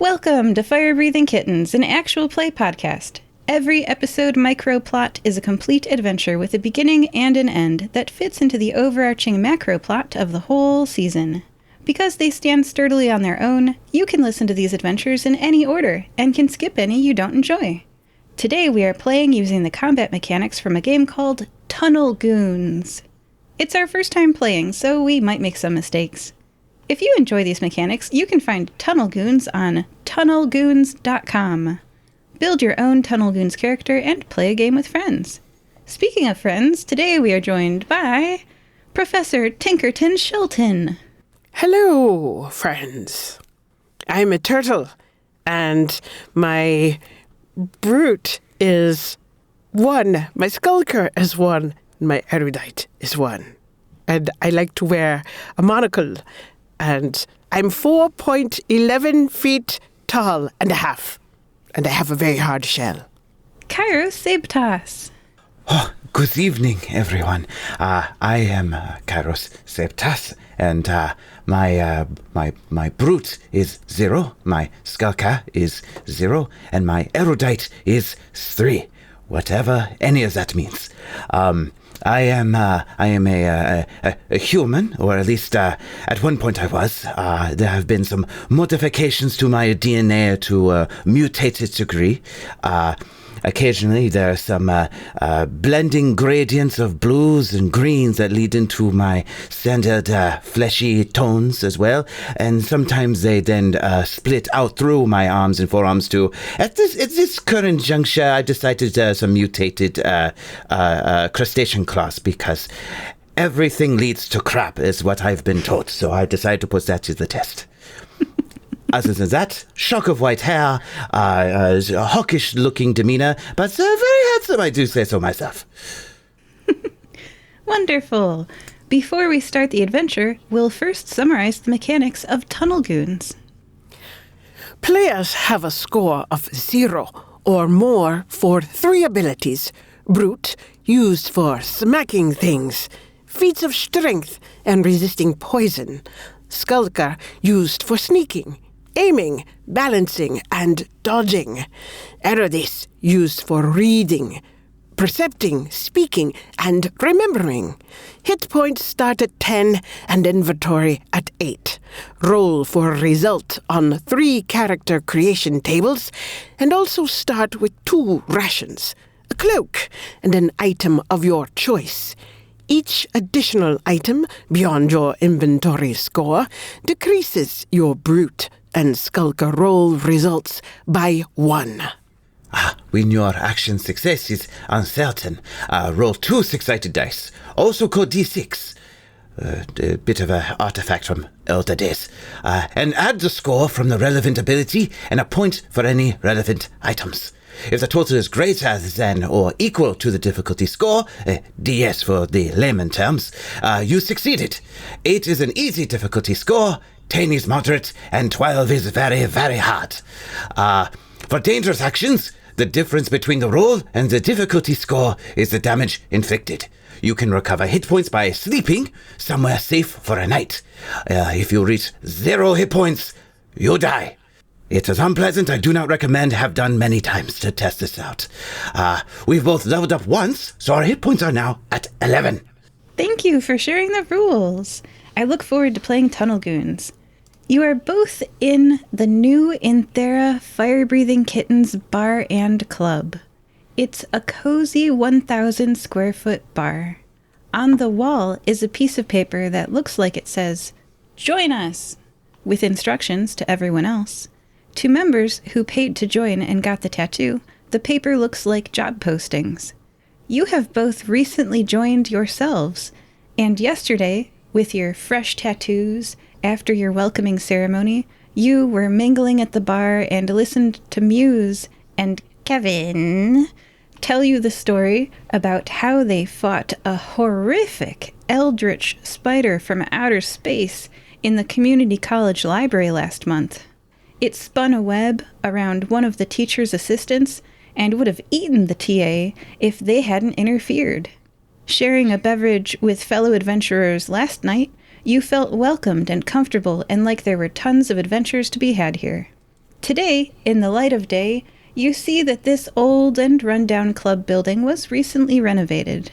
Welcome to Fire Breathing Kittens, an actual play podcast. Every episode micro-plot is a complete adventure with a beginning and an end that fits into the overarching macro-plot of the whole season. Because they stand sturdily on their own, you can listen to these adventures in any order, and can skip any you don't enjoy. Today we are playing using the combat mechanics from a game called Tunnel Goons. It's our first time playing, so we might make some mistakes. If you enjoy these mechanics, you can find Tunnel Goons on tunnelgoons.com. Build your own Tunnel Goons character and play a game with friends. Speaking of friends, today we are joined by Professor Tinkerton Shellton. Hello, friends. I'm a turtle, and my brute is 1. My skulker is 1. My erudite is 1. And I like to wear a monocle. And I'm 4.11 feet tall and a half. And I have a very hard shell. Kairos, SabyTass. Oh, good evening, everyone. I am Kairos, SabyTass, and my brute is 0, my skulker is 0, and my erudite is 3. Whatever any of that means. I am a human, or at least at one point I was. There have been some modifications to my DNA to a mutated degree. Occasionally there are some blending gradients of blues and greens that lead into my standard fleshy tones as well. And sometimes they then split out through my arms and forearms too. At this current juncture, I decided some mutated crustacean claws because everything leads to crap is what I've been taught. So I decided to put that to the test. Other than that, shock of white hair, hawkish-looking demeanor, but very handsome, I do say so myself. Wonderful. Before we start the adventure, we'll first summarize the mechanics of Tunnel Goons. Players have a score of 0 or more for 3 abilities. Brute, used for smacking things. Feats of strength and resisting poison. Skulker, used for sneaking, aiming, balancing, and dodging. Erudite, used for reading, percepting, speaking, and remembering. Hit points start at 10 and inventory at 8. Roll for a result on 3 character creation tables, and also start with 2 rations, a cloak, and an item of your choice. Each additional item beyond your inventory score decreases your brute and skulker roll results by 1. When your action success is uncertain, roll 2 six-sided dice, also called D6. A bit of an artifact from elder days. And add the score from the relevant ability and a point for any relevant items. If the total is greater than or equal to the difficulty score, DS for the layman terms, you succeeded. 8 is an easy difficulty score, 10 is moderate, and 12 is very, very hard. For dangerous actions, the difference between the roll and the difficulty score is the damage inflicted. You can recover hit points by sleeping somewhere safe for a night. If you reach 0 hit points, you die. It is unpleasant. I do not recommend. Have done many times to test this out. We've both leveled up once, so our hit points are now at 11. Thank you for sharing the rules. I look forward to playing Tunnel Goons. You are both in the new Inthera Fire Breathing Kittens Bar and Club. It's a cozy 1,000 square foot bar. On the wall is a piece of paper that looks like it says, "Join us," with instructions to everyone else. To members who paid to join and got the tattoo, the paper looks like job postings. You have both recently joined yourselves, and yesterday, with your fresh tattoos, after your welcoming ceremony, you were mingling at the bar and listened to Muse and Kevin tell you the story about how they fought a horrific eldritch spider from outer space in the community college library last month. It spun a web around one of the teacher's assistants and would have eaten the TA if they hadn't interfered. Sharing a beverage with fellow adventurers last night, you felt welcomed and comfortable and like there were tons of adventures to be had here. Today, in the light of day, you see that this old and rundown club building was recently renovated.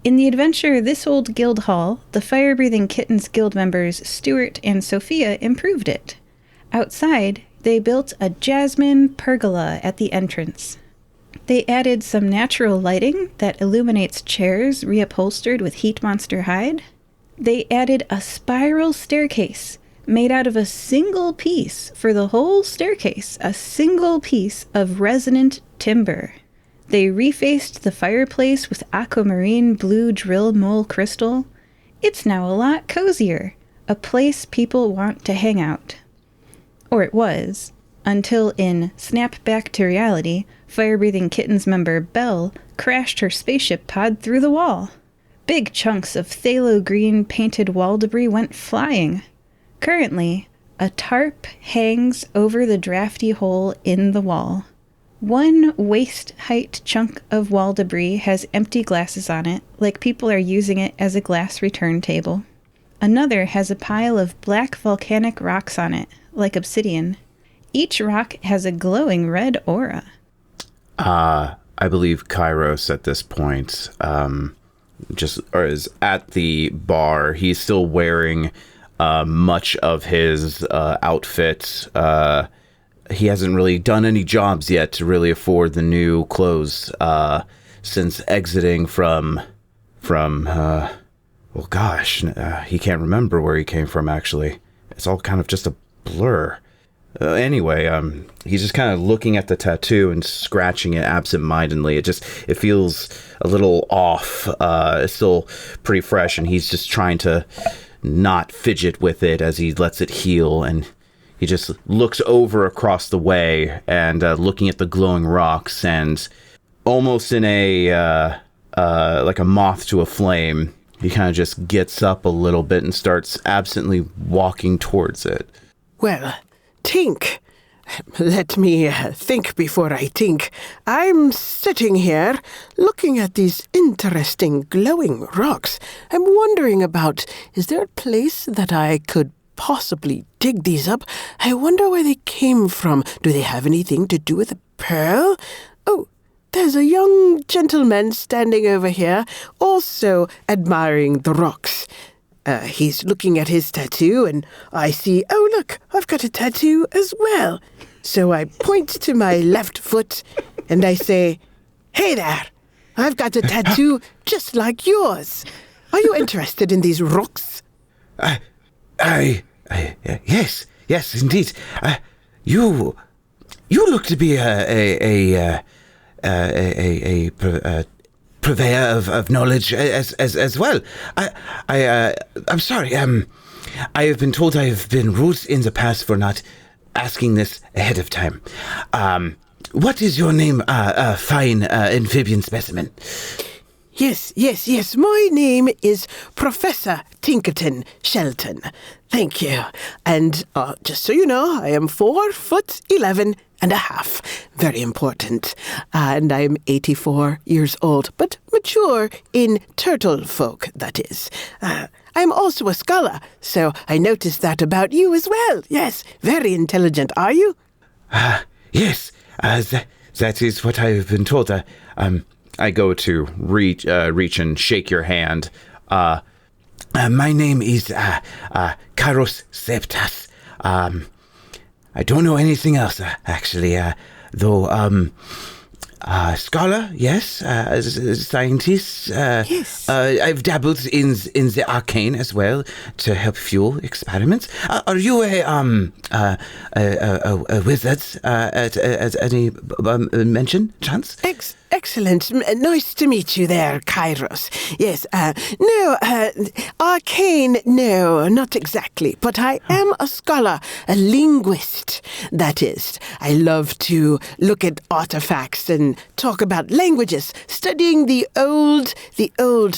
In the adventure This Old Guild Hall, the Fire-Breathing Kittens Guild members Stuart and Sophia improved it. Outside, they built a jasmine pergola at the entrance. They added some natural lighting that illuminates chairs reupholstered with heat monster hide. They added a spiral staircase made out of a single piece for the whole staircase, a single piece of resonant timber. They refaced the fireplace with aquamarine blue drill mole crystal. It's now a lot cozier, a place people want to hang out. Or it was, until in Snap Back to Reality, Fire-Breathing Kittens member Belle crashed her spaceship pod through the wall. Big chunks of phthalo green painted wall debris went flying. Currently, a tarp hangs over the drafty hole in the wall. One waist-height chunk of wall debris has empty glasses on it, like people are using it as a glass return table. Another has a pile of black volcanic rocks on it, like obsidian. Each rock has a glowing red aura. I believe Kairos at this point is at the bar. He's still wearing much of his outfit. He hasn't really done any jobs yet to really afford the new clothes since exiting from he can't remember where he came from, actually. It's all kind of just a blur. Anyway, he's just kind of looking at the tattoo and scratching it absentmindedly. It feels a little off. It's still pretty fresh, and he's just trying to not fidget with it as he lets it heal, and he just looks over across the way and looking at the glowing rocks, and almost in a like a moth to a flame, he kind of just gets up a little bit and starts absently walking towards it. Well, Tink, let me think before I think. I'm sitting here looking at these interesting glowing rocks. I'm wondering about, is there a place that I could possibly dig these up? I wonder where they came from. Do they have anything to do with a pearl? Oh, there's a young gentleman standing over here, also admiring the rocks. He's looking at his tattoo, and I see, oh, look, I've got a tattoo as well. So I point to my left foot, and I say, hey there, I've got a tattoo just like yours. Are you interested in these rocks? Yes, indeed. You look to be a purveyor of knowledge as well. I'm sorry. I have been told I have been rude in the past for not asking this ahead of time. What is your name, fine amphibian specimen? Yes. My name is Professor Tinkerton Shellton. Thank you. And just so you know, I am 4'11" and a half. Very important. And I'm 84 years old, but mature in turtle folk, that is. I'm also a scholar, so I noticed that about you as well. Yes, very intelligent, are you? Yes, that is what I have been told. I go to reach and shake your hand. My name is Kairos SabyTass. I don't know anything else, actually, though, scholar, yes, scientist. Yes. I've dabbled in the arcane as well to help fuel experiments. Are you a wizard at any mention, chance? Excellent. Nice to meet you there, Kairos. Yes, no, arcane, no, not exactly. But I am a scholar, a linguist, that is. I love to look at artifacts and talk about languages, studying the old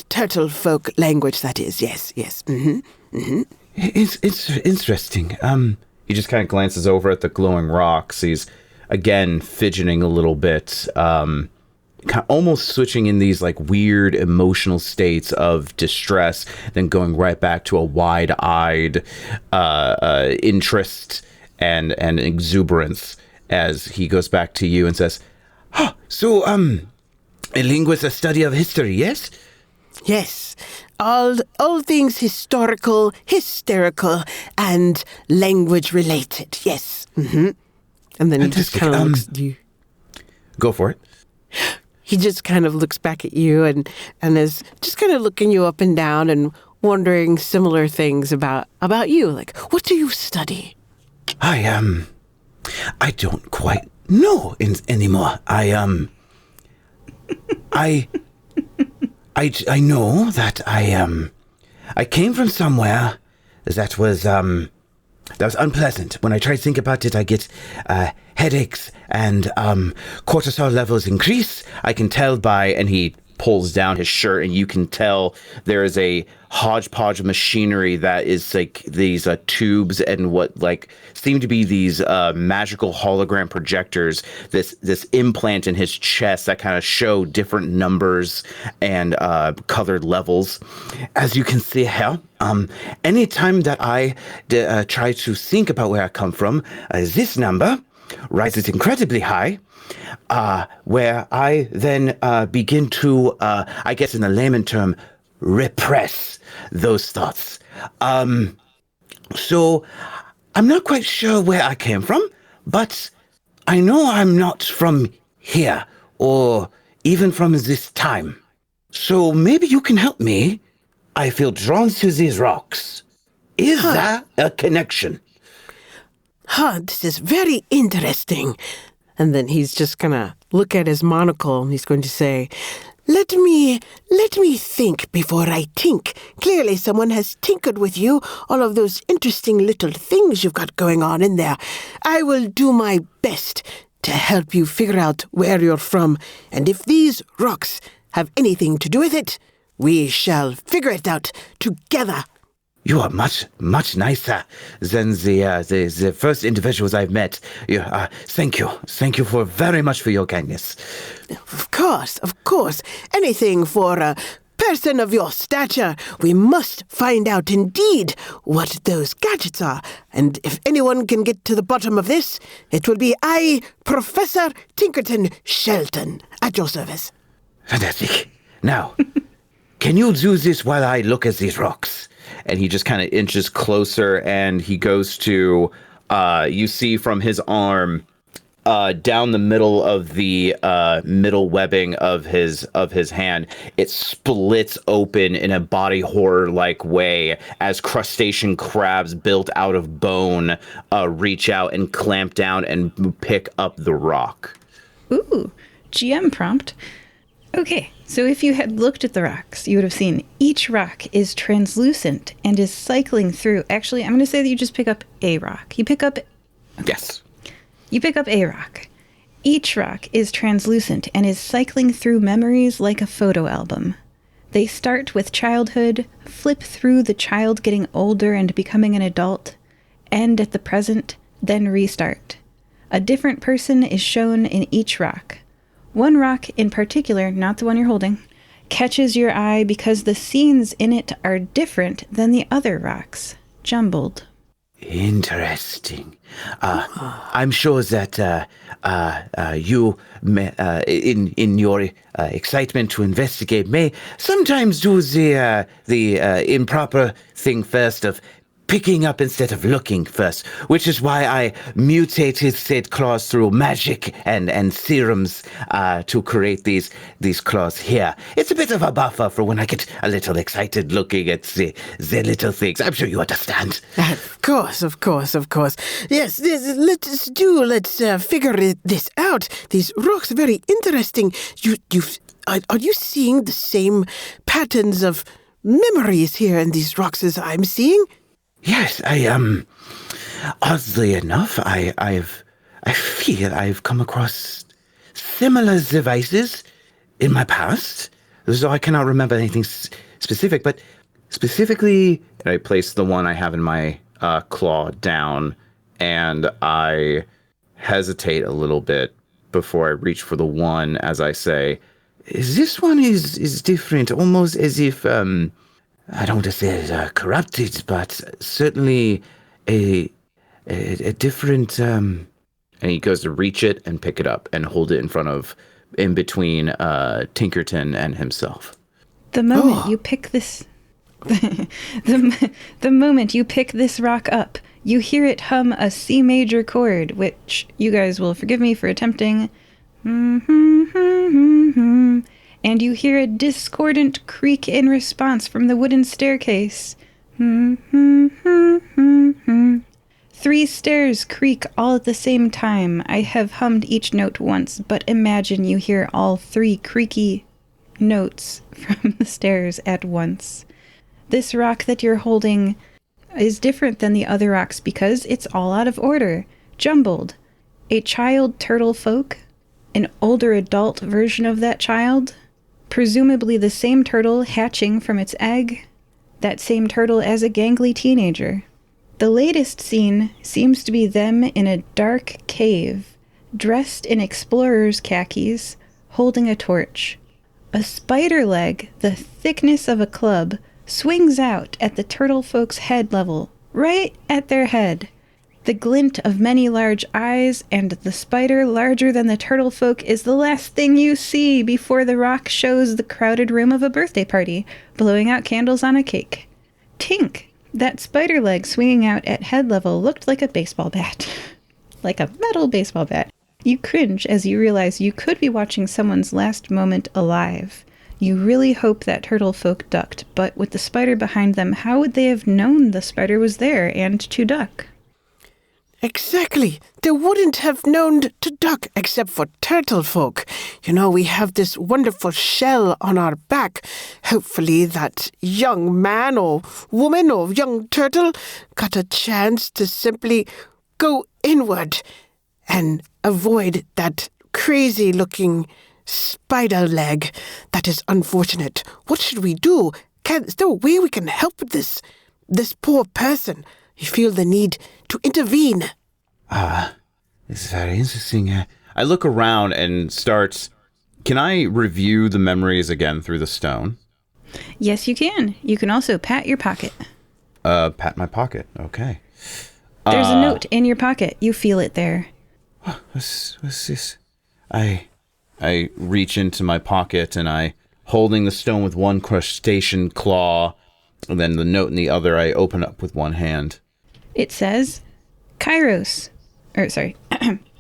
turtle folk language, that is. Yes. It's interesting. He just kind of glances over at the glowing rocks. He's, again, fidgeting a little bit, almost switching in these like weird emotional states of distress, then going right back to a wide-eyed interest and exuberance as he goes back to you and says, "Oh, so a linguist, a study of history, yes?" Yes, all things historical, hysterical, and language-related, yes. Mm-hmm. And then he just kind of looks at you. Go for it. He just kind of looks back at you and is just kind of looking you up and down and wondering similar things about you. Like, what do you study? I don't quite know anymore. I know that I came from somewhere that was unpleasant. When I try to think about it, I get headaches and cortisol levels increase. I can tell and he pulls down his shirt, and you can tell there is a hodgepodge of machinery that is like these tubes and what like seem to be these magical hologram projectors, this implant in his chest that kind of show different numbers and colored levels. As you can see here, anytime that I try to think about where I come from, this number rises incredibly high, where I then begin to, I guess in the layman term, repress those thoughts. So I'm not quite sure where I came from, but I know I'm not from here or even from this time. So maybe you can help me. I feel drawn to these rocks. Is there a connection? This is very interesting. And then he's just gonna look at his monocle and he's going to say, Let me think before I tink. Clearly someone has tinkered with you, all of those interesting little things you've got going on in there. I will do my best to help you figure out where you're from, and if these rocks have anything to do with it, we shall figure it out together. You are much, much nicer than the first individuals I've met. Thank you. Thank you very much for your kindness. Of course. Anything for a person of your stature. We must find out indeed what those gadgets are. And if anyone can get to the bottom of this, it will be I, Professor Tinkerton Shellton, at your service. Fantastic. Now, can you do this while I look at these rocks? And he just kind of inches closer, and he goes to, you see from his arm, down the middle of the middle webbing of his hand, it splits open in a body horror-like way as crustacean crabs built out of bone reach out and clamp down and pick up the rock. Ooh, GM prompt. Okay, so if you had looked at the rocks, you would have seen each rock is translucent and is cycling through. Actually, I'm going to say that you just pick up a rock. You pick up... Yes. You pick up a rock. Each rock is translucent and is cycling through memories like a photo album. They start with childhood, flip through the child getting older and becoming an adult, end at the present, then restart. A different person is shown in each rock. One rock in particular, not the one you're holding, catches your eye because the scenes in it are different than the other rocks, jumbled. Interesting. I'm sure that you, in your excitement to investigate, may sometimes do the improper thing first of picking up instead of looking first, which is why I mutated said claws through magic and serums to create these claws here. It's a bit of a buffer for when I get a little excited looking at the little things. I'm sure you understand. Of course. Yes, let's figure this out. These rocks are very interesting. Are you seeing the same patterns of memories here in these rocks as I'm seeing? Yes, oddly enough, I feel I've come across similar devices in my past, though I cannot remember anything specific, but specifically, I place the one I have in my claw down, and I hesitate a little bit before I reach for the one as I say, this one is different, almost as if, I don't want to say it's corrupted, but certainly a a different. And he goes to reach it and pick it up and hold it in between Tinkerton and himself. The moment you pick this, the moment you pick this rock up, you hear it hum a C major chord, which you guys will forgive me for attempting. And you hear a discordant creak in response from the wooden staircase. 3 stairs creak all at the same time. I have hummed each note once, but imagine you hear all 3 creaky notes from the stairs at once. This rock that you're holding is different than the other rocks because it's all out of order, jumbled. A child turtle folk, an older adult version of that child, presumably the same turtle hatching from its egg, that same turtle as a gangly teenager. The latest scene seems to be them in a dark cave, dressed in explorer's khakis, holding a torch. A spider leg, the thickness of a club, swings out at the turtle folks' head level, right at their head. The glint of many large eyes and the spider larger than the turtle folk is the last thing you see before the rock shows the crowded room of a birthday party, blowing out candles on a cake. Tink! That spider leg swinging out at head level looked like a baseball bat. Like a metal baseball bat. You cringe as you realize you could be watching someone's last moment alive. You really hope that turtle folk ducked, but with the spider behind them, how would they have known the spider was there and to duck? Exactly. They wouldn't have known to duck except for turtle folk. You know, we have this wonderful shell on our back. Hopefully that young man or woman or young turtle got a chance to simply go inward and avoid that crazy-looking spider leg. That is unfortunate. What should we do? Is there a way we can help this poor person? You feel the need to intervene. It's very interesting. I look around and can I review the memories again through the stone? Yes, you can. You can also pat your pocket. Pat my pocket. Okay. There's a note in your pocket. You feel it there. What's this? I reach into my pocket and holding the stone with one crustacean claw, and then the note in the other, I open up with one hand. It says, Kairos.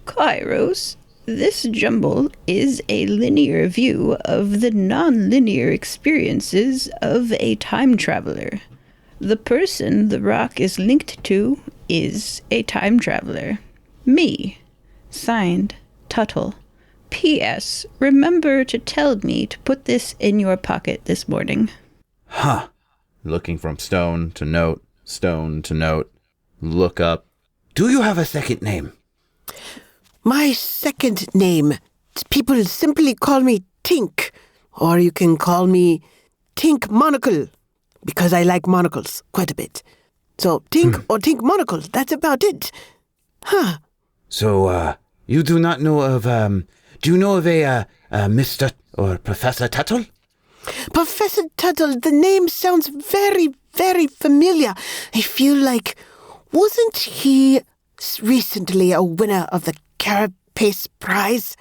Kairos. This jumble is a linear view of the non-linear experiences of a time traveler. The person the rock is linked to is a time traveler. Me. Signed, Tuttle. P.S. Remember to tell me to put this in your pocket this morning. Huh. Looking from stone to note, look up. Do you have a second name? My second name. People simply call me Tink. Or you can call me Tink Monocle. Because I like monocles quite a bit. So Tink or Tink Monocle, that's about it. Huh. So, you do not know of, do you know of a Mr. or Professor Tuttle? Professor Tuttle, the name sounds very, very familiar. I feel like, wasn't he recently a winner of the Carapace Prize?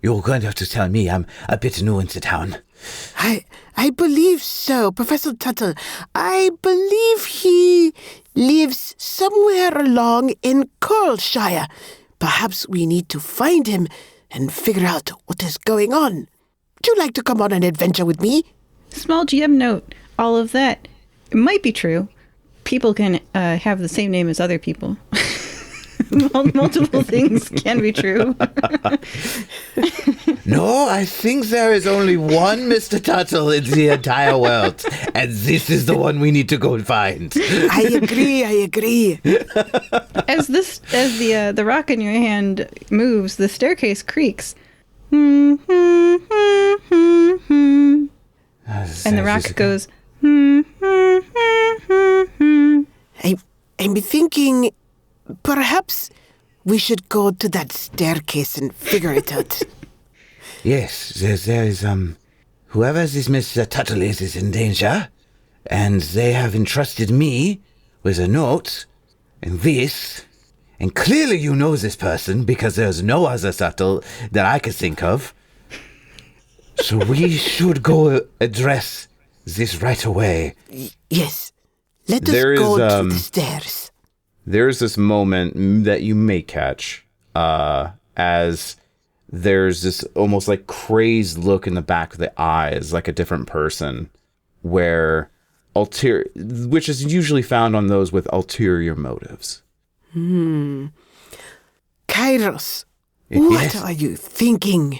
You're going to have to tell me. I'm a bit new into town. I believe so, Professor Tuttle. I believe he lives somewhere along in Coralshire. Perhaps we need to find him and figure out what is going on. Would you like to come on an adventure with me? Small GM note. All of that might be true. People can have the same name as other people. Multiple things can be true. No, I think there is only one Mr. Tuttle in the entire world, and this is the one we need to go and find. I agree. As the rock in your hand moves, the staircase creaks. And the rock goes. I'm thinking perhaps we should go to that staircase and figure it out. Yes, there is, whoever this Mr. Tuttle is in danger, and they have entrusted me with a note, and this And clearly you know this person because there's no other subtle that I could think of. So we should go address this right away. Yes. Let us go to the stairs. There's this moment that you may catch as there's this almost like crazed look in the back of the eyes, like a different person, where which is usually found on those with ulterior motives. Kairos, what are you thinking?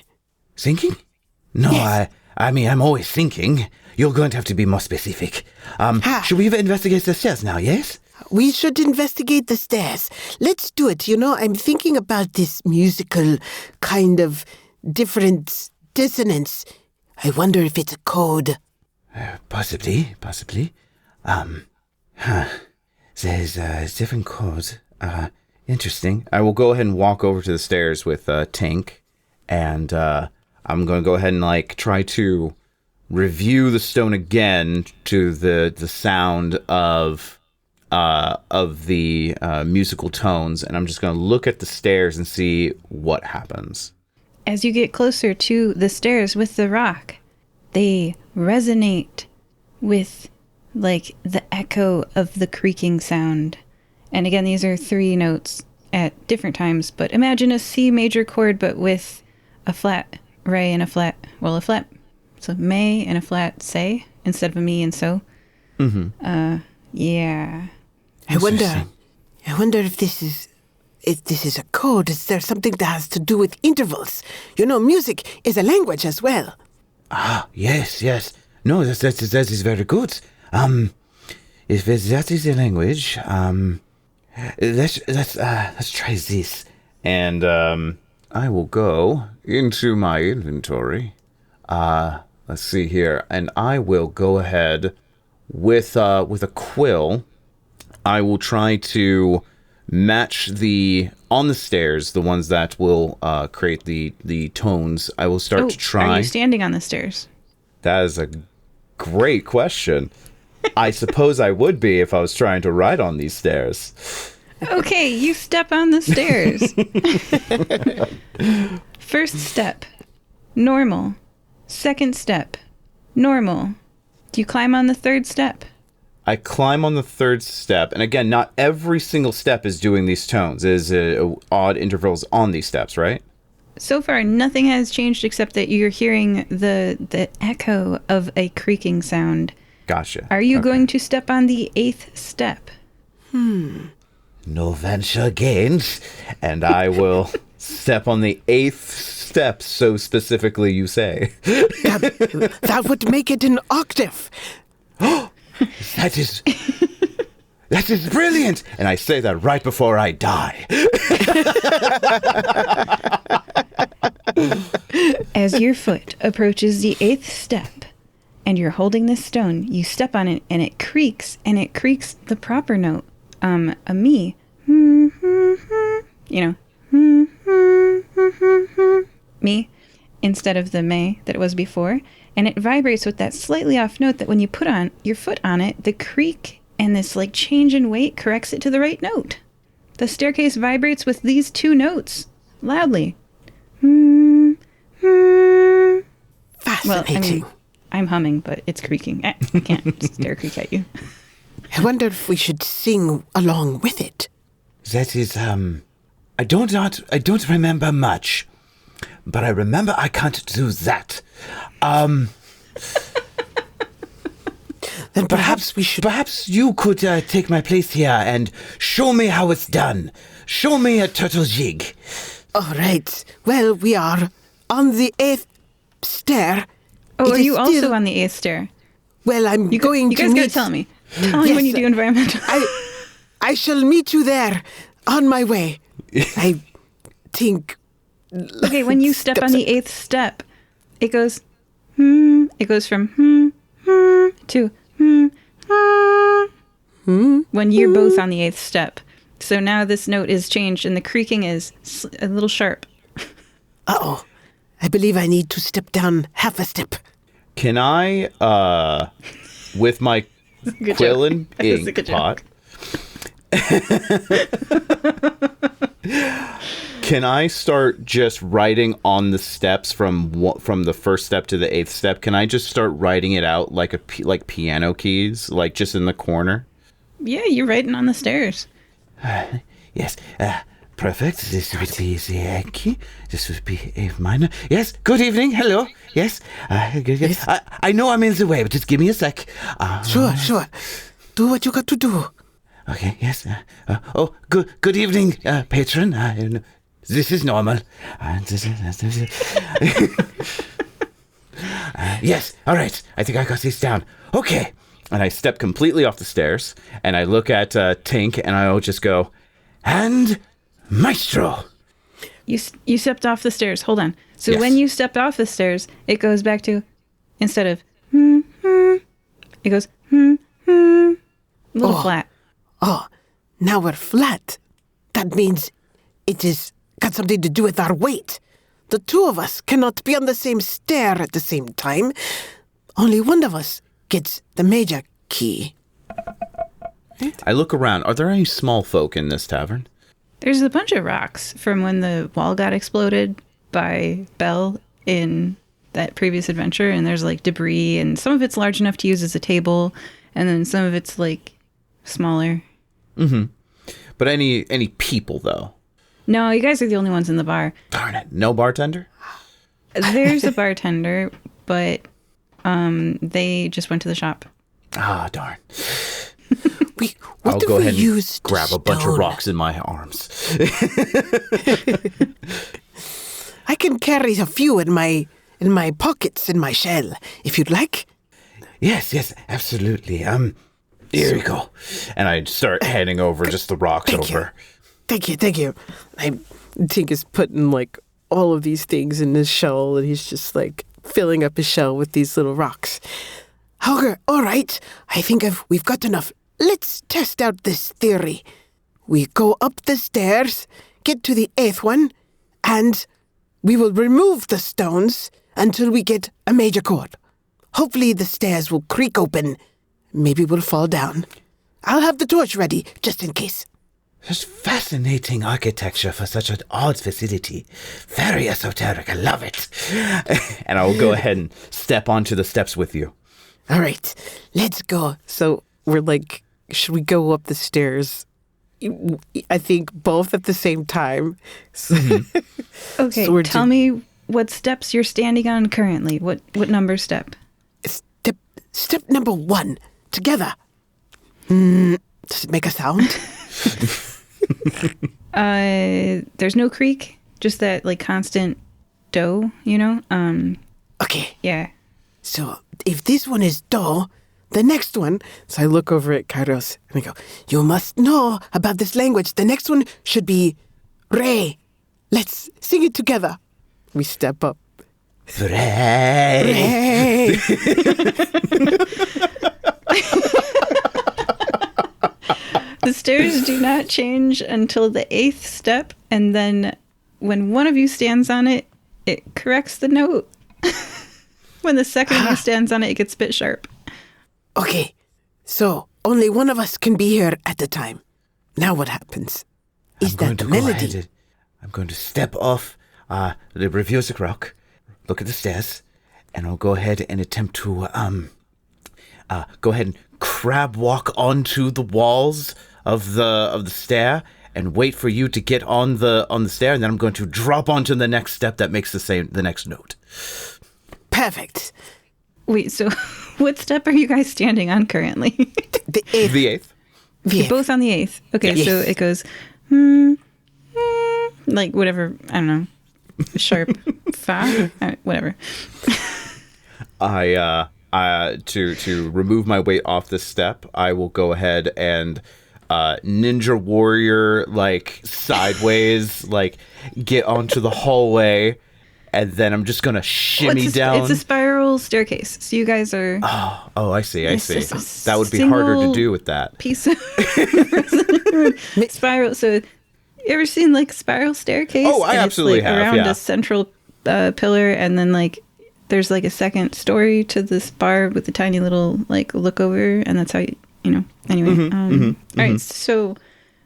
Thinking? No, yes. I mean, I'm always thinking. You're going to have to be more specific. Should we investigate the stairs now, yes? We should investigate the stairs. Let's do it. You know, I'm thinking about this musical kind of different dissonance. I wonder if it's a code. Possibly. There's different codes. Interesting. I will go ahead and walk over to the stairs with Tink, and I'm going to go ahead and like try to review the stone again to the sound of the musical tones, and I'm just going to look at the stairs and see what happens. As you get closer to the stairs with the rock, they resonate with like the echo of the creaking sound. And again, these are 3 notes at different times, but imagine a C major chord, but with a flat re and a flat, so may and a flat say instead of a me and so. Yeah. I wonder if this is a code. Is there something that has to do with intervals? You know, music is a language as well. Yes. No, that is very good. If that is a language, let's try this. And I will go into my inventory. Let's see here, and I will go ahead with a quill. I will try to match on the stairs, the ones that will create the tones. I will start to try. Are you standing on the stairs? That is a great question. I suppose I would be if I was trying to ride on these stairs. Okay, you step on the stairs. First step, normal. Second step, normal. Do you climb on the third step? I climb on the third step, and again, not every single step is doing these tones. There's odd intervals on these steps, right? So far, nothing has changed except that you're hearing the echo of a creaking sound. Gotcha. Are you going to step on the 8th step? No venture gains. And I will step on the 8th step, so specifically you say. That would make it an octave. That is brilliant. And I say that right before I die. As your foot approaches the 8th step, and you're holding this stone, you step on it, and it creaks the proper note. A me. You know. Me. Instead of the may that it was before. And it vibrates with that slightly off note that when you put on your foot on it, the creak and this like change in weight corrects it to the right note. The staircase vibrates with these 2 notes. Loudly. Fascinating. Well, I mean, I'm humming, but it's creaking. I can't stair creak at you. I wonder if we should sing along with it. That is, I don't remember much, but I remember I can't do that. Then perhaps we should... Perhaps you could take my place here and show me how it's done. Show me a turtle jig. All right. Well, we are on the 8th stair. Oh, are you also on the 8th stair? Well, I'm going to meet... You guys gotta tell me. Tell me when you do environmental. I shall meet you there on my way. I think... Okay, when you step on the 8th step, it goes... It goes from to when you're both on the 8th step. So now this note is changed and the creaking is a little sharp. Uh-oh. I believe I need to step down half a step. Can I, with my quill and ink pot, Can I start just writing on the steps from the first step to the 8th step? Can I just start writing it out like piano keys, like just in the corner? Yeah, you're writing on the stairs. Yes. Perfect. This would be the key. This would be A minor. Yes. Good evening. Hello. Yes. Good. Yes. I know I'm in the way, but just give me a sec. Sure. Do what you got to do. Okay. Yes. Good evening, patron. This is normal. Yes. All right. I think I got this down. Okay. And I step completely off the stairs, and I look at Tink, and I'll just go, and maestro. You stepped off the stairs. Hold on. So Yes. when you stepped off the stairs, it goes back to, instead of, it goes, a little flat. Oh, now we're flat. That means it is got something to do with our weight. The two of us cannot be on the same stair at the same time. Only one of us gets the major key. I look around. Are there any small folk in this tavern? There's a bunch of rocks from when the wall got exploded by Belle in that previous adventure, and there's like debris, and some of it's large enough to use as a table, and then some of it's like smaller. But any people, though? No, you guys are the only ones in the bar. Darn it. No bartender? There's a bartender, but they just went to the shop. Ah, darn. I'll go ahead and use grab a bunch of stone? rocks in my arms. I can carry a few in my pockets in my shell, if you'd like. Yes, absolutely. Here we go. And I start handing over just the rocks Thank you. over. Thank you. Tink is putting like all of these things in his shell, and he's just like filling up his shell with these little rocks. Okay, all right. I think we've got enough. Let's test out this theory. We go up the stairs, get to the 8th one, and we will remove the stones until we get a major chord. Hopefully the stairs will creak open. Maybe we'll fall down. I'll have the torch ready, just in case. Just fascinating architecture for such an odd facility. Very esoteric. I love it. And I will go ahead and step onto the steps with you. All right, let's go. So we're like, should we go up the stairs? I think both at the same time. Okay, So tell me what steps you're standing on currently. What number step? Step number 1, together. Does it make a sound? There's no creak, just that like constant dough, you know? Okay, Yeah. so if this one is do, the next one... So I look over at Kairos and I go, you must know about this language. The next one should be re. Let's sing it together. We step up. Hooray! Re. The stairs do not change until the 8th step, and then when one of you stands on it, it corrects the note. When the second of you stands on it, it gets a bit sharp. Okay, so only one of us can be here at a time. Now what happens? Is that the melody? I'm going to step off the reversed rock, look at the stairs, and I'll go ahead and attempt to go ahead and crab walk onto the walls of the stair and wait for you to get on the stair, and then I'm going to drop onto the next step that makes the next note. Perfect. Wait, so what step are you guys standing on currently? The 8th. The 8th. You're both on the 8th. Okay, Yes. so it goes, like whatever, I don't know, sharp, fa, whatever. To remove my weight off the step, I will go ahead and ninja warrior like sideways, like get onto the hallway, and then I'm just gonna shimmy down. It's a spiral staircase, so you guys are Oh, I see. It's just a That would be harder to single do with that. piece of spiral. So, you ever seen like spiral staircase? Oh, I And absolutely it's, like, have, around yeah. a central pillar, and then like there's like a second story to this bar with a tiny little like look over, and that's how you know. Anyway, all right. So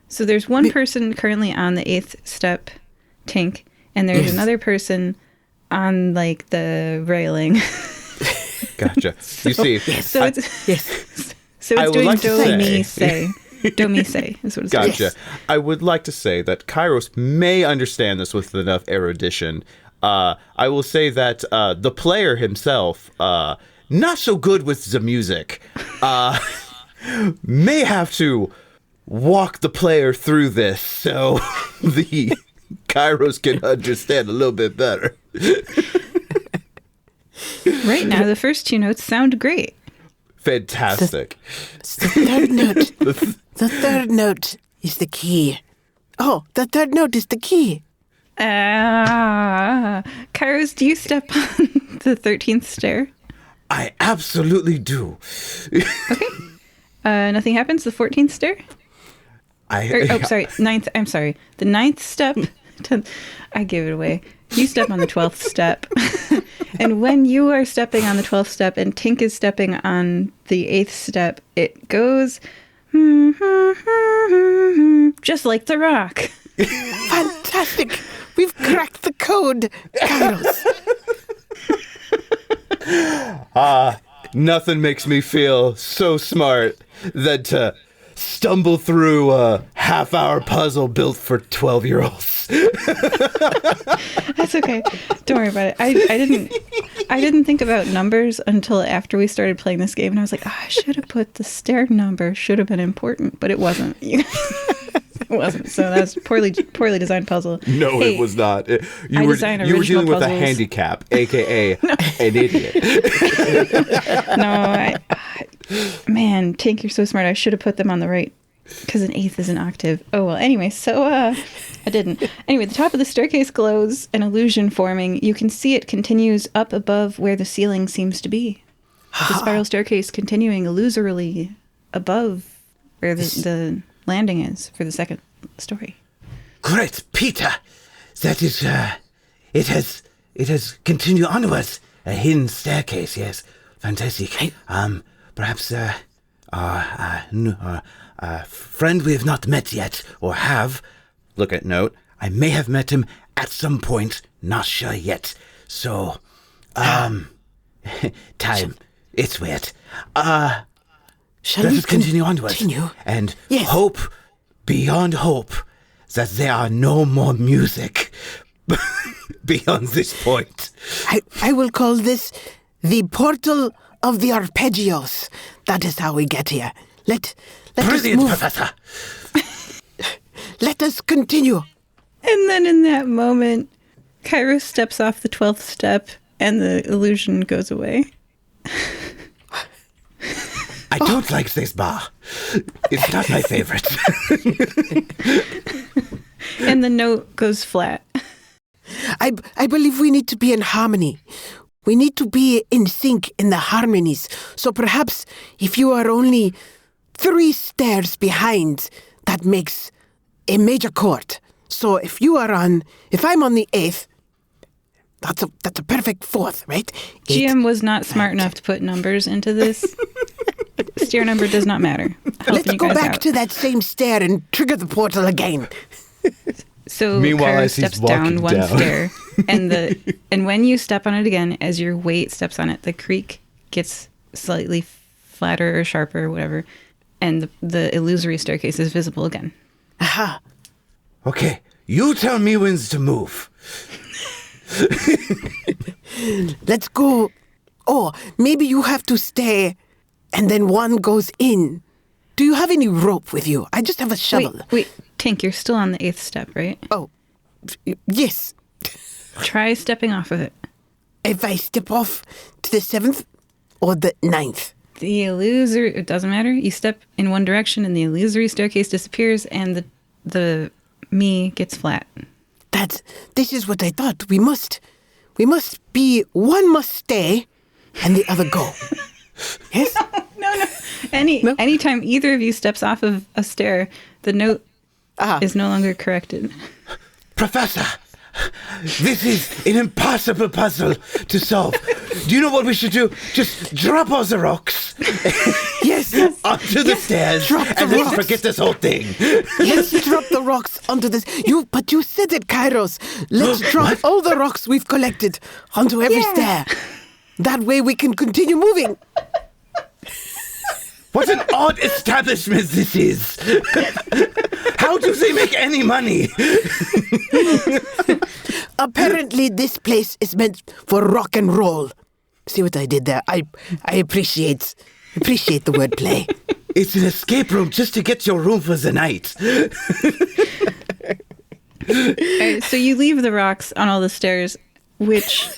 So there's one person currently on the 8th step, Tink, and there's another person on, like, the railing. Gotcha. You see. So it's doing like do, mi, say. Do, mi, say is what it's doing. Gotcha. I would like to say that Kairos may understand this with enough erudition. I will say that the player himself, not so good with the music, may have to walk the player through this so the Kairos can understand a little bit better. Right now, the first 2 notes sound great. Fantastic. The third note. The third note is the key. Oh, the third note is the key. Kairos, do you step on the 13th stair? I absolutely do. Okay. Nothing happens. The 14th stair? Sorry. 9th. I'm sorry. The 9th step. I gave it away. You step on the 12th step. And when you are stepping on the 12th step and Tink is stepping on the 8th step, it goes just like the rock. Fantastic. We've cracked the code, Kairos. Nothing makes me feel so smart than to stumble through a half-hour puzzle built for 12-year-olds. That's okay. Don't worry about it. I didn't think about numbers until after we started playing this game, and I was like, I should have put the stair number. Should have been important, but it wasn't. It wasn't. So that was poorly designed puzzle. No, Hey, it was not. You were original dealing with a puzzles. handicap, aka an idiot. No, man, Tink, you're so smart. I should have put them on the right, because an 8th is an octave. Oh, well, anyway, so I didn't. Anyway, the top of the staircase glows, an illusion forming. You can see it continues up above where the ceiling seems to be. The spiral staircase continuing illusorily above where the landing is for the second story. Great, Peter. That is, it has continued onwards. A hidden staircase, yes. Fantastic. Perhaps, a friend we have not met yet, or have. Look at note. I may have met him at some point, not sure yet. So, time. It's weird. Shall Let we us continue onwards. continue? And Yes. hope, beyond hope, that there are no more music beyond this point. I will call this the portal of the arpeggios. That is how we get here. Let us Brilliant, move. Professor. Let us continue. And then in that moment, Kairos steps off the 12th step and the illusion goes away. I don't like this bar. It's not my favorite. And the note goes flat. I believe we need to be in harmony. We need to be in sync in the harmonies. So perhaps if you are only 3 stairs behind, that makes a major chord. So if I'm on the 8th, that's a perfect 4th, right? 8. GM was not smart enough to put numbers into this. Stair number does not matter. Let's go back to that same stair and trigger the portal again. So Meanwhile, Kairos as he's steps down walking one down. stair, and when you step on it again, as your weight steps on it, the creak gets slightly flatter or sharper or whatever, and the illusory staircase is visible again. Aha. Okay, you tell me when to move. Let's go. Oh, maybe you have to stay, and then one goes in. Do you have any rope with you? I just have a shovel. Wait, Tink, you're still on the 8th step, right? Oh, yes. Try stepping off of it. If I step off to the 7th or the 9th. The illusory, it doesn't matter. You step in one direction and the illusory staircase disappears and the me gets flat. This is what I thought. We must be, one must stay and the other go. Yes? No. Anytime either of you steps off of a stair, the note is no longer corrected. Professor, this is an impossible puzzle to solve. Do you know what we should do? Just drop all the rocks. Yes. Onto the stairs. And then forget this whole thing. Let's drop the rocks onto this. But you said it, Kairos. Let's drop all the rocks we've collected onto every stair. That way we can continue moving. What an odd establishment this is. How do they make any money? Apparently this place is meant for rock and roll. See what I did there? I appreciate the wordplay. It's an escape room just to get your room for the night. So you leave the rocks on all the stairs, which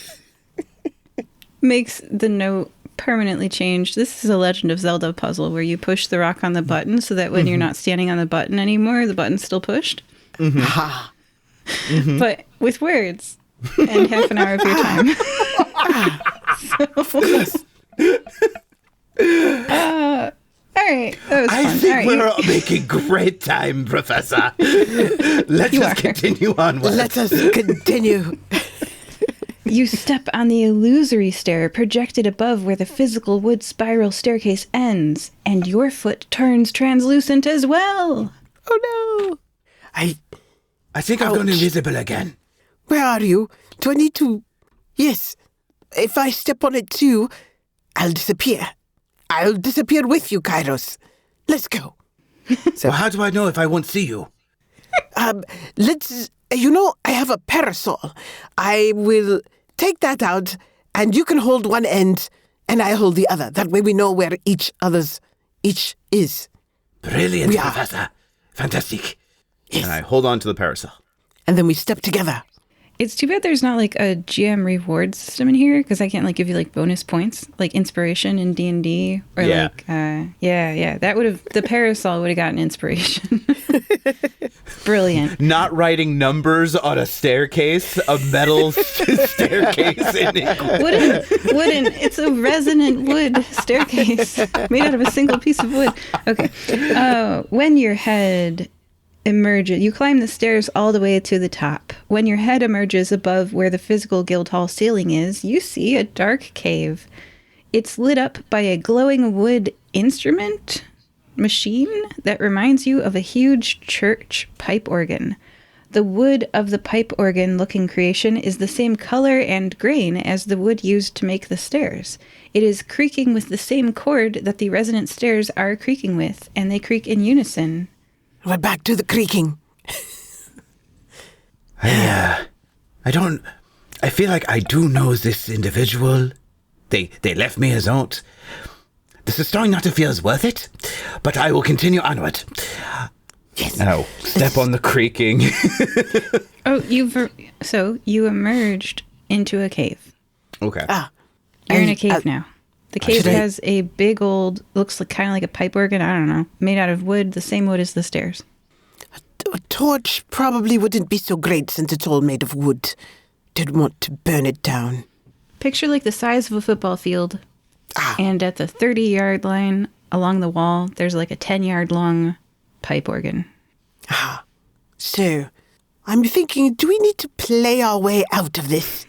makes the note permanently changed. This is a Legend of Zelda puzzle where you push the rock on the button so that when you're not standing on the button anymore, the button's still pushed. But with words and half an hour of your time. All right, that was fun. I think we're making great time, Professor. Let us continue onward. Let us continue. You step on the illusory stair projected above where the physical wood spiral staircase ends, and your foot turns translucent as well. Oh no! I think I've gone invisible again. Where are you? Do I need to... Yes. If I step on it too, I'll disappear. I'll disappear with you, Kairos. Let's go. So how do I know if I won't see you? Let's... I have a parasol. I will take that out, and you can hold one end, and I hold the other. That way we know where each is. Brilliant, Professor. Fantastic. Yes. And I hold on to the parasol. And then we step together. It's too bad there's not like a GM reward system in here, because I can't like give you like bonus points, like inspiration in D&D, or like that would have, the parasol would have gotten inspiration. Brilliant. Not writing numbers on a staircase, a metal staircase. Wooden. It's a resonant wood staircase made out of a single piece of wood. Okay. When your head emerges, you climb the stairs all the way to the top. When your head emerges above where the physical guild hall ceiling is, you see a dark cave. It's lit up by a glowing wood instrument machine that reminds you of a huge church pipe organ. The wood of the pipe organ looking creation is the same color and grain as the wood used to make the stairs. It is creaking with the same chord that the resonant stairs are creaking with, and they creak in unison. We're back to the creaking. I feel like I do know this individual. They left me as out. This is starting not to feel as worth it, but I will continue onward. Yes. Now, step on the creaking. You emerged into a cave. Okay. You're in a cave now. The cave has a big old, looks like kind of like a pipe organ, I don't know, made out of wood, the same wood as the stairs. A torch probably wouldn't be so great since it's all made of wood. Didn't want to burn it down. Picture like the size of a football field. And at the 30-yard line along the wall, there's like a 10-yard long pipe organ. So, I'm thinking, do we need to play our way out of this?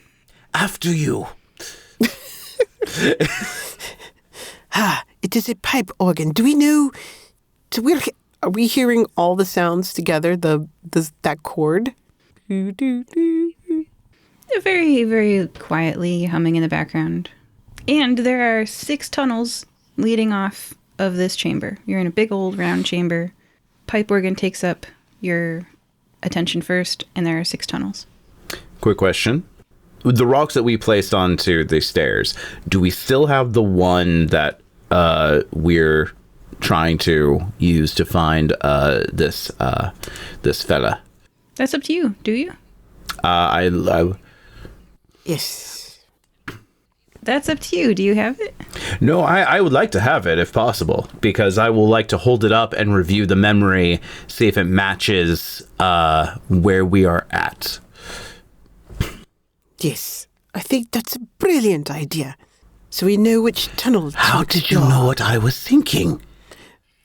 After you. It is a pipe organ. Do we know... Are we hearing all the sounds together, that chord? Very, very quietly humming in the background. And there are 6 tunnels leading off of this chamber. You're in a big old round chamber. Pipe organ takes up your attention first, and there are 6 tunnels. Quick question. With the rocks that we placed onto the stairs, do we still have the one that we're trying to use to find this fella? That's up to you. Do you? Yes. That's up to you. Do you have it? No, I would like to have it if possible, because I will like to hold it up and review the memory, see if it matches where we are at. Yes, I think that's a brilliant idea. So we know which tunnel. How did you know what I was thinking?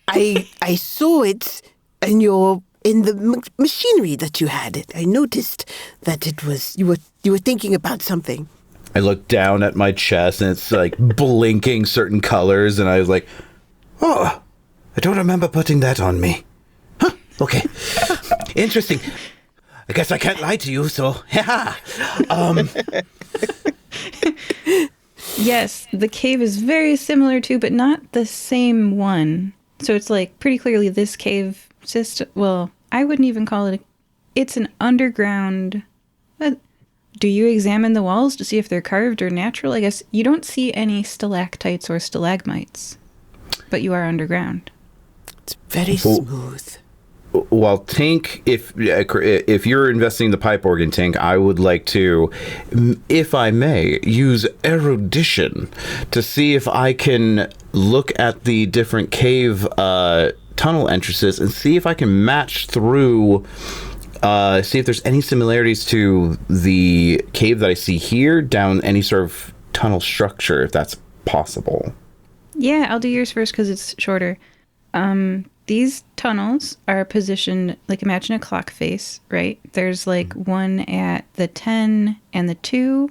I saw it in the machinery that you had. I noticed that it was you were thinking about something. I look down at my chest and it's like blinking certain colors, and I was like, Oh, I don't remember putting that on me. Huh, okay. Interesting. I guess I can't lie to you, so, yeah. Yes, the cave is very similar to, but not the same one. So it's like pretty clearly this cave system. Well, I wouldn't even call it it's an underground. Do you examine the walls to see if they're carved or natural? I guess you don't see any stalactites or stalagmites, but you are underground. It's very smooth. well, Tink, if you're investing in the pipe organ, Tink, I would like to, if I may, use erudition to see if I can look at the different cave tunnel entrances and see if I can match through, see if there's any similarities to the cave that I see here down any sort of tunnel structure, if that's possible. Yeah, I'll do yours first because it's shorter. These tunnels are positioned, like imagine a clock face, right? There's like one at the 10 and the 2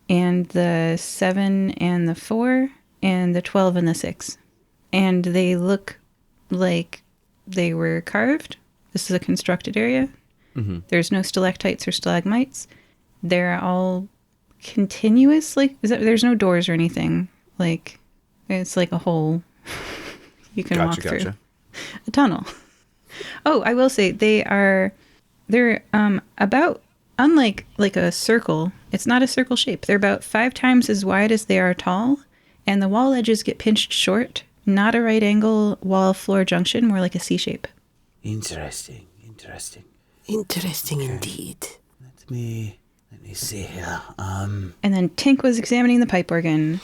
and the 7 and the 4 and the 12 and the 6. And they look like they were carved. This is a constructed area. Mm-hmm. There's no stalactites or stalagmites. They're all continuous. Like there's no doors or anything. Like it's like a hole you can walk through. A tunnel. Oh, I will say they're about, unlike like a circle, it's not a circle shape. They're about 5 times as wide as they are tall, and the wall edges get pinched short, not a right angle wall floor junction, more like a C shape. Interesting. Indeed. Let me see here. And then Tink was examining the pipe organ.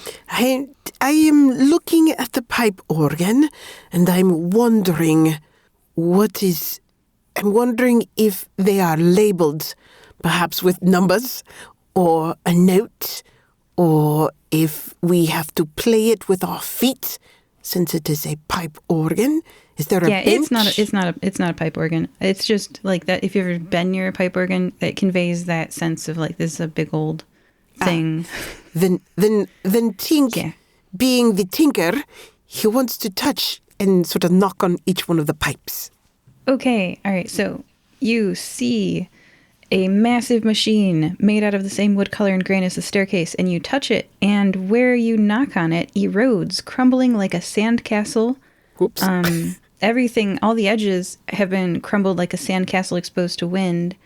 I am looking at the pipe organ, and I'm wondering if they are labeled, perhaps with numbers, or a note, or if we have to play it with our feet, since it is a pipe organ. Is there a bench? It's not a pipe organ. It's just like that. If you've ever been near a pipe organ, that conveys that sense of like this is a big old thing. Then Tink, being the tinker, he wants to touch and sort of knock on each one of the pipes. Okay, all right. So you see a massive machine made out of the same wood color and grain as the staircase, and you touch it, and where you knock on it erodes, crumbling like a sandcastle. Whoops. Everything, all the edges have been crumbled like a sandcastle exposed to wind.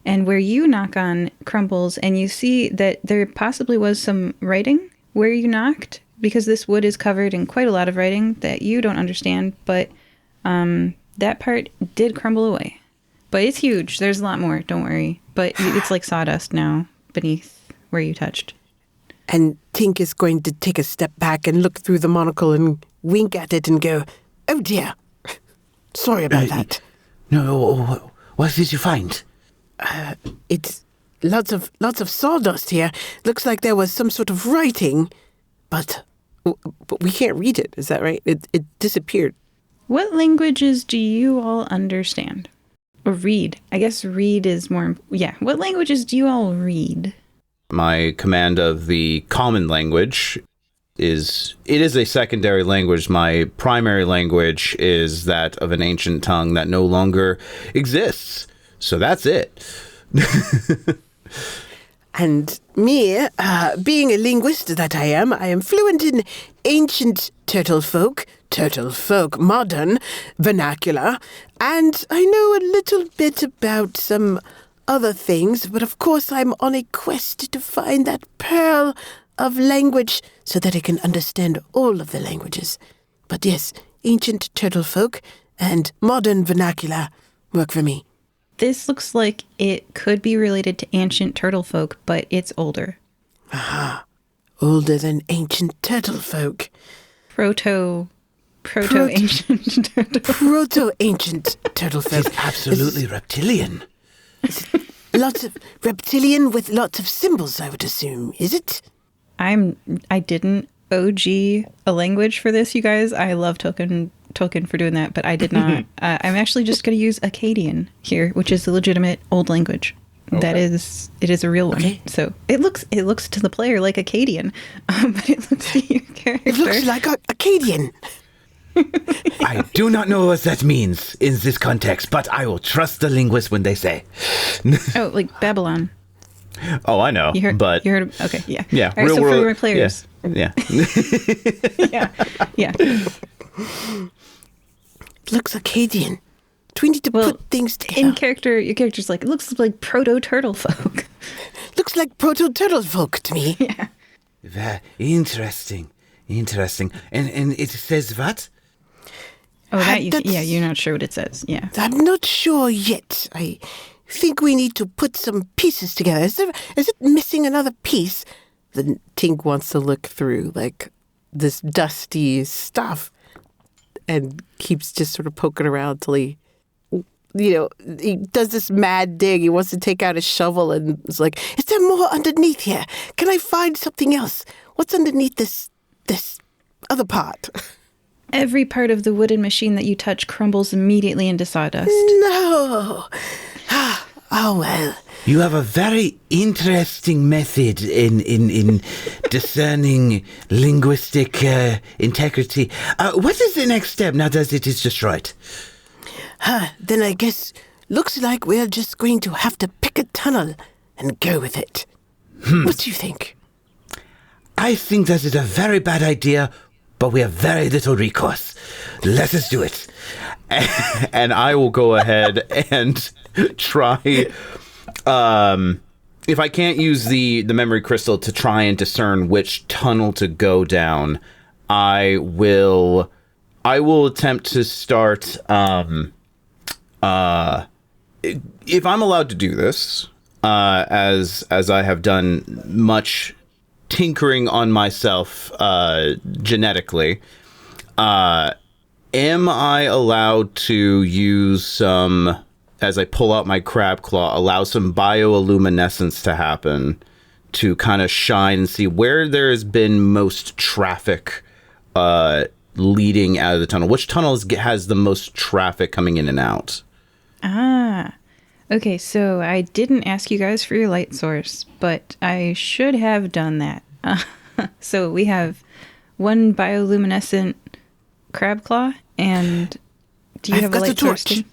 And where you knock on crumbles, and you see that there possibly was some writing where you knocked, because this wood is covered in quite a lot of writing that you don't understand, but that part did crumble away. But it's huge. There's a lot more, don't worry. But it's like sawdust now beneath where you touched. And Tink is going to take a step back and look through the monocle and wink at it and go, "Oh dear. Sorry about that." No, what did you find? It's lots of sawdust here. Looks like there was some sort of writing, but we can't read it. Is that right? It disappeared. What languages do you all understand? Or read? I guess read is more... Yeah. What languages do you all read? My command of the common language is a secondary language. My primary language is that of an ancient tongue that no longer exists. So that's it. And me, being a linguist that I am fluent in ancient turtle folk, modern, vernacular, and I know a little bit about some other things, but of course I'm on a quest to find that pearl of language so that I can understand all of the languages. But yes, ancient turtle folk and modern vernacular work for me. This looks like it could be related to ancient turtle folk, but it's older. Aha. Older than ancient turtle folk. Proto-ancient turtle. Proto-ancient turtle folk. It's absolutely reptilian. Lots of reptilian with lots of symbols, I would assume. Is it? I didn't OG a language for this, you guys. I love Token for doing that, but I did not. I'm actually just going to use Akkadian here, which is a legitimate old language. That is, it is a real one. Okay. So it looks to the player like Akkadian, but it looks to your character. It looks like Akkadian. I do not know what that means in this context, but I will trust the linguist when they say. Oh, like Babylon. Oh, I know. You heard? Okay, yeah. Yeah, All right, so world, for your players. Yeah. Yeah. It looks Akkadian. Do we need to put things down? In character, your character's like, it looks like proto-turtle folk. Looks like proto-turtle folk to me. Yeah. Very interesting. And it says what? Oh, you're not sure what it says. Yeah. I'm not sure yet. I think we need to put some pieces together. Is it missing another piece? Then Tink wants to look through, like, this dusty stuff and keeps just sort of poking around till he does this mad dig. He wants to take out a shovel and is like, is there more underneath here? Can I find something else? What's underneath this other part? Every part of the wooden machine that you touch crumbles immediately into sawdust. No. Oh, well. You have a very interesting method in discerning linguistic integrity. What is the next step now that it is destroyed? Then I guess looks like we're just going to have to pick a tunnel and go with it. What do you think? I think that is a very bad idea, but we have very little recourse. Let us do it. And I will go ahead and try. If I can't use the memory crystal to try and discern which tunnel to go down, I will attempt to start. If I'm allowed to do this, as I have done much tinkering on myself genetically, am I allowed to use some, as I pull out my crab claw, allow some bioluminescence to happen to kind of shine and see where there has been most traffic leading out of the tunnel? Which tunnel has the most traffic coming in and out? Okay, so I didn't ask you guys for your light source, but I should have done that. So we have one bioluminescent crab claw, and do you have a light source?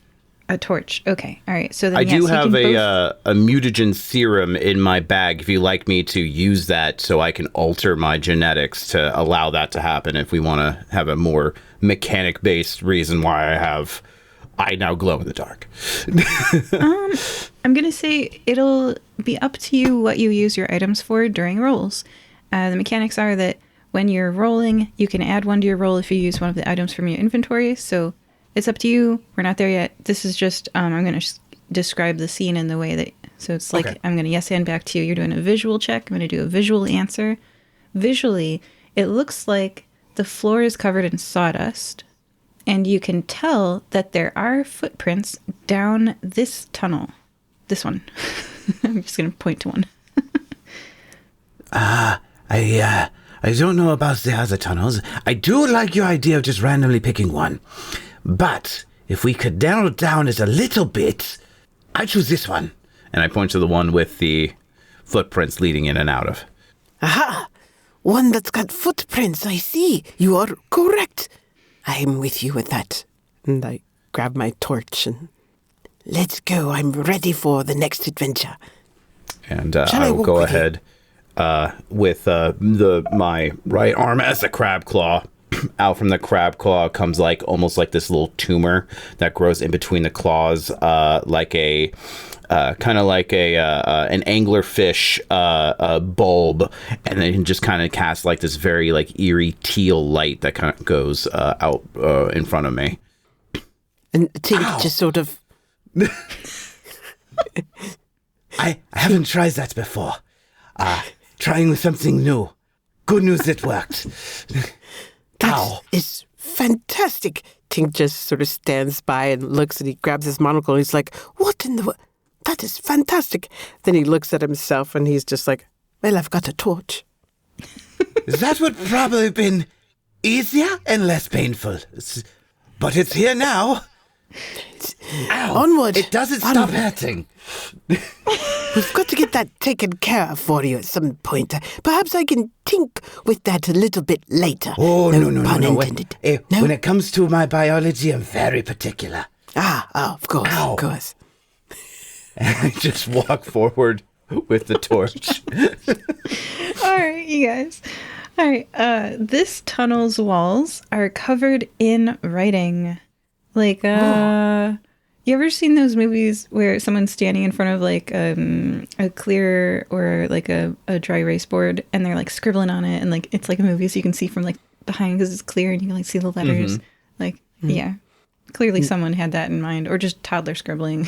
A torch. Okay, all right. So then I do have a mutagen serum in my bag. If you like me to use that, so I can alter my genetics to allow that to happen. If we want to have a more mechanic-based reason why I now glow in the dark. I'm going to say it'll be up to you what you use your items for during rolls. The mechanics are that when you're rolling, you can add one to your roll if you use one of the items from your inventory. So it's up to you. We're not there yet. This is just, I'm going to describe the scene in the way that, so it's like, okay. I'm going to yes and back to you. You're doing a visual check. I'm going to do a visual answer. Visually, it looks like the floor is covered in sawdust. And you can tell that there are footprints down this tunnel. This one. I'm just going to point to one. I don't know about the other tunnels. I do like your idea of just randomly picking one. But if we could narrow down it a little bit, I choose this one. And I point to the one with the footprints leading in and out of. Aha! One that's got footprints, I see. You are correct. I'm with you with that. And I grab my torch and let's go. I'm ready for the next adventure. And I will go ahead with my right arm as a crab claw. Out from the crab claw comes almost like this little tumor that grows in between the claws, like a kind of like an anglerfish bulb, and then just kind of cast like this very eerie teal light that kind of goes out in front of me. And Tink just sort of. I haven't tried that before. Trying something new. Good news, it worked. That is fantastic. Tink just sort of stands by and looks, and he grabs his monocle, and he's like, what in the... That is fantastic. Then he looks at himself, and he's just like, well, I've got a torch. That would probably have been easier and less painful. But it's here now. Ow, Onward. it doesn't stop hurting. We've got to get that taken care of for you at some point. Perhaps I can tink with that a little bit later. Oh, no. Pun intended. No? When it comes to my biology, I'm very particular. Of course. And I just walk forward with the torch. All right, you guys. All right, this tunnel's walls are covered in writing. Like, you ever seen those movies where someone's standing in front of, like, a clear or, like, a dry erase board, and they're, like, scribbling on it, and, like, it's like a movie, so you can see from, like, behind because it's clear, and you can, like, see the letters. Like, yeah. Clearly someone had that in mind, or just toddler scribbling,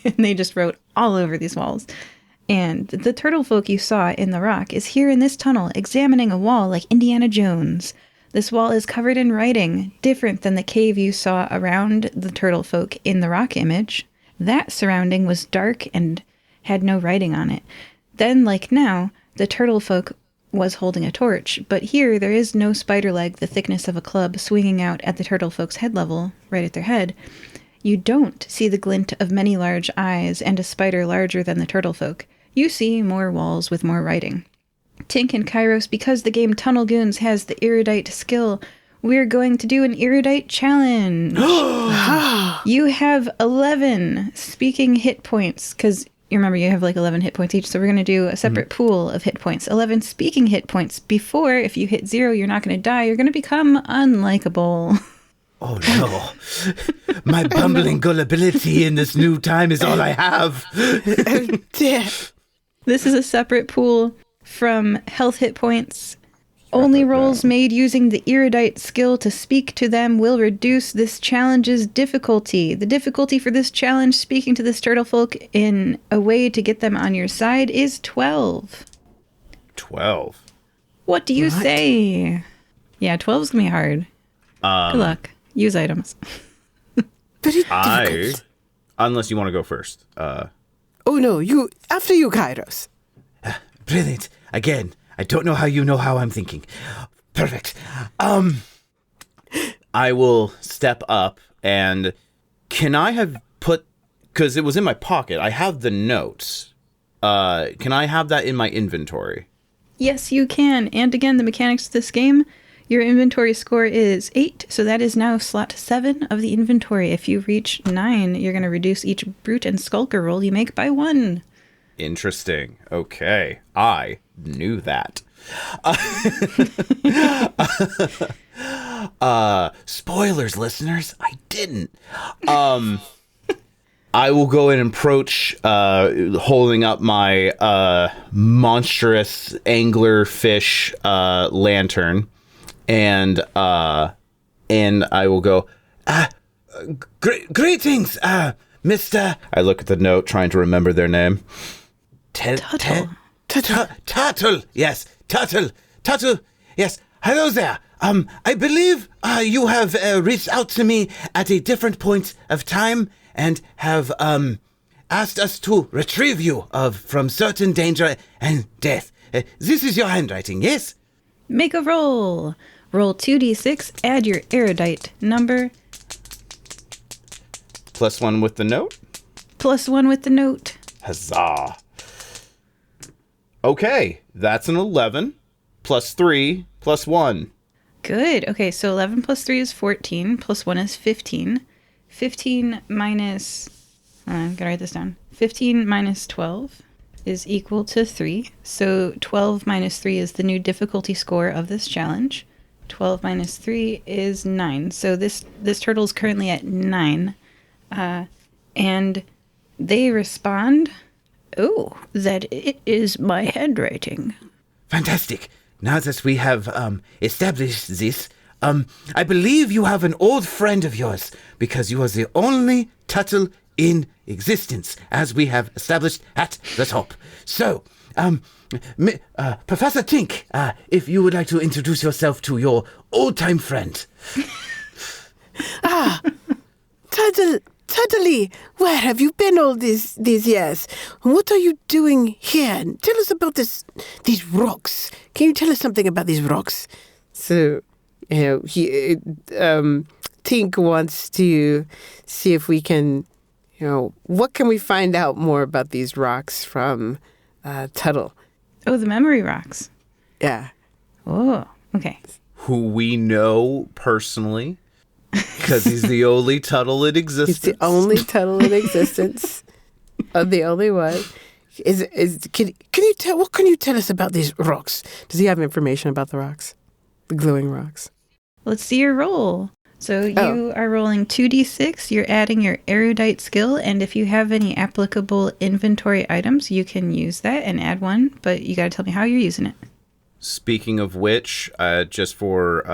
and they just wrote all over these walls. And the turtle folk you saw in the rock is here in this tunnel, examining a wall like Indiana Jones. This wall is covered in writing, different than the cave you saw around the turtle folk in the rock image. That surrounding was dark and had no writing on it. Then, like now, the turtle folk was holding a torch, but here there is no spider leg the thickness of a club swinging out at the turtle folk's head level, right at their head. You don't see the glint of many large eyes and a spider larger than the turtle folk. You see more walls with more writing. Tink and Kairos, because the game Tunnel Goons has the erudite skill, we're going to do an erudite challenge. You have 11 speaking hit points, because you remember you have like 11 hit points each, so we're going to do a separate pool of hit points. 11 speaking hit points. Before, if you hit 0, you're not going to die. You're going to become unlikable. Oh no. My bumbling gullibility in this new time is all I have. Oh dear. This is a separate pool from health hit points. Only rolls made using the erudite skill to speak to them will reduce this challenge's difficulty. The difficulty for this challenge, speaking to this turtle folk in a way to get them on your side, is 12. 12. What do you say? Yeah, 12 is going to be hard. Good luck. Use items. Very difficult. Unless you want to go first. Oh no, after you, Kairos. Brilliant. Again, I don't know how you know how I'm thinking. Perfect. I will step up and can I have put, because it was in my pocket, I have the notes. Can I have that in my inventory? Yes, you can. And again, the mechanics of this game, your inventory score is 8, so that is now slot 7 of the inventory. If you reach 9, you're going to reduce each brute and skulker roll you make by 1. Interesting. Okay. I knew that. Spoilers, listeners. I didn't. I will go and approach, holding up my monstrous angler fish lantern, and I will go, greetings, Mr. I look at the note, trying to remember their name. Tuttle. Tuttle. Yes, Tuttle. Yes. Hello there. I believe you have reached out to me at a different point of time and have asked us to retrieve you from certain danger and death. This is your handwriting, yes? Make a roll. Roll 2d6, add your erudite number. +1 with the note? +1 with the note. Huzzah. Okay, that's an 11. +3, +1. Good. Okay, so 11 plus 3 is 14, plus 1 is 15. 15 minus... I'm going to write this down. 15 minus 12 is equal to 3. So 12 minus 3 is the new difficulty score of this challenge. 12 minus 3 is 9. So this turtle is currently at 9. And they respond, "Oh, that it is my handwriting." Fantastic. Now that we have established this, I believe you have an old friend of yours, because you are the only turtle in existence, as we have established at the top. So, Professor Tink, if you would like to introduce yourself to your old-time friend. Tuddly, where have you been all these years? What are you doing here? Tell us about these rocks. Can you tell us something about these rocks? So, Tink Tink wants to see if we can, what can we find out more about these rocks from Tuttle? Oh, the memory rocks. Yeah. Oh, okay. Who we know personally, because he's the only Tuttle in existence. He's the only Tuttle in existence. The only one. Can you tell? What can you tell us about these rocks? Does he have information about the rocks, the glowing rocks? Let's see your roll. So you are rolling 2d6. You're adding your erudite skill, and if you have any applicable inventory items, you can use that and add one. But you got to tell me how you're using it. Speaking of which, just for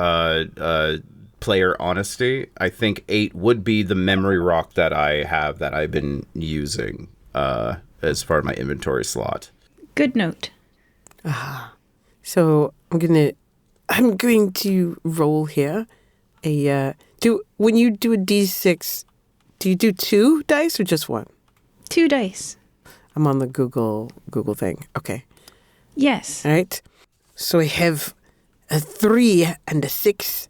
player honesty, I think 8 would be the memory rock that I have that I've been using as part of my inventory slot. Good note. So I'm going to roll here. When you do a d6, do you do 2 dice or just 1? 2 dice. I'm on the Google thing. Okay. Yes. All right. So I have a 3 and a 6,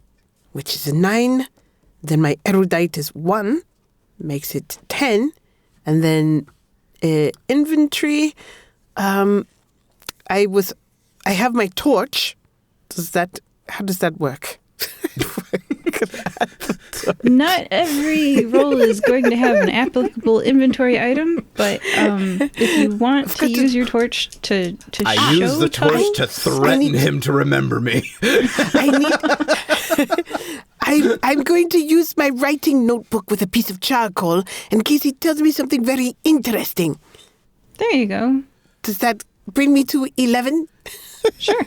which is a 9. Then my erudite is 1, makes it 10. And then inventory, I have my torch. How does that work? Not every roll is going to have an applicable inventory item, but if you want to use your torch to I show use the torch to threaten him to remember me. I'm going to use my writing notebook with a piece of charcoal in case he tells me something very interesting. There you go. Does that bring me to 11? Sure.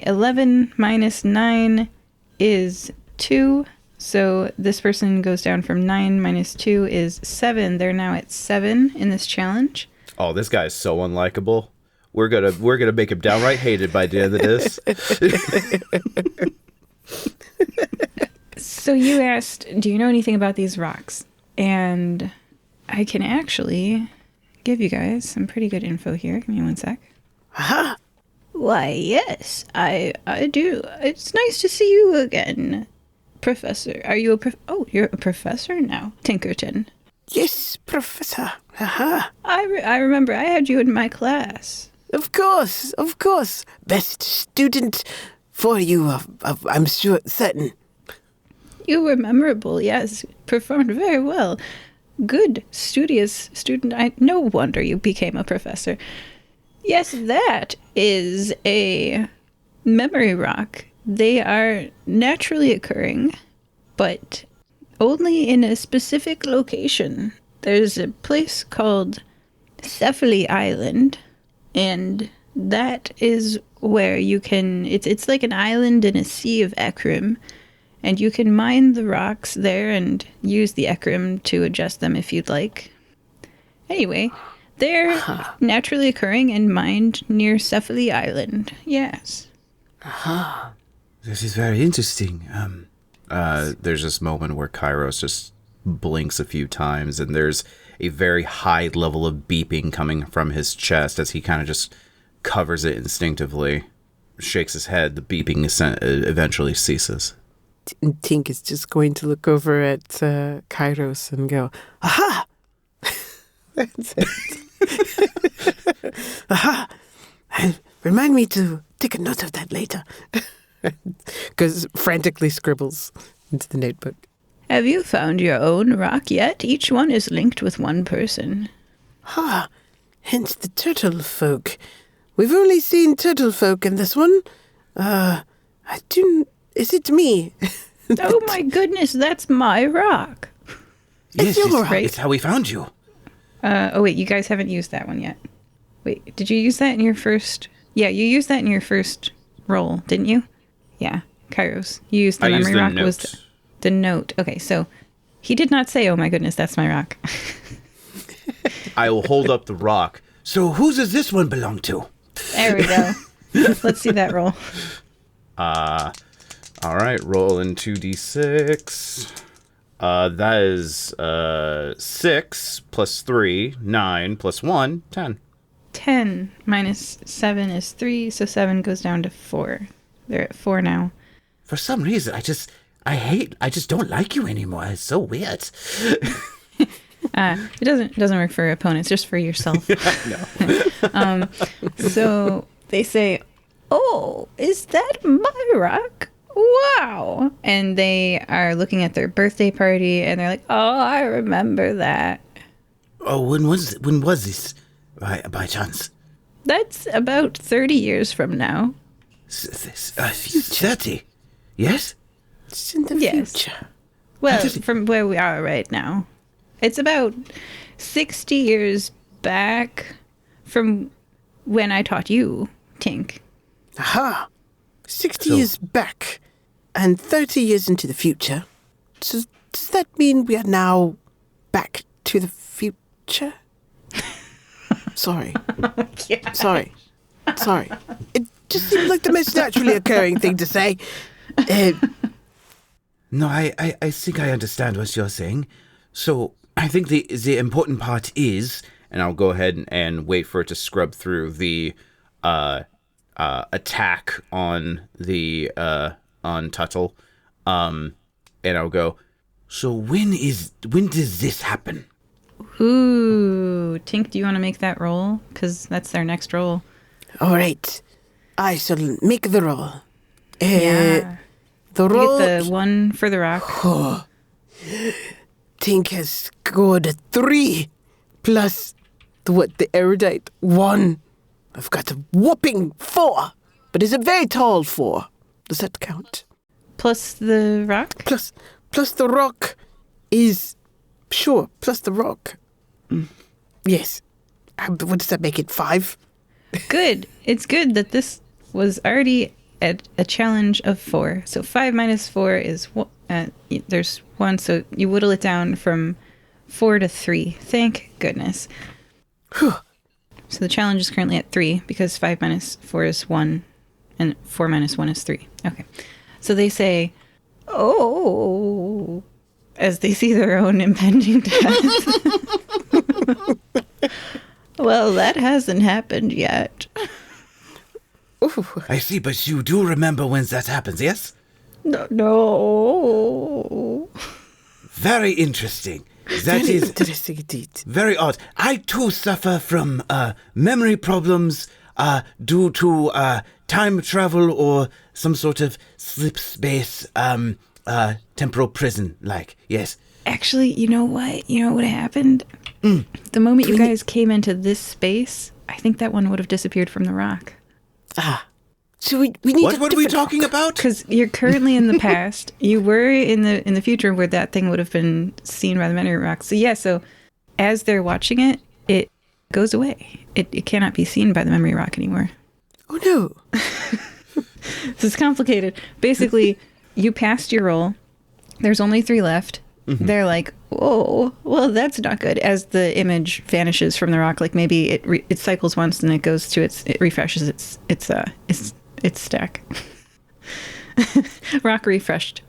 11 minus 9 is 2. So this person goes down from 9 minus 2 is 7. They're now at 7 in this challenge. Oh, this guy is so unlikable. We're gonna make him downright hated by the end of this. So you asked, do you know anything about these rocks? And I can actually give you guys some pretty good info here. Give me one sec. Aha! Why, yes, I do. It's nice to see you again, Professor. Are you you're a professor now, Tinkerton. Yes, Professor. Aha! I remember I had you in my class. Of course. Best student for you, I'm certain. You were memorable, yes. Performed very well. Good, studious student. No wonder you became a professor. Yes, that is a memory rock. They are naturally occurring, but only in a specific location. There's a place called Cephaly Island, and that is where you can... It's like an island in a sea of Ekrim, and you can mine the rocks there and use the Ekrim to adjust them if you'd like. Anyway... They're naturally occurring and mined near Cephaly Island. Yes. Aha. This is very interesting. There's this moment where Kairos just blinks a few times, and there's a very high level of beeping coming from his chest as he kind of just covers it instinctively, shakes his head. The beeping eventually ceases. Tink is just going to look over at Kairos and go, aha! That's it. Aha! Remind me to take a note of that later. Because frantically scribbles into the notebook. Have you found your own rock yet? Each one is linked with one person. Hence the turtle folk. We've only seen turtle folk in this one. Is it me? Oh my goodness, that's my rock. Yes, right. It's how we found you. Oh wait, you guys haven't used that one yet. Wait, did you use that in your first... Yeah, you used that in your first roll, didn't you? Yeah, Kairos. You used the memory rock. Was the note. Okay, so he did not say, oh my goodness, that's my rock. I will hold up the rock. So whose does this one belong to? There we go. Let's see that roll. All right, roll in 2d6. That is 6 plus 3, 9 plus 1, 10. 10 minus 7 is 3, so 7 goes down to 4. They're at 4 now. For some reason, I just don't like you anymore. It's so weird. It doesn't work for opponents, just for yourself. No. So they say, "Oh, is that my rock? Wow!" And they are looking at their birthday party, and they're like, "Oh, I remember that. Oh, when was this? By chance? That's about 30 years from now." 30? Yes? It's in the Yes. future. Well, from where we are right now. It's about 60 years back from when I taught you, Tink. Aha! 60 years back and 30 years into the future. So does that mean we are now back to the future? Sorry. Sorry. It just seemed like the most naturally occurring thing to say. No, I think I understand what you're saying. So I think the important part is, and I'll go ahead and wait for it to scrub through the attack on the on Tuttle, and I'll go. So when does this happen? Ooh, Tink, do you want to make that roll? Because that's their next roll. All right. I shall make the roll. Yeah. The You roll. get the one for the rock. Tink has scored a 3 plus the erudite 1. I've got a whopping 4, but it's a very tall 4. Does that count? Plus the rock? Plus the rock is sure. Plus the rock. Yes. What does that make it? 5? Good. It's good that this was already at a challenge of 4. So 5 minus 4 is there's 1. So you whittle it down from 4 to 3. Thank goodness. Whew. So the challenge is currently at 3 because 5 minus 4 is 1 and 4 minus 1 is 3. Okay. So they say, "Oh," as they see their own impending death. Well, that hasn't happened yet. I see, but you do remember when that happens, yes? No. Very interesting. That is Interesting indeed. very odd. I too suffer from memory problems due to time travel or some sort of slip space temporal prison. Yes. Actually, you know what? You know what happened? The moment you guys came into this space, I think that one would have disappeared from the rock. So we need What were we talking about? Because you're currently in the past. You were in the future where that thing would have been seen by the memory rock. So yeah, so as they're watching it, it goes away. It cannot be seen by the memory rock anymore. Oh no. This is complicated. Basically, you passed your roll. There's only 3 left. Mm-hmm. They're like, "Whoa, well, that's not good." As the image vanishes from the rock, like maybe it cycles once and it goes to it refreshes its stack. Rock refreshed.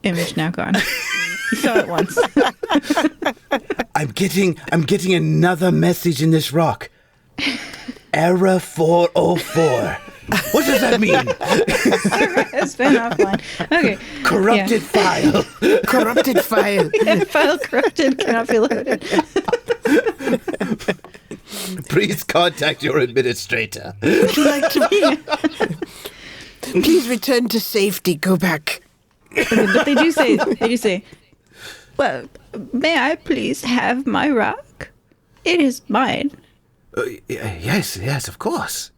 Image now gone. You saw it once. I'm getting another message in this rock. Error 404. What does that mean? It's been offline. Okay. Corrupted file. Corrupted file. File corrupted, cannot be loaded. Please contact your administrator. Would you like to? Please return to safety. Go back. Okay, but they do say, "Well, may I please have my rock? It is mine." Yes, of course.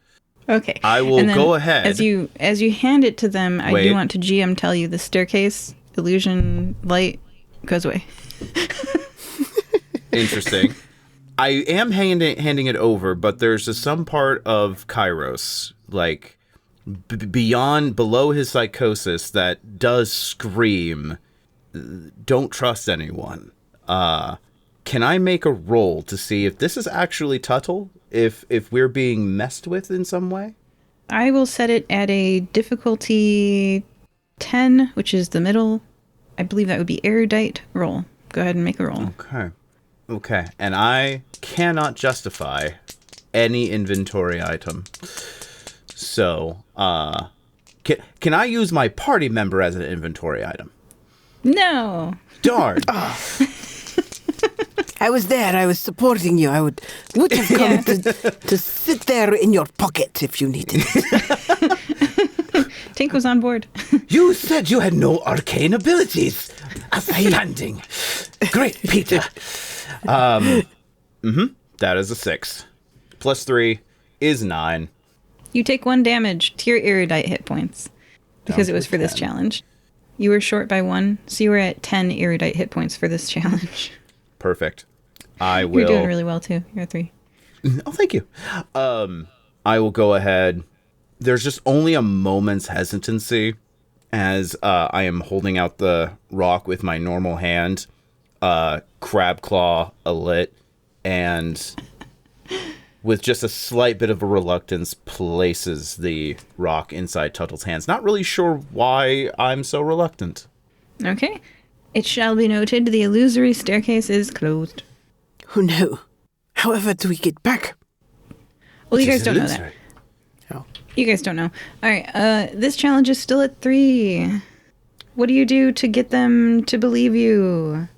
Okay. I will And then go ahead. As you hand it to them, I Wait. do want to GM tell you the staircase illusion light goes away. Interesting. I am handing it over, but there's some part of Kairos, like below his psychosis, that does scream, "Don't trust anyone." Can I make a roll to see if this is actually Tuttle? If we're being messed with in some way? I will set it at a difficulty 10, which is the middle. I believe that would be erudite roll. Go ahead and make a roll. Okay. And I cannot justify any inventory item. So, can I use my party member as an inventory item? No. Darn. I was there. I was supporting you. I would have come to sit there in your pocket if you needed it. Tink was on board. You said you had no arcane abilities. Outstanding. Great, Peter. That is a 6. Plus 3 is 9. You take 1 damage to your erudite hit points because it was for this 10. challenge. You were short by 1, so you were at 10 erudite hit points for this challenge. Perfect. I will. You're doing really well too. You're at 3. Oh, thank you. I will go ahead. There's just only a moment's hesitancy as I am holding out the rock with my normal hand, crab claw alit, and with just a slight bit of a reluctance places the rock inside Tuttle's hands. Not really sure why I'm so reluctant. Okay. It shall be noted the illusory staircase is closed. Oh no. However do we get back? Well, you guys don't know that. Oh. You guys don't know. All right. This challenge is still at 3. What do you do to get them to believe you?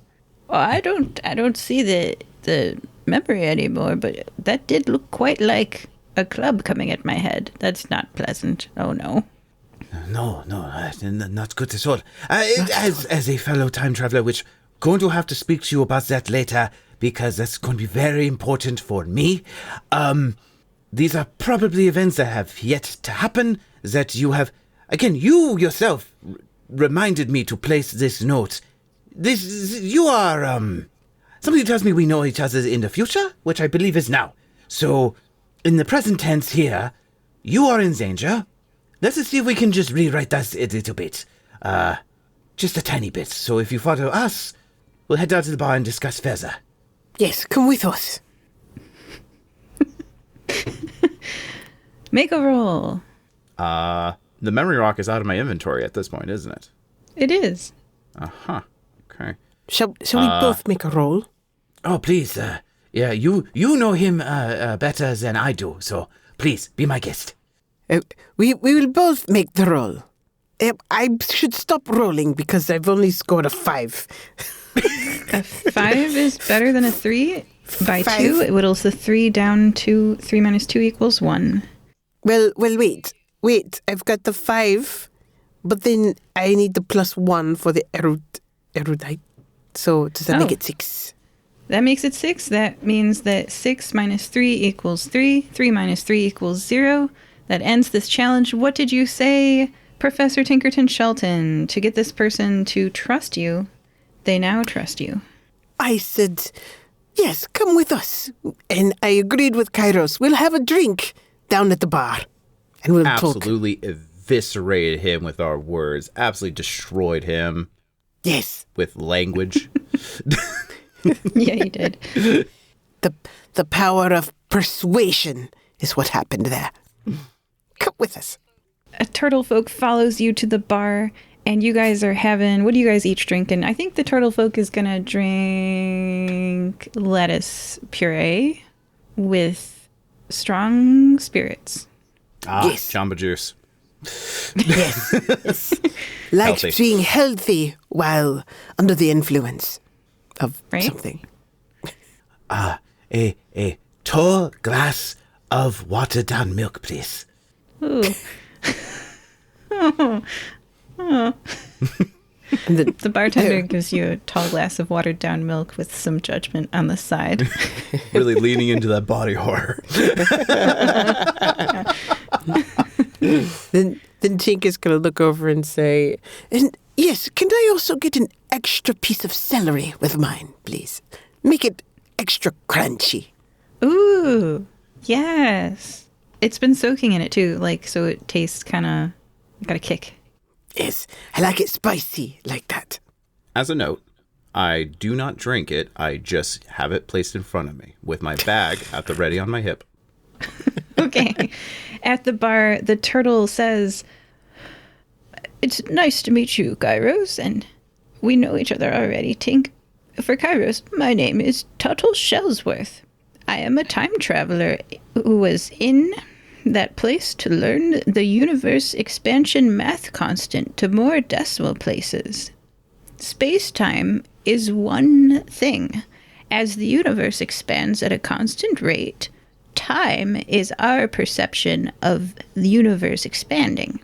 Well, I don't see the memory anymore, but that did look quite like a club coming at my head. That's not pleasant. Oh no. No, not good at all. As a fellow time traveler, which going to have to speak to you about that later, because that's going to be very important for me. These are probably events that have yet to happen, that you have... Again, you yourself reminded me to place this note. You are, somebody tells me we know each other in the future, which I believe is now. So, in the present tense here, you are in danger. Let's see if we can just rewrite that a little bit. Just a tiny bit. So if you follow us, we'll head down to the bar and discuss further. Yes, come with us. Make a roll. The memory rock is out of my inventory at this point, isn't it? It is. Uh-huh. Okay. Shall we both make a roll? Oh, please. Yeah, you know him better than I do, so please, be my guest. We will both make the roll. I should stop rolling because I've only scored a 5. A 5 is better than a 3 by 5. 2. It whittles the 3 down to 3 minus 2 equals 1. Well, wait. I've got the 5, but then I need the +1 for the erudite. So does that make it 6? That makes it 6. That means that 6 minus 3 equals 3. 3 minus 3 equals 0. That ends this challenge. What did you say, Professor Tinkerton Shellton? To get this person to trust you, they now trust you. I said, yes, come with us. And I agreed with Kairos. We'll have a drink down at the bar. And we'll talk. Absolutely eviscerated him with our words. Absolutely destroyed him. Yes. With language. Yeah, you did. The power of persuasion is what happened there. Come with us. A turtle folk follows you to the bar, and you guys are having... What do you guys each drink? And I think the turtle folk is going to drink lettuce puree with strong spirits. Yes. Jamba juice. Yes. Like Healthy. being healthy while under the influence of Right? something. A tall glass of watered down milk, please. Ooh. And The bartender gives you a tall glass of watered down milk with some judgment on the side. Really leaning into that body horror. then Tink is going to look over and say, and yes, can I also get an extra piece of celery with mine, please? Make it extra crunchy. Ooh, yes. It's been soaking in it too, like, so it tastes kind of got a kick. Yes, I like it spicy like that. As a note, I do not drink it. I just have it placed in front of me with my bag at the ready on my hip. Okay. At the bar, the turtle says, "It's nice to meet you, Kairos, and we know each other already, Tink. For Kairos, my name is Tuttle Shellsworth. I am a time traveler who was in that place to learn the universe expansion math constant to more decimal places. Space-time is one thing. As the universe expands at a constant rate, time is our perception of the universe expanding.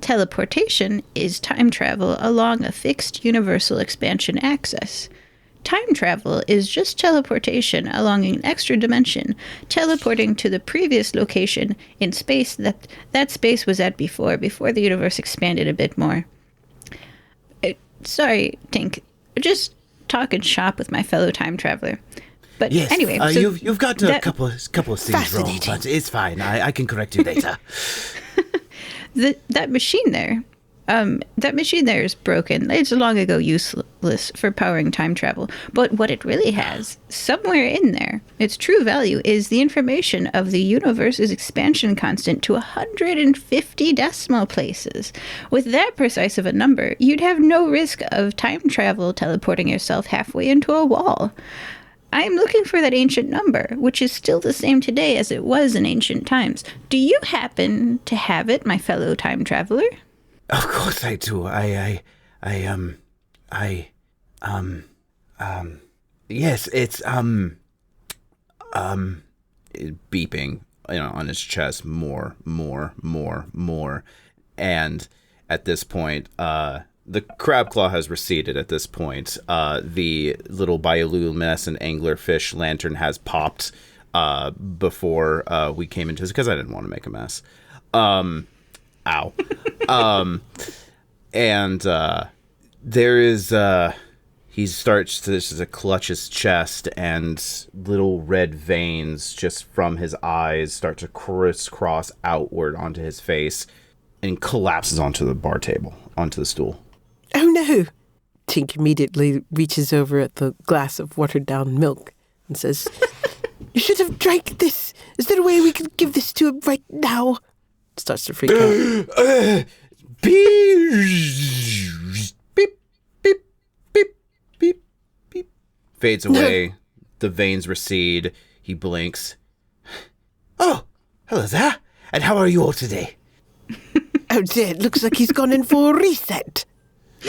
Teleportation is time travel along a fixed universal expansion axis. Time travel is just teleportation along an extra dimension, teleporting to the previous location in space that space was at before the universe expanded a bit more. Sorry, Tink. Just talking shop with my fellow time traveler. But Yes, anyway, so you've got a couple of things wrong, but it's fine. I can correct you later. that machine there is broken. It's long ago useless for powering time travel. But what it really has, somewhere in there, its true value is the information of the universe's expansion constant to 150 decimal places. With that precise of a number, you'd have no risk of time travel teleporting yourself halfway into a wall. I am looking for that ancient number, which is still the same today as it was in ancient times. Do you happen to have it, my fellow time traveler? Of course I do. Yes, it's, beeping, on his chest, more. And at this point, the crab claw has receded at this point. The little bioluminescent anglerfish lantern has popped before we came into this, because I didn't want to make a mess. Ow. And there is, he starts to clutch his chest, and little red veins just from his eyes start to crisscross outward onto his face and collapses onto the bar table, onto the stool. Oh no! Tink immediately reaches over at the glass of watered-down milk and says, "You should have drank this. Is there a way we could give this to him right now?" Starts to freak out. Beep, beep, beep, beep, beep. Fades away. The veins recede. He blinks. Oh, hello there. And how are you all today? Oh dear, it looks like he's gone in for a reset.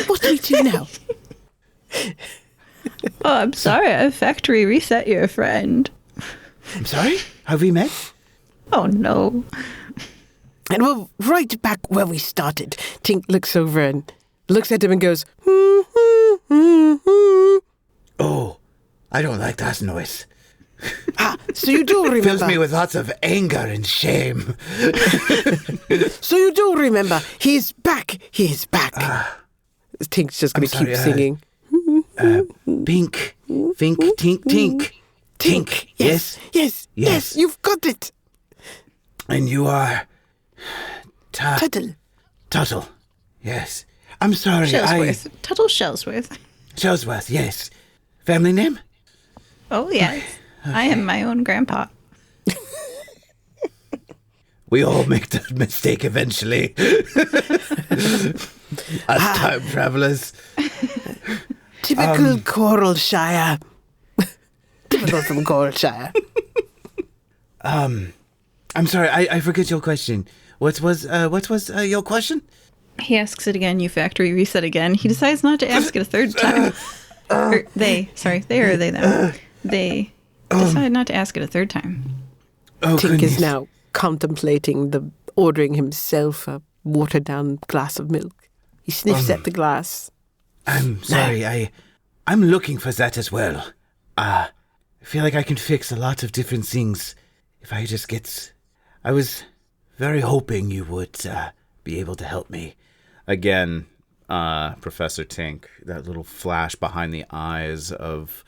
What do we do now? Oh, I'm sorry. I factory reset your friend. I'm sorry? Have we met? Oh, no. And we're right back where we started. Tink looks over and looks at him and goes, Oh, I don't like that noise. So you do remember. Fills me with lots of anger and shame. So you do remember. He's back. He's back. Tink's just going to keep singing. Pink, Fink, Tink, Tink. Tink, yes? Yes, you've got it. And you are... Tuttle. Tuttle, yes. I'm sorry, Shellsworth. Tuttle Shellsworth. Shellsworth, yes. Family name? Oh, yes. Okay. I am my own grandpa. We all make the mistake eventually. As time travelers. Typical Coralshire. Typical from Coralshire. I'm sorry, I forget your question. What was your question? He asks it again, you factory reset again. He decides not to ask it a third time. They decide not to ask it a third time. Oh, Tink goodness. is now contemplating ordering himself a watered-down glass of milk. He sniffs at the glass. I'm sorry, I'm looking for that as well. I feel like I can fix a lot of different things if I just get... I was very hoping you would be able to help me. Again, Professor Tink, that little flash behind the eyes of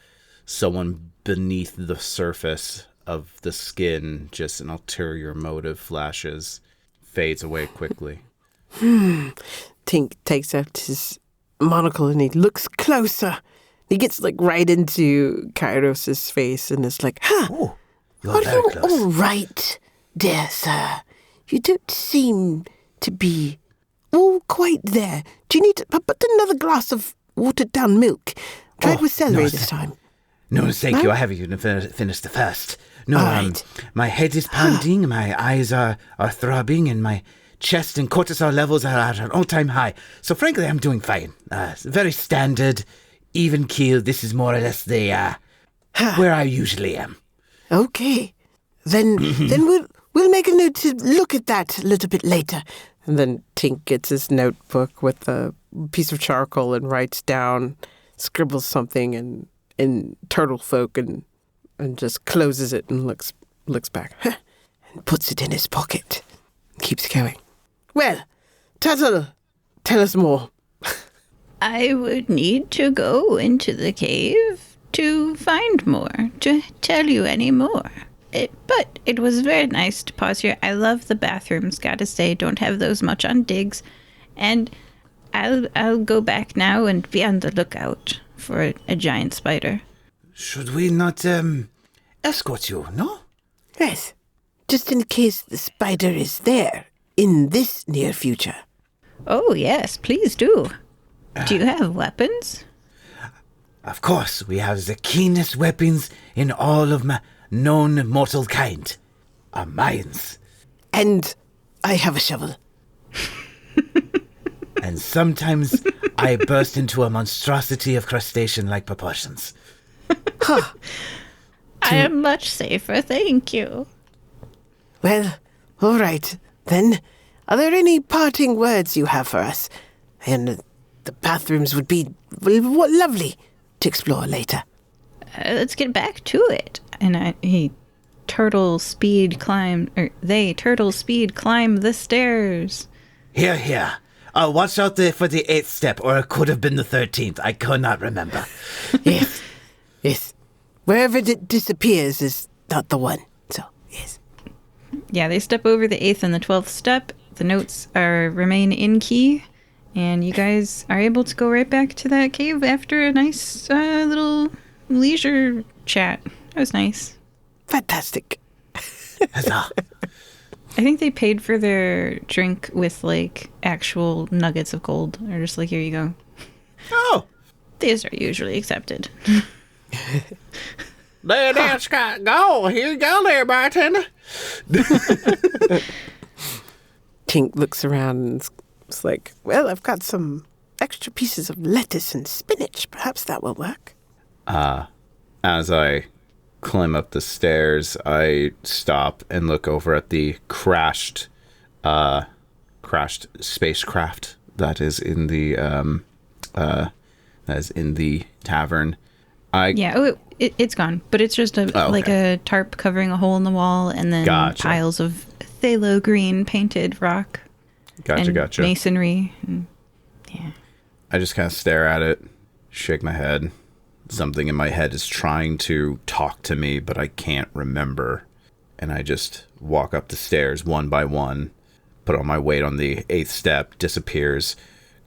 someone beneath the surface of the skin, just an ulterior motive flashes, fades away quickly. Tink takes out his monocle and he looks closer. He gets right into Kairos' face and is like, Oh, you're are very you close. all right, dear sir? You don't seem to be all quite there. Do you need to put another glass of watered-down milk? Try it with celery this time. No, thank you. I haven't even finished the first. No, All right. my head is pounding, my eyes are throbbing, and my chest and cortisol levels are at an all-time high. So frankly, I'm doing fine. Very standard, even keel. This is more or less the where I usually am. Okay. Then we'll make a note to look at that a little bit later. And then Tink gets his notebook with a piece of charcoal and writes down, scribbles something in turtle folk and just closes it and looks back and puts it in his pocket. Keeps going. Well, Tuttle, tell us more. I would need to go into the cave to find more, to tell you any more. But it was very nice to pause here. I love the bathrooms, gotta say. Don't have those much on digs. And I'll go back now and be on the lookout for a giant spider. Should we not escort you, no? Yes, just in case the spider is there in this near future. Oh, yes, please do. Do you have weapons? Of course, we have the keenest weapons in all of my known mortal kind. Our minds. And I have a shovel. And sometimes I burst into a monstrosity of crustacean-like proportions. Huh. I am much safer, thank you. Well, all right, then. Are there any parting words you have for us? And the bathrooms would be lovely to explore later. Let's get back to it. And they turtle speed climb the stairs. Here. Watch out for the 8th step, or it could have been the 13th. I could not remember. Yes. Wherever it disappears is not the one. So, yes. Yeah, they step over the 8th and the 12th step. The notes remain in key. And you guys are able to go right back to that cave after a nice little leisure chat. That was nice. Fantastic. Huzzah. I think they paid for their drink with, like, actual nuggets of gold. They're just like, here you go. Oh. These are usually accepted. There, Scott. Go. Here you go there, bartender. Tink looks around and is like, well, I've got some extra pieces of lettuce and spinach. Perhaps that will work. As I climb up the stairs, I stop and look over at the crashed spacecraft that is in the tavern. It's gone, but it's just like a tarp covering a hole in the wall, and then piles of phthalo green painted rock. Gotcha. Masonry. And, yeah. I just kind of stare at it, shake my head. Something in my head is trying to talk to me, but I can't remember. And I just walk up the stairs one by one, put all my weight on the 8th step, disappears.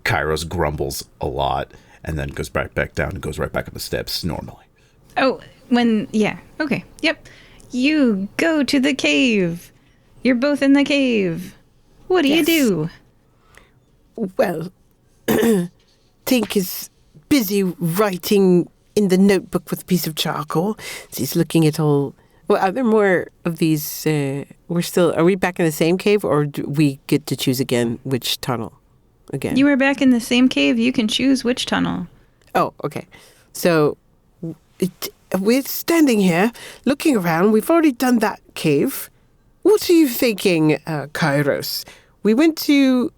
Kairos grumbles a lot, and then goes back down and goes right back up the steps normally. Oh, okay, yep. You go to the cave. You're both in the cave. What do you do? Well, Tink is busy writing in the notebook with a piece of charcoal. So he's looking at all... Well, are there more of these... Are we back in the same cave, or do we get to choose again which tunnel again? You are back in the same cave. You can choose which tunnel. Oh, okay. So we're standing here, looking around. We've already done that cave. What are you thinking, Kairos? We went to...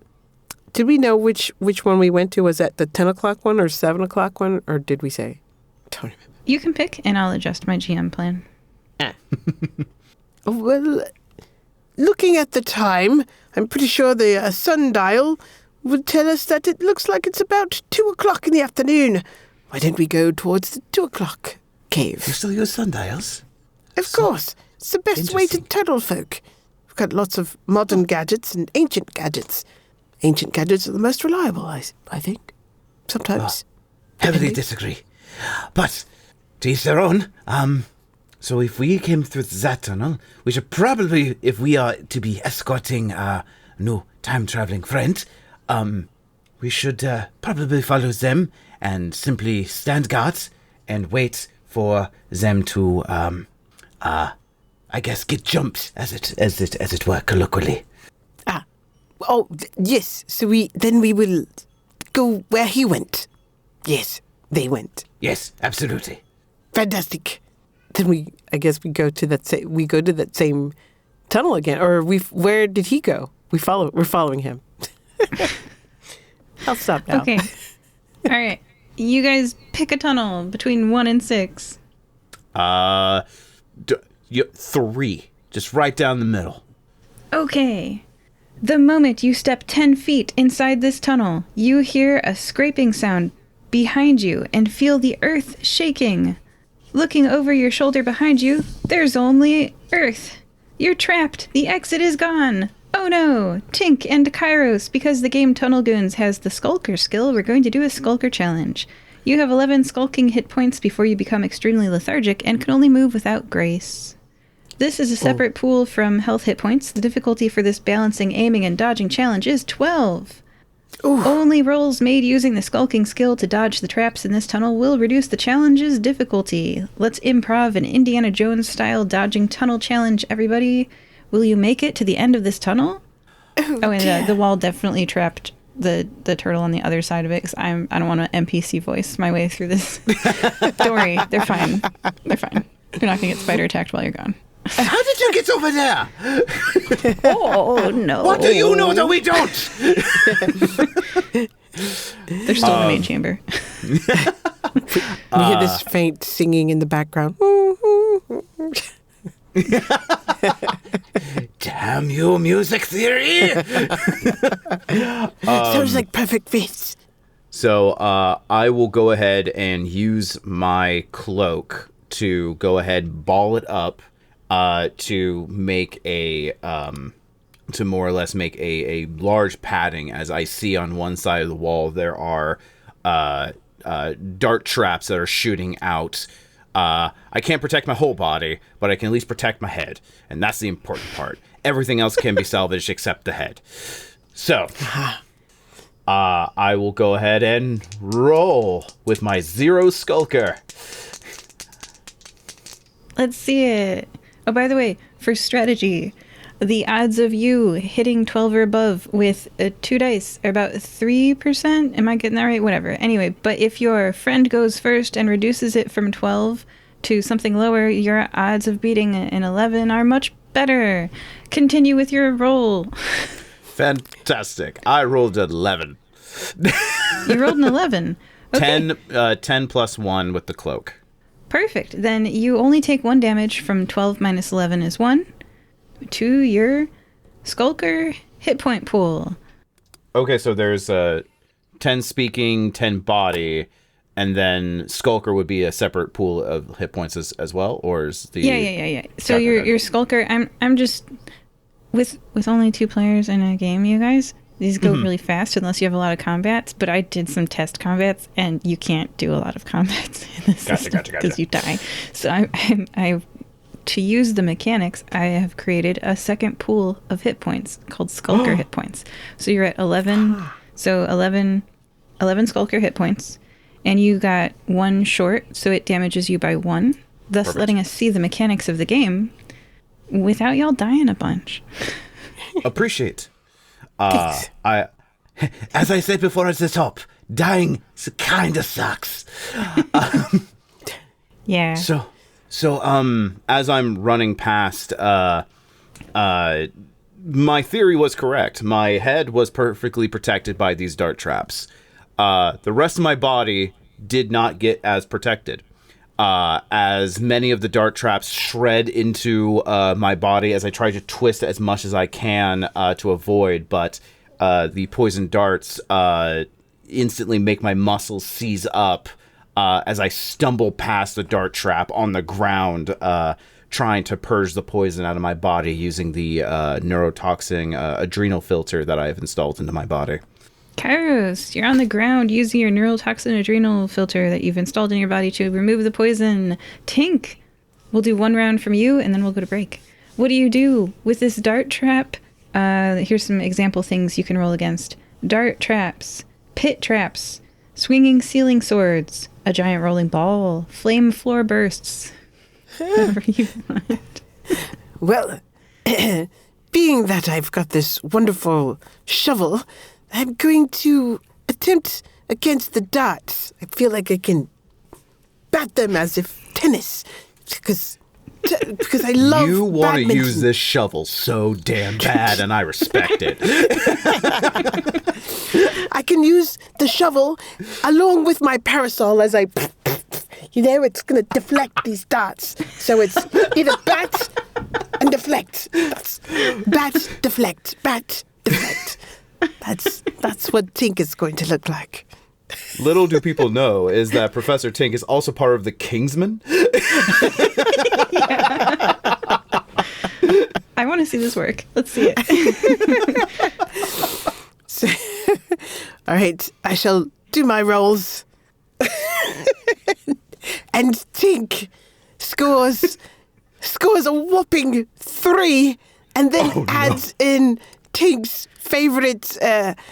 Did we know which one we went to? Was that the 10 o'clock one or 7 o'clock one? Or did we say? Don't remember. You can pick, and I'll adjust my GM plan. Well, looking at the time, I'm pretty sure the sundial would tell us that it looks like it's about 2 o'clock in the afternoon. Why don't we go towards the 2 o'clock cave? You still use sundials? Of course. It's the best way to tunnel folk. We've got lots of modern gadgets and ancient gadgets. Ancient gadgets are the most reliable, I think. Sometimes. Heavily disagree. But, to each their own. So if we came through that tunnel, we should probably, if we are to be escorting a new time-traveling friend, we should probably follow them and simply stand guard and wait for them to, I guess, get jumped, as it were, colloquially. Oh, yes. So we will go where he went. Yes, they went. Yes, absolutely. Fantastic. Then I guess we go to that same tunnel again. Or where did he go? We're following him. I'll stop now. Okay. All right. You guys pick a tunnel between 1 and 6. 3. Just right down the middle. Okay. The moment you step 10 feet inside this tunnel, you hear a scraping sound behind you and feel the earth shaking. Looking over your shoulder behind you, there's only earth. You're trapped. The exit is gone. Oh no, Tink and Kairos, because the game Tunnel Goons has the Skulker skill, we're going to do a Skulker challenge. You have 11 skulking hit points before you become extremely lethargic and can only move without grace. This is a separate pool from health hit points. The difficulty for this balancing, aiming, and dodging challenge is 12. Ooh. Only rolls made using the skulking skill to dodge the traps in this tunnel will reduce the challenge's difficulty. Let's improv an Indiana Jones-style dodging tunnel challenge, everybody. Will you make it to the end of this tunnel? And the wall definitely trapped the turtle on the other side of it because I don't want to NPC voice my way through this. Don't worry, they're fine. They're fine. You're not going to get spider attacked while you're gone. How did you get over there? Oh, no. What do you know that we don't? They're still in the main chamber. We hear this faint singing in the background. Damn you, music theory! Sounds like perfect fits. So I will go ahead and use my cloak to go ahead, ball it up, to make to more or less make a large padding. As I see on one side of the wall, there are dart traps that are shooting out. I can't protect my whole body, but I can at least protect my head, and that's the important part. Everything else can be salvaged except the head. So, I will go ahead and roll with my 0 skulker. Let's see it. Oh, by the way, for strategy, the odds of you hitting 12 or above with 2 dice are about 3%. Am I getting that right? Whatever. Anyway, but if your friend goes first and reduces it from 12 to something lower, your odds of beating an 11 are much better. Continue with your roll. Fantastic. I rolled an 11. You rolled an 11. Okay. 10 plus 1 with the cloak. Perfect. Then you only take 1 damage from 12 minus 11 is 1 to your Skulker hit point pool. Okay, so there's 10 speaking, 10 body, and then Skulker would be a separate pool of hit points as well, or is the Yeah. So your Skulker, I'm just with only 2 players in a game, you guys. These go really fast unless you have a lot of combats, but I did some test combats, and you can't do a lot of combats in this system because you die. So I to use the mechanics, I have created a second pool of hit points called Skulker hit points. So you're at 11, so 11 Skulker hit points, and you got 1 short, so it damages you by 1, thus Perfect. letting us see the mechanics of the game without y'all dying a bunch. Appreciate. As I said before at the top, dying kind of sucks. Yeah. So, as I'm running past, my theory was correct. My head was perfectly protected by these dart traps. The rest of my body did not get as protected. As many of the dart traps shred into my body as I try to twist as much as I can to avoid, but the poison darts instantly make my muscles seize up as I stumble past the dart trap on the ground, trying to purge the poison out of my body using the neurotoxin adrenal filter that I have installed into my body. Kairos, you're on the ground using your neurotoxin adrenal filter that you've installed in your body to remove the poison. Tink, we'll do 1 round from you, and then we'll go to break. What do you do with this dart trap? Here's some example things you can roll against. Dart traps, pit traps, swinging ceiling swords, a giant rolling ball, flame floor bursts. Whatever you want. Well, being that I've got this wonderful shovel, I'm going to attempt against the darts. I feel like I can bat them as if tennis, because I love You want to badminton. use this shovel so damn bad, and I respect it. I can use the shovel along with my parasol as I... it's going to deflect these darts. So it's either bat and deflect. Bat, deflect, bat, deflect. That's what Tink is going to look like. Little do people know is that Professor Tink is also part of the Kingsmen. I want to see this work. Let's see it. So, all right, I shall do my rolls. And Tink scores a whopping 3 and then adds in Tink's favorite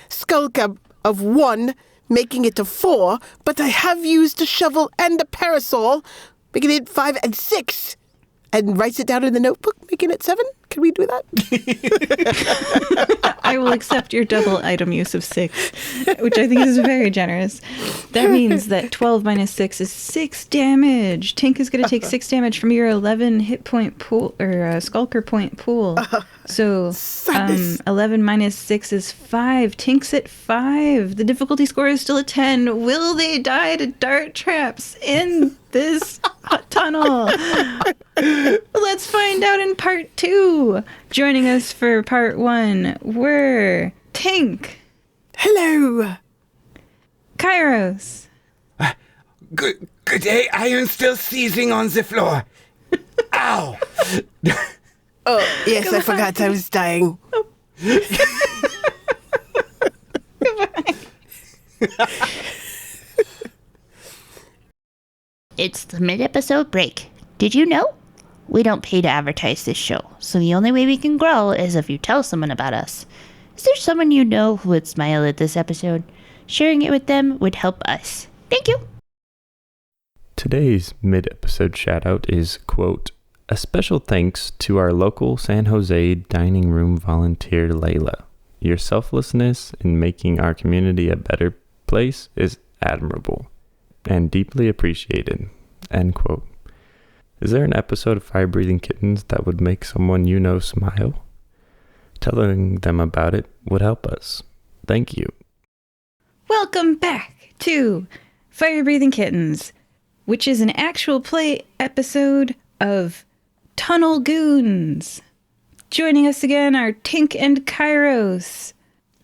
skull cup of 1, making it a 4, but I have used a shovel and a parasol, making it 5 and 6, and writes it down in the notebook, making it 7. Can we do that? I will accept your double item use of 6, which I think is very generous. That means that 12 minus 6 is 6 damage. Tink is going to take 6 damage from your 11 hit point pool, or skulker point pool. So 11 minus 6 is 5. Tink's at 5. The difficulty score is still a 10. Will they die to dart traps in this tunnel? Let's find out in part 2. Joining us for part 1 were Tink. Hello. Kairos. Good day. I am still seizing on the floor. Ow! Oh, yes, I forgot I was dying. It's the mid-episode break. Did you know? We don't pay to advertise this show, so the only way we can grow is if you tell someone about us. Is there someone you know who would smile at this episode? Sharing it with them would help us. Thank you! Today's mid-episode shoutout is, quote, a special thanks to our local San Jose dining room volunteer, Layla. Your selflessness in making our community a better place is admirable and deeply appreciated, end quote. Is there an episode of Fire Breathing Kittens that would make someone you know smile? Telling them about it would help us. Thank you. Welcome back to Fire Breathing Kittens, which is an actual play episode of Tunnel Goons. Joining us again are Tink and Kairos.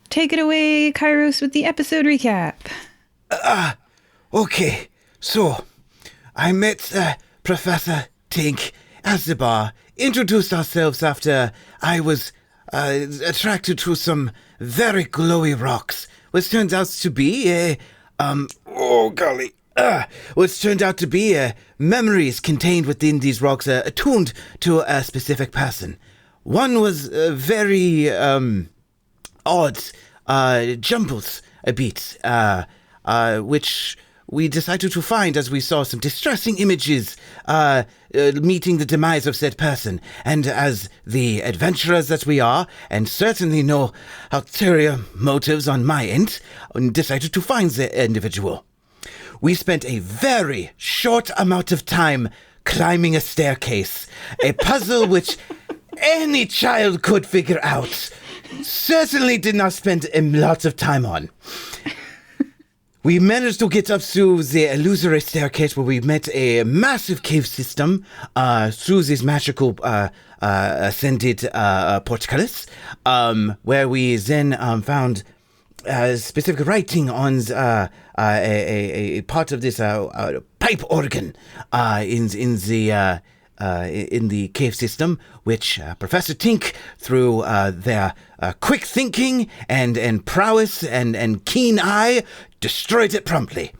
Take it away, Kairos, with the episode recap. Okay, so I met Professor Tink at the bar, introduced ourselves after I was attracted to some very glowy rocks, which turned out to be which turned out to be memories contained within these rocks attuned to a specific person. One was very odd, jumbles a bit, which we decided to find as we saw some distressing images meeting the demise of said person. And as the adventurers that we are, and certainly no ulterior motives on my end, decided to find the individual. We spent a very short amount of time climbing a staircase, a puzzle which any child could figure out. Certainly did not spend a lot of time on. We managed to get up to the illusory staircase where we met a massive cave system through this magical ascended portcullis, where we then found specific writing on a part of this pipe organ in the cave system, which Professor Tink, through their quick thinking and prowess and keen eye, destroyed it promptly.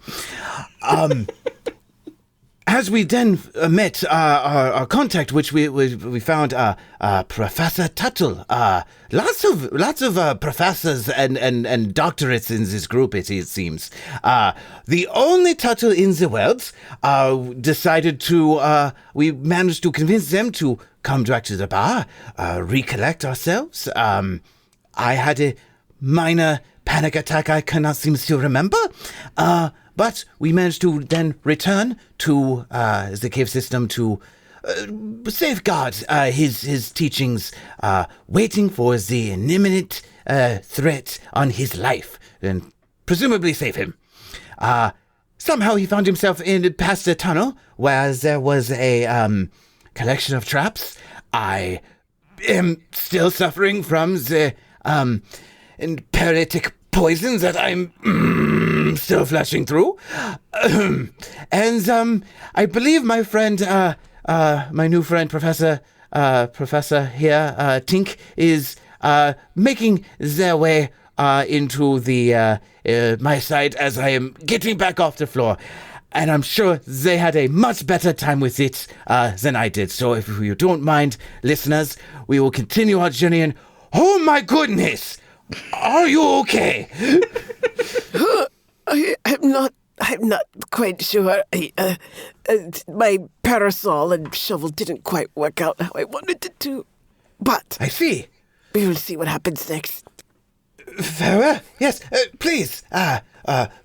As we then met our contact, which we found Professor Tuttle. Lots of professors and doctorates in this group, it seems. The only Tuttle in the world decided to. We managed to convince them to come back to the bar, recollect ourselves. I had a minor panic attack I cannot seem to remember. But we managed to then return to the cave system to safeguard his teachings, waiting for the imminent threat on his life, and presumably save him. Somehow he found himself in past a tunnel where there was a collection of traps. I am still suffering from the paralytic poison that I'm still flashing through. And I believe my friend, my new friend, Professor here, Tink, is making their way into the my side as I am getting back off the floor. And I'm sure they had a much better time with it than I did. So if you don't mind, listeners, we will continue our journey. And oh my goodness, are you okay? I'm not quite sure. My parasol and shovel didn't quite work out how I wanted it to. But I see. We will see what happens next. Very well. Yes, please.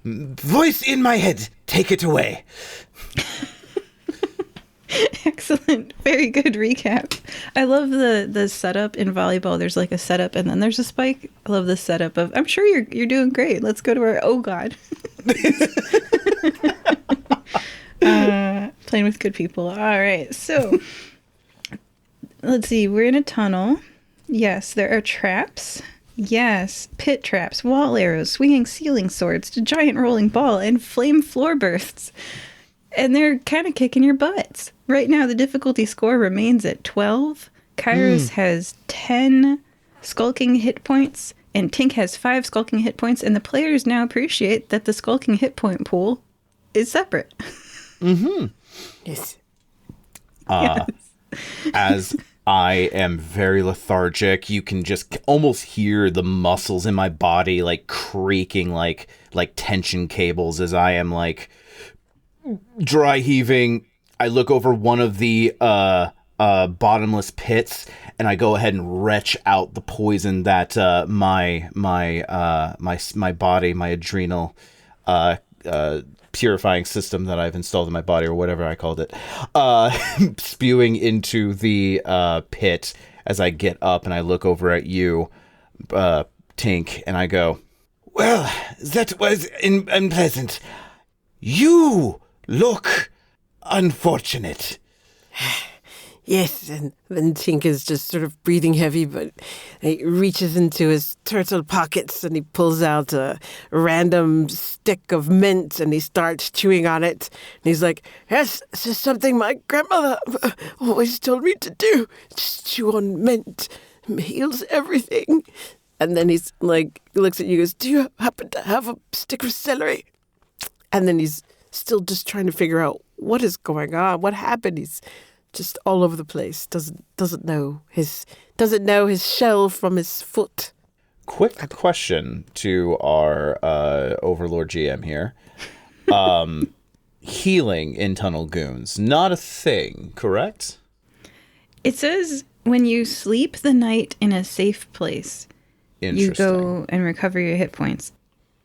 Voice in my head. Take it away. Excellent. Very good recap. I love the setup in volleyball. There's like a setup and then there's a spike. I love the setup of, I'm sure you're doing great. Let's go to our, oh God. Playing with good people. All right. So let's see. We're in a tunnel. Yes, there are traps. Yes, pit traps, wall arrows, swinging ceiling swords, a giant rolling ball, and flame floor bursts. And they're kind of kicking your butts. Right now, the difficulty score remains at 12. Kairos has 10 skulking hit points, and Tink has 5 skulking hit points, and the players now appreciate that the skulking hit point pool is separate. Mm-hmm. Yes. Yes. As I am very lethargic, you can just almost hear the muscles in my body like creaking like tension cables as I am like dry heaving. I look over one of the bottomless pits and I go ahead and retch out the poison that my body, my adrenal purifying system that I've installed in my body, or whatever I called it, spewing into the pit as I get up and I look over at you, Tink, and I go, well, that was unpleasant. You look unfortunate. Yes, and then Tink is just sort of breathing heavy, but he reaches into his turtle pockets and he pulls out a random stick of mint and he starts chewing on it. And he's like, yes, this is something my grandmother always told me to do. Just chew on mint. It heals everything. And then he's like, looks at you and goes, do you happen to have a stick of celery? And then he's still just trying to figure out what is going on, what happened. He's just all over the place. Doesn't know his shell from his foot. Quick question to our Overlord GM here. Healing in Tunnel Goons, not a thing, correct? It says when you sleep the night in a safe place, you go and recover your hit points.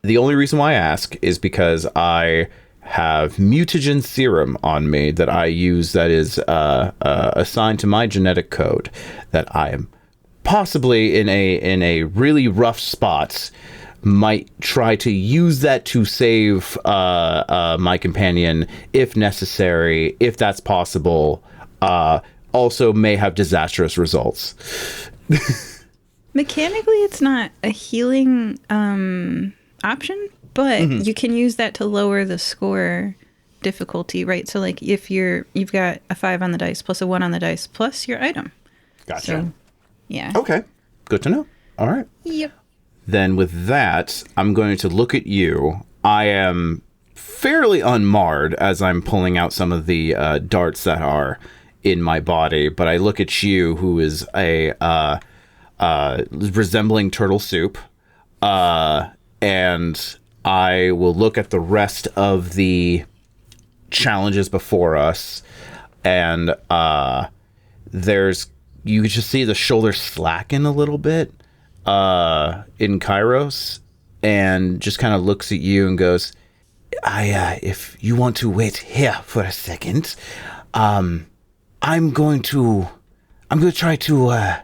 The only reason why I ask is because I have mutagen serum on me that I use that is assigned to my genetic code that I am possibly in a really rough spot might try to use that to save my companion if necessary, if that's possible. Also may have disastrous results. Mechanically, it's not a healing option, but you can use that to lower the score difficulty, right? So like if you've got a 5 on the dice plus a 1 on the dice plus your item. Gotcha. So, yeah. Okay. Good to know. All right. Yep. Then with that, I'm going to look at you. I am fairly unmarred as I'm pulling out some of the darts that are in my body, but I look at you, who is a resembling turtle soup, and I will look at the rest of the challenges before us and you could just see the shoulders slacken a little bit in Kairos, and just kind of looks at you and goes, if you want to wait here for a second, I'm going to try to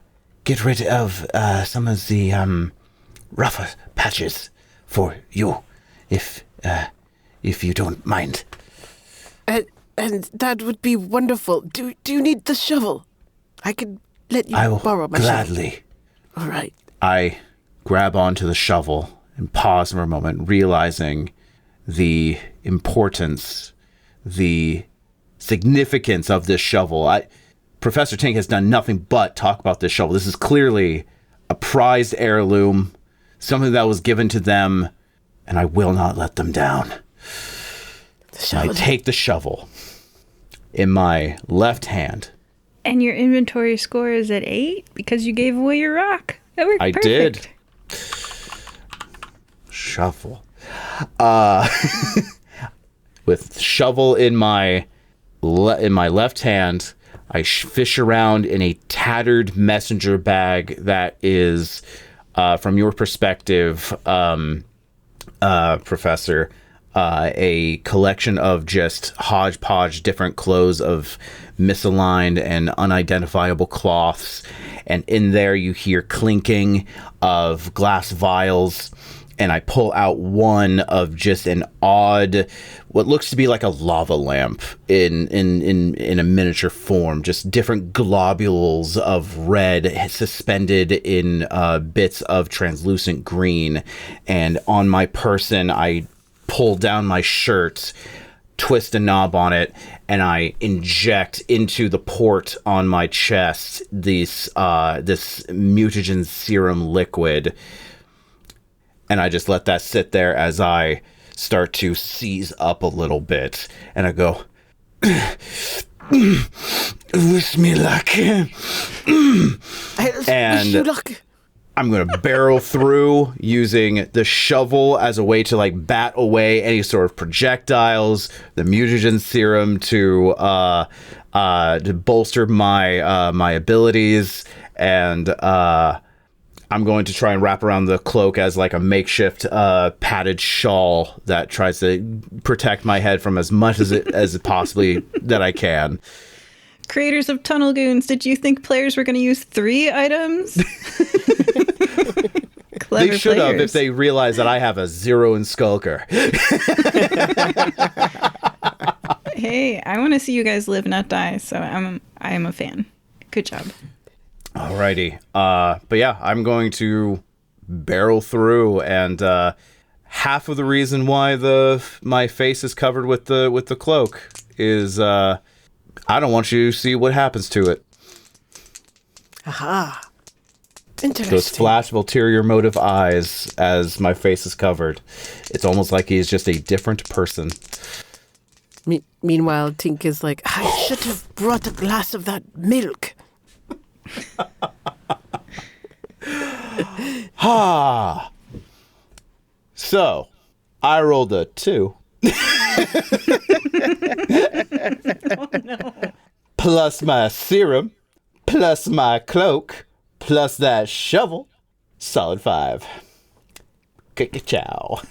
get rid of some of the rougher patches for you, if you don't mind. And that would be wonderful. Do you need the shovel? I could let you borrow my gladly. shovel. All right. I grab onto the shovel and pause for a moment, realizing the importance, the significance of this shovel. Professor Tink has done nothing but talk about this shovel. This is clearly a prized heirloom, something that was given to them, and I will not let them down. I take the shovel in my left hand. And your inventory score is at 8 because you gave away your rock. That worked perfect. Did. Shovel. With shovel in my left hand, I fish around in a tattered messenger bag that is, from your perspective, Professor, a collection of just hodgepodge different clothes of misaligned and unidentifiable cloths. And in there you hear clinking of glass vials. And I pull out one of just an odd, what looks to be like a lava lamp in a miniature form, just different globules of red suspended in bits of translucent green. And on my person, I pull down my shirt, twist a knob on it, and I inject into the port on my chest this mutagen serum liquid. And I just let that sit there as I start to seize up a little bit. And I go, wish me luck. And wish you luck. I'm going to barrel through using the shovel as a way to like bat away any sort of projectiles, the mutagen serum to bolster my abilities, and I'm going to try and wrap around the cloak as like a makeshift padded shawl that tries to protect my head from as much as possibly that I can. Creators of Tunnel Goons, did you think players were going to use 3 items? They should have if they realized that I have a 0 in Skulker. Hey, I want to see you guys live, not die, so I am a fan. Good job. Alrighty. But yeah, I'm going to barrel through, and half of the reason why my face is covered with the cloak is I don't want you to see what happens to it. Aha. Interesting. Those flash of ulterior motive eyes as my face is covered. It's almost like he's just a different person. Meanwhile, Tink is like, I should have brought a glass of that milk. Ha! So, I rolled a 2. Oh, no. Plus my serum, plus my cloak, plus that shovel. Solid 5. Ka-chow.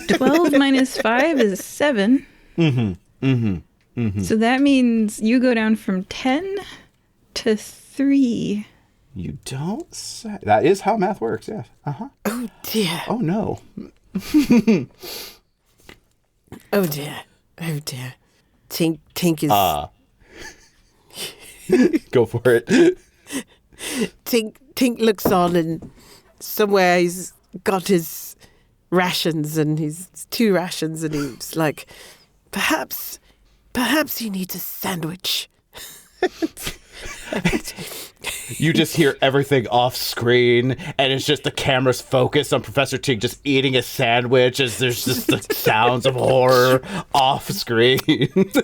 12 minus 5 is 7. So that means you go down from 10 to 3. You don't say. That is how math works, yes. Uh-huh. Oh, dear. Oh, no. Oh, dear. Oh, dear. Tink is... Go for it. Tink looks on, and somewhere he's got his rations, and he's 2 rations, and he's like, perhaps he needs a sandwich. You just hear everything off screen, and it's just the camera's focused on Professor Tink just eating a sandwich as there's just the sounds of horror off screen. It's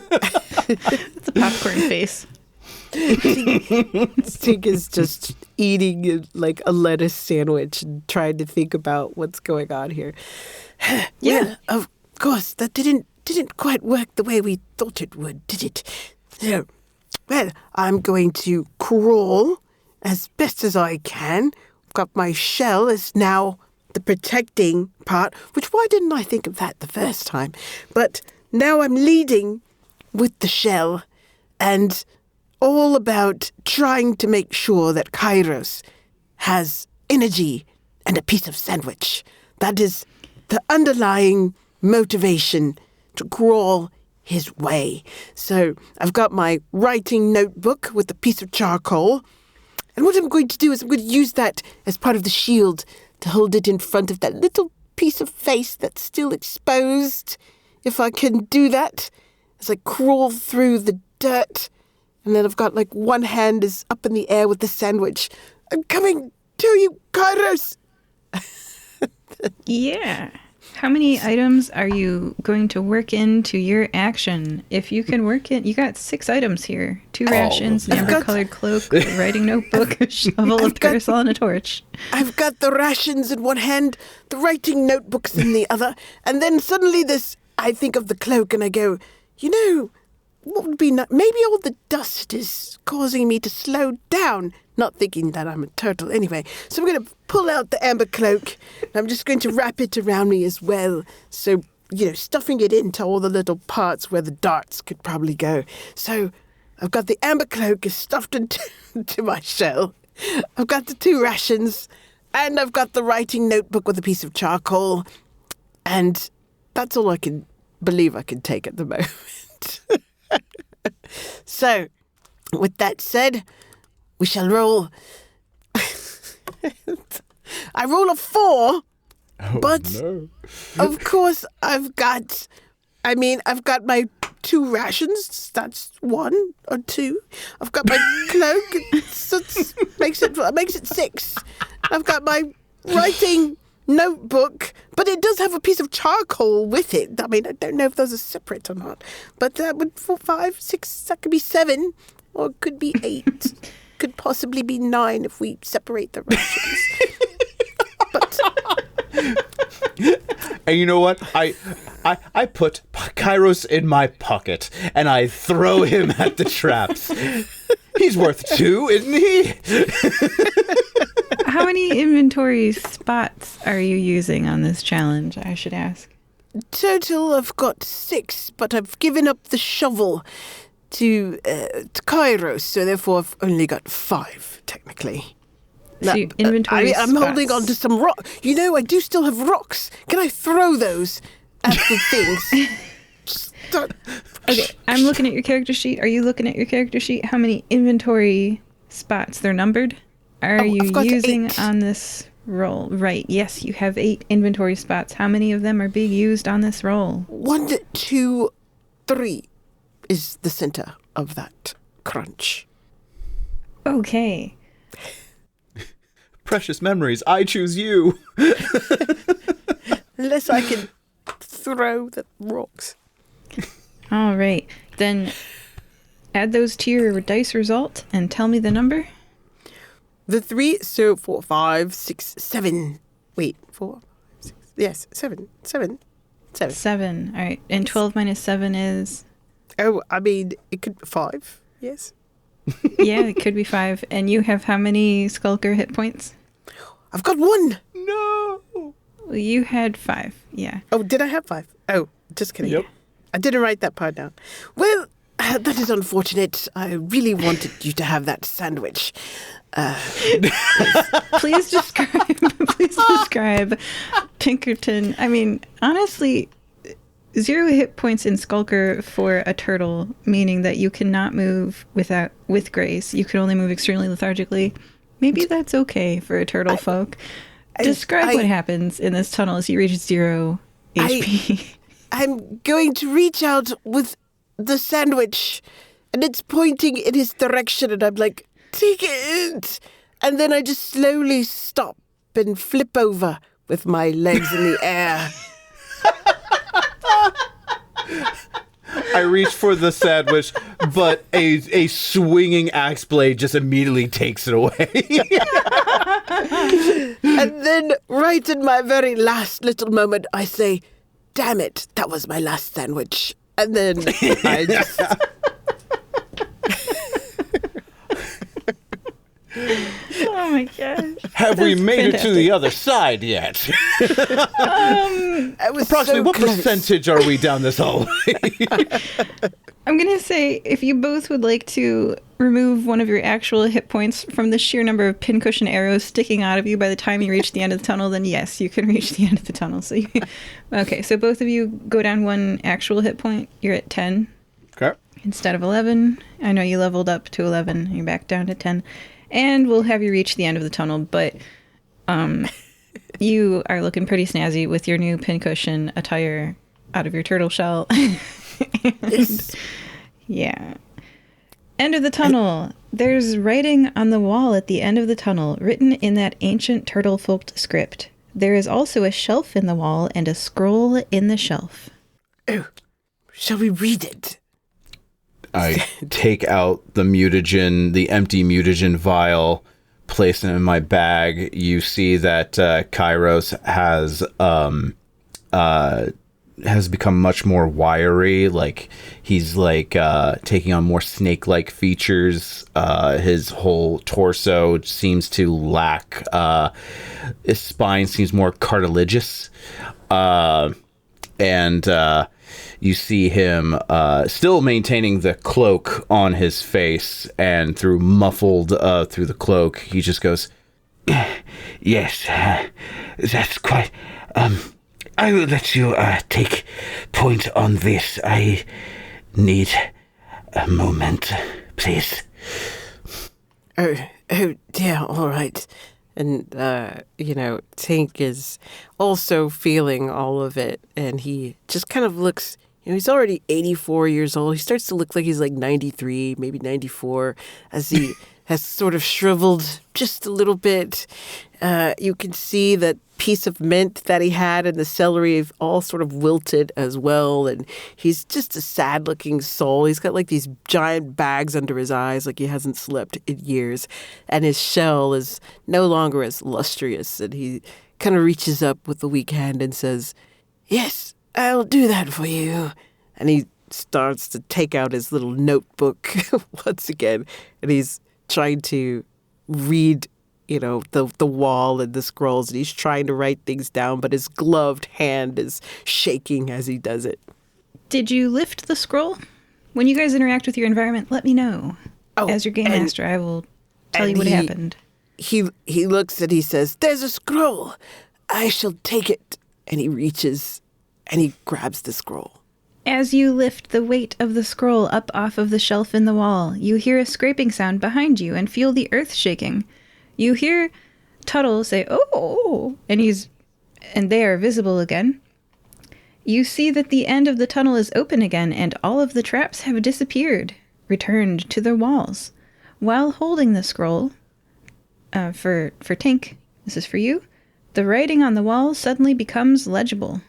a popcorn face. Tink is just eating like a lettuce sandwich and trying to think about what's going on here. Yeah, of course, that didn't quite work the way we thought it would, did it? Yeah. Well, I'm going to crawl as best as I can. I've got my shell as now the protecting part, which why didn't I think of that the first time? But now I'm leading with the shell and all about trying to make sure that Kairos has energy and a piece of sandwich. That is the underlying motivation to crawl his way. So I've got my writing notebook with a piece of charcoal. And what I'm going to do is I'm going to use that as part of the shield to hold it in front of that little piece of face that's still exposed. If I can do that, as I crawl through the dirt. And then I've got like one hand is up in the air with the sandwich. I'm coming to you, Kairos! Yeah. How many items are you going to work into your action? If you can work it, you got 6 items here. 2 rations, an amber-colored cloak, a writing notebook, a shovel, a parasol, and a torch. I've got the rations in one hand, the writing notebooks in the other, and then suddenly I think of the cloak and I go, what would be maybe all the dust is causing me to slow down. Not thinking that I'm a turtle anyway. So I'm going to pull out the amber cloak and I'm just going to wrap it around me as well. So, stuffing it into all the little parts where the darts could probably go. So I've got the amber cloak stuffed into my shell. I've got the 2 rations and I've got the writing notebook with a piece of charcoal. And that's all I can believe I can take at the moment. So, with that said, we shall roll. I roll a 4, but of course I've got my 2 rations. That's 1 or 2. I've got my cloak. So makes it 6. I've got my writing notebook, but it does have a piece of charcoal with it. I mean, I don't know if those are separate or not, but that would 4, 5, 6. That could be 7, or it could be 8. Could possibly be 9 if we separate the rations. But and you know what? I put Kairos in my pocket and I throw him at the traps. He's worth 2, isn't he? How many inventory spots are you using on this challenge, I should ask? Total, I've got 6, but I've given up the shovel to Kairos, so therefore I've only got 5, technically. So inventory I'm holding on to some rock. I do still have rocks. Can I throw those at the things? Okay, I'm looking at your character sheet. Are you looking at your character sheet? How many inventory spots? They're numbered? Are you using 8 on this roll? Right, yes, you have 8 inventory spots. How many of them are being used on this roll? 1, 2, 3 is the center of that crunch. Okay. Precious memories. I choose you. Unless I can throw the rocks. All right. Then add those to your dice result and tell me the number. The 3, so 4, 5, 6, 7. Wait, 4, 6. Yes, 7. 7. 7. All right. And 12 minus 7 is? Oh, I mean, it could be 5. Yes. Yeah, it could be 5. And you have how many Skulker hit points? I've got 1. No. Well, you had 5. Yeah. Oh, did I have 5? Oh, just kidding. Yep. I didn't write that part down. Well, that is unfortunate. I really wanted you to have that sandwich. Please describe Tinkerton. I mean, honestly, 0 hit points in Skulker for a turtle, meaning that you cannot move with grace. You can only move extremely lethargically. Maybe that's okay for a turtle folk. Describe what happens in this tunnel as you reach 0 HP. I'm going to reach out with the sandwich, and it's pointing in his direction, and I'm like, take it! And then I just slowly stop and flip over with my legs in the air. I reach for the sandwich, but a swinging axe blade just immediately takes it away. And then, right in my very last little moment, I say, damn it, that was my last sandwich. And then I just... Oh my gosh. Have we made it to the other side yet? Approximately what percentage are we down this hallway? I'm going to say if you both would like to remove one of your actual hit points from the sheer number of pincushion arrows sticking out of you by the time you reach the end of the tunnel, then yes, you can reach the end of the tunnel. Okay, so both of you go down one actual hit point. You're at 10. Okay. Instead of 11. I know you leveled up to 11. You're back down to 10. And we'll have you reach the end of the tunnel, but you are looking pretty snazzy with your new pincushion attire out of your turtle shell. Yes. Yeah. End of the tunnel. There's writing on the wall at the end of the tunnel, written in that ancient turtle folk script. There is also a shelf in the wall and a scroll in the shelf. Oh, shall we read it? I take out the mutagen, the empty mutagen vial, place it in my bag. You see that Kairos has become much more wiry. Like he's taking on more snake-like features. His whole torso seems to lack. His spine seems more cartilaginous, and you see him still maintaining the cloak on his face, and muffled through the cloak, he just goes, Yes, that's quite... I will let you take point on this. I need a moment, please. Oh dear, all right. And, Tink is also feeling all of it, and he just kind of looks, he's already 84 years old. He starts to look like he's like 93, maybe 94, as he has sort of shriveled just a little bit. You can see that piece of mint that he had and the celery have all sort of wilted as well, and he's just a sad-looking soul. He's got like these giant bags under his eyes, like he hasn't slept in years, and his shell is no longer as lustrous, and he kind of reaches up with a weak hand and says, "Yes, I'll do that for you." And he starts to take out his little notebook once again, and he's trying to read the wall and the scrolls, and he's trying to write things down, but his gloved hand is shaking as he does it. Did you lift the scroll? When you guys interact with your environment, let me know. As your game master, I will tell you what happened. He looks and he says, "There's a scroll. I shall take it." And he reaches and he grabs the scroll. As you lift the weight of the scroll up off of the shelf in the wall, you hear a scraping sound behind you and feel the earth shaking. You hear Tuttle say, "Oh," and they are visible again. You see that the end of the tunnel is open again, and all of the traps have disappeared, returned to their walls. While holding the scroll, for Tink, this is for you, the writing on the wall suddenly becomes legible.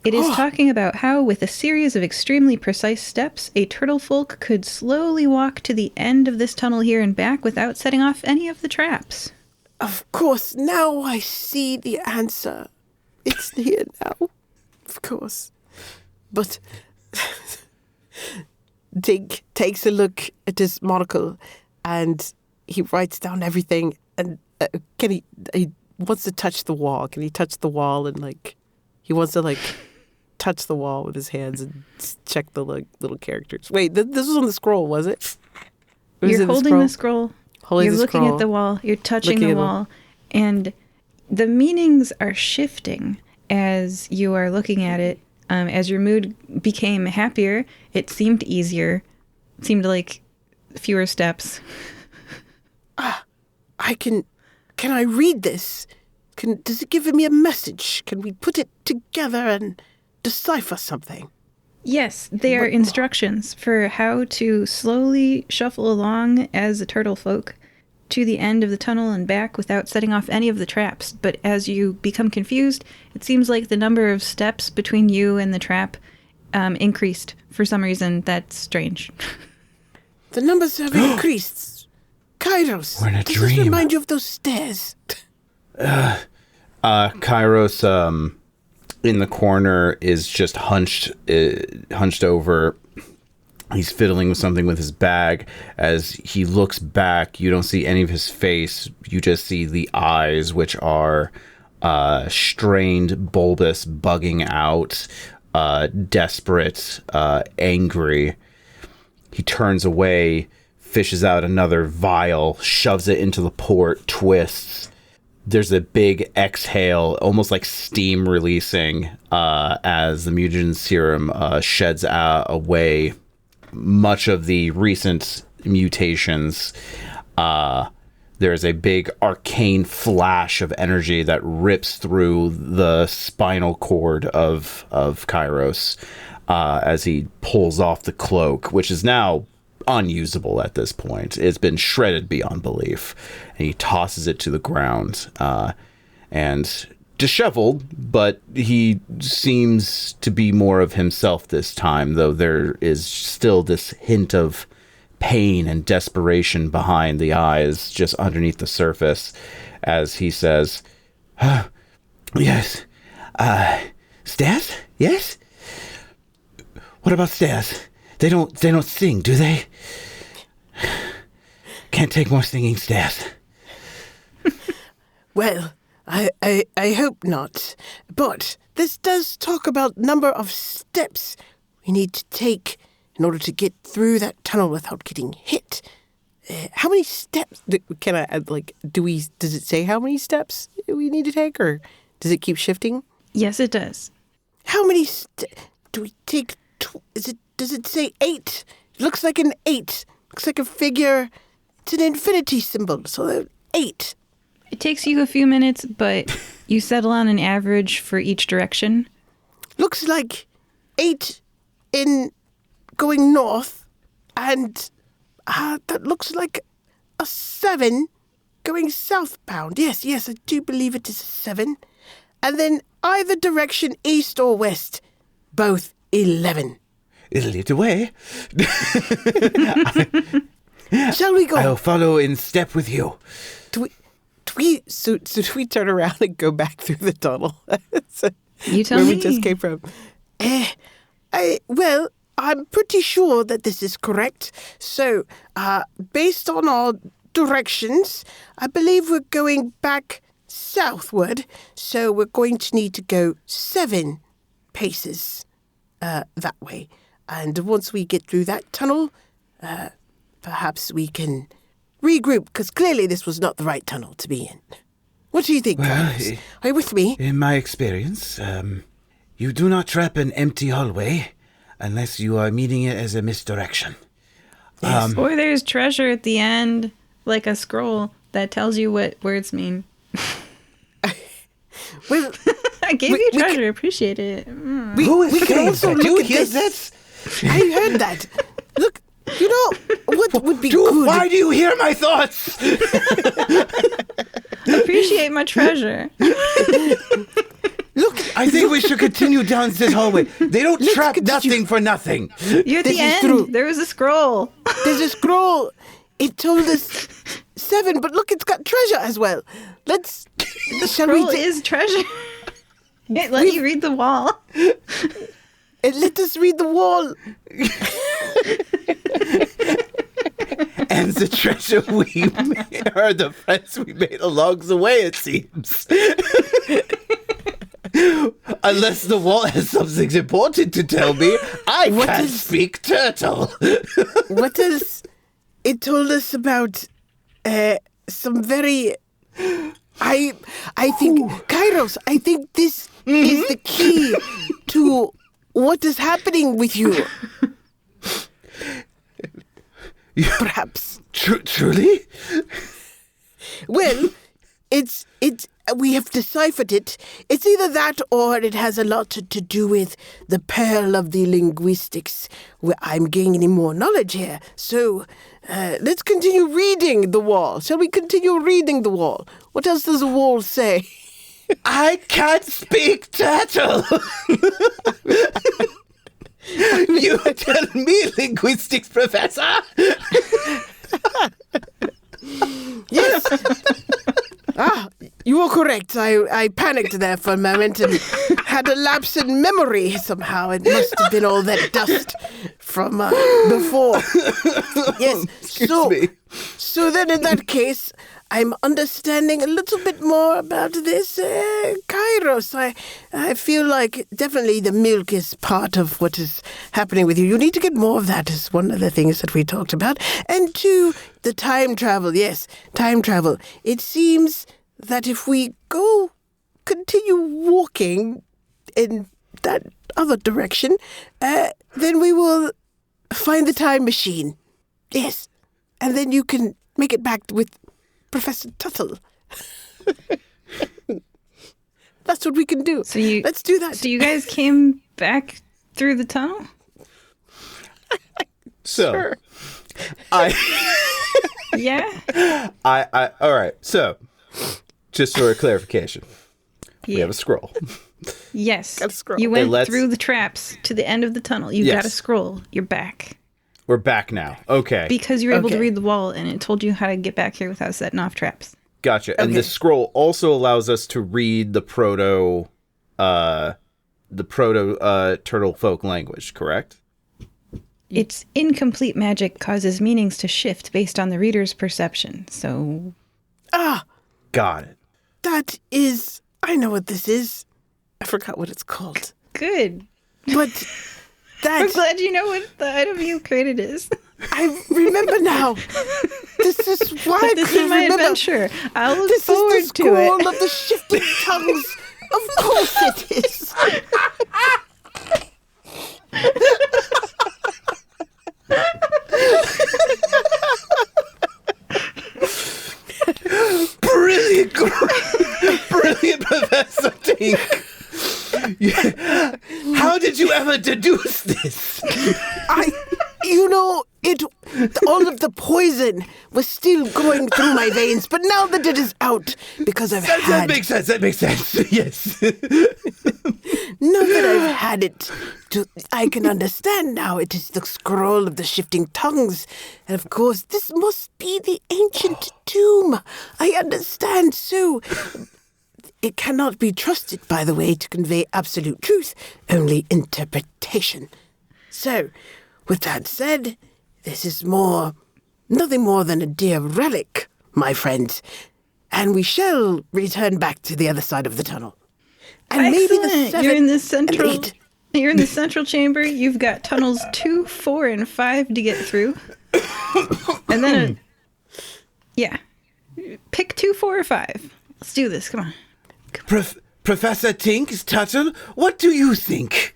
It is talking about how, with a series of extremely precise steps, a turtle folk could slowly walk to the end of this tunnel here and back without setting off any of the traps. Of course, now I see the answer. It's here now. Of course. But Dink takes a look at his monocle and he writes down everything. And he wants to touch the wall. Can he touch the wall and he wants to touch the wall with his hands and check the little characters. Wait, this was on the scroll, was it? You're holding the scroll. You're looking at the wall. You're touching the wall. And the meanings are shifting as you are looking at it. As your mood became happier, it seemed easier. It seemed like fewer steps. Can I read this? Does it give me a message? Can we put it together and decipher something? Yes, they are instructions for how to slowly shuffle along as a turtle folk to the end of the tunnel and back without setting off any of the traps. But as you become confused, it seems like the number of steps between you and the trap increased. For some reason, that's strange. The numbers have increased. Kairos, We're in a does dream. this remind you of those stairs? Kairos, in the corner is just hunched over, He's fiddling with something with his bag. As he looks back, you don't see any of his face. You just see the eyes, which are strained, bulbous, bugging out, desperate, angry. He turns away, fishes out another vial, shoves it into the port, twists. There's a big exhale, almost like steam releasing, as the mutagen serum sheds away much of the recent mutations. There's a big arcane flash of energy that rips through the spinal cord of Kairos as he pulls off the cloak, which is now unusable at this point. It's been shredded beyond belief. And he tosses it to the ground. And disheveled, but he seems to be more of himself this time, though there is still this hint of pain and desperation behind the eyes, just underneath the surface, as he says, Yes. Stairs? Yes? What about stairs? They don't sing, do they? Can't take more singing stairs. Well, I hope not. But this does talk about number of steps we need to take in order to get through that tunnel without getting hit. How many steps can I add? Does it say how many steps we need to take, or does it keep shifting? Yes, it does. How many do we take? Does it say 8? It looks like an 8. Looks like a figure. It's an infinity symbol, so 8. It takes you a few minutes, but you settle on an average for each direction. Looks like 8 in going north, and that looks like a 7 going southbound. Yes, I do believe it is a 7. And then either direction, east or west, both 11. It'll lead the way. Shall we go? I'll follow in step with you. Do we turn around and go back through the tunnel? You tell where me. we just came from. Well, I'm pretty sure that this is correct. So, based on our directions, I believe we're going back southward. So we're going to need to go 7 paces that way. And once we get through that tunnel, perhaps we can regroup, because clearly this was not the right tunnel to be in. What do you think, Kairos? Are you with me? In my experience, you do not trap an empty hallway unless you are meeting it as a misdirection. Yes. Or there's treasure at the end, like a scroll that tells you what words mean. Well, I gave you treasure. Appreciate it. Who is we can saying also that? Do you look at hear this. that? I heard that. Look, you know what would be good? Why do you hear my thoughts? Appreciate my treasure. Look, I think we should continue down this hallway. They don't trap continue. nothing for nothing. You're at This the is end. true. There was a scroll. There's a scroll. It told us 7, but look, it's got treasure as well. Let's. Shall we? Scroll is treasure. It let you read the wall. Let us read the wall. And the treasure we made, or the friends we made along the way, it seems. Unless the wall has something important to tell me, I can't speak turtle. What is? It told us about some very. I think Kairos. I think this is the key to what is happening with you. Perhaps. Truly? Well, it's we have deciphered it. It's either that or it has a lot to do with the pearl of the linguistics, where I'm gaining more knowledge here. So, let's continue reading the wall. Shall we continue reading the wall? What else does the wall say? I can't speak turtle. You tell me, linguistics professor. Yes. You are correct. I panicked there for a moment and had a lapse in memory somehow. It must have been all that dust from before. Yes. So then in that case, I'm understanding a little bit more about this Kairos. I feel like definitely the milk is part of what is happening with you. You need to get more of that is one of the things that we talked about. And two, the time travel. Yes, time travel. It seems that if we continue walking in that other direction, then we will find the time machine. Yes. And then you can make it back with Professor Tuttle. That's what we can do. Let's do that. So you guys came back through the tunnel? So, Sure. Yeah? All right. So, just for clarification, we Yeah. have a scroll. Yes. Got a scroll. You went let's- through the traps to the end of the tunnel. You got a Yes. scroll. You're back. We're back now. Okay. Because you were able to Okay. read the wall and it told you how to get back here without setting off traps. Gotcha. And the scroll also allows us to read the proto turtle folk language, correct? Its incomplete magic causes meanings to shift based on the reader's perception. So, Got it. That is... I know what this is. I forgot what it's called. good. But I'm that... glad you know what the item you created is. I remember now. This is why I This couldn't is my remember. adventure. I'll look This forward is the to scroll it. of the shifting tongues. Of course it is. Brilliant, brilliant, Professor Tink. Yeah. How did you ever deduce this? All of the poison was still going through my veins, but now that it is out, because I've That had... makes sense. That makes sense. Yes. Now that I've had it, I can understand now. It is the scroll of the shifting tongues. And of course, this must be the ancient tomb. I understand, so... It cannot be trusted, by the way, to convey absolute truth, only interpretation. So, with that said, this is nothing more than a dear relic, my friends, and we shall return back to the other side of the tunnel. And maybe the Excellent. 7 You're in the and central. 8. You're in the central chamber. You've got tunnels 2, 4, and 5 to get through, and then pick 2, 4, or 5. Let's do this. Come on. Professor Tink, Tuttle, what do you think?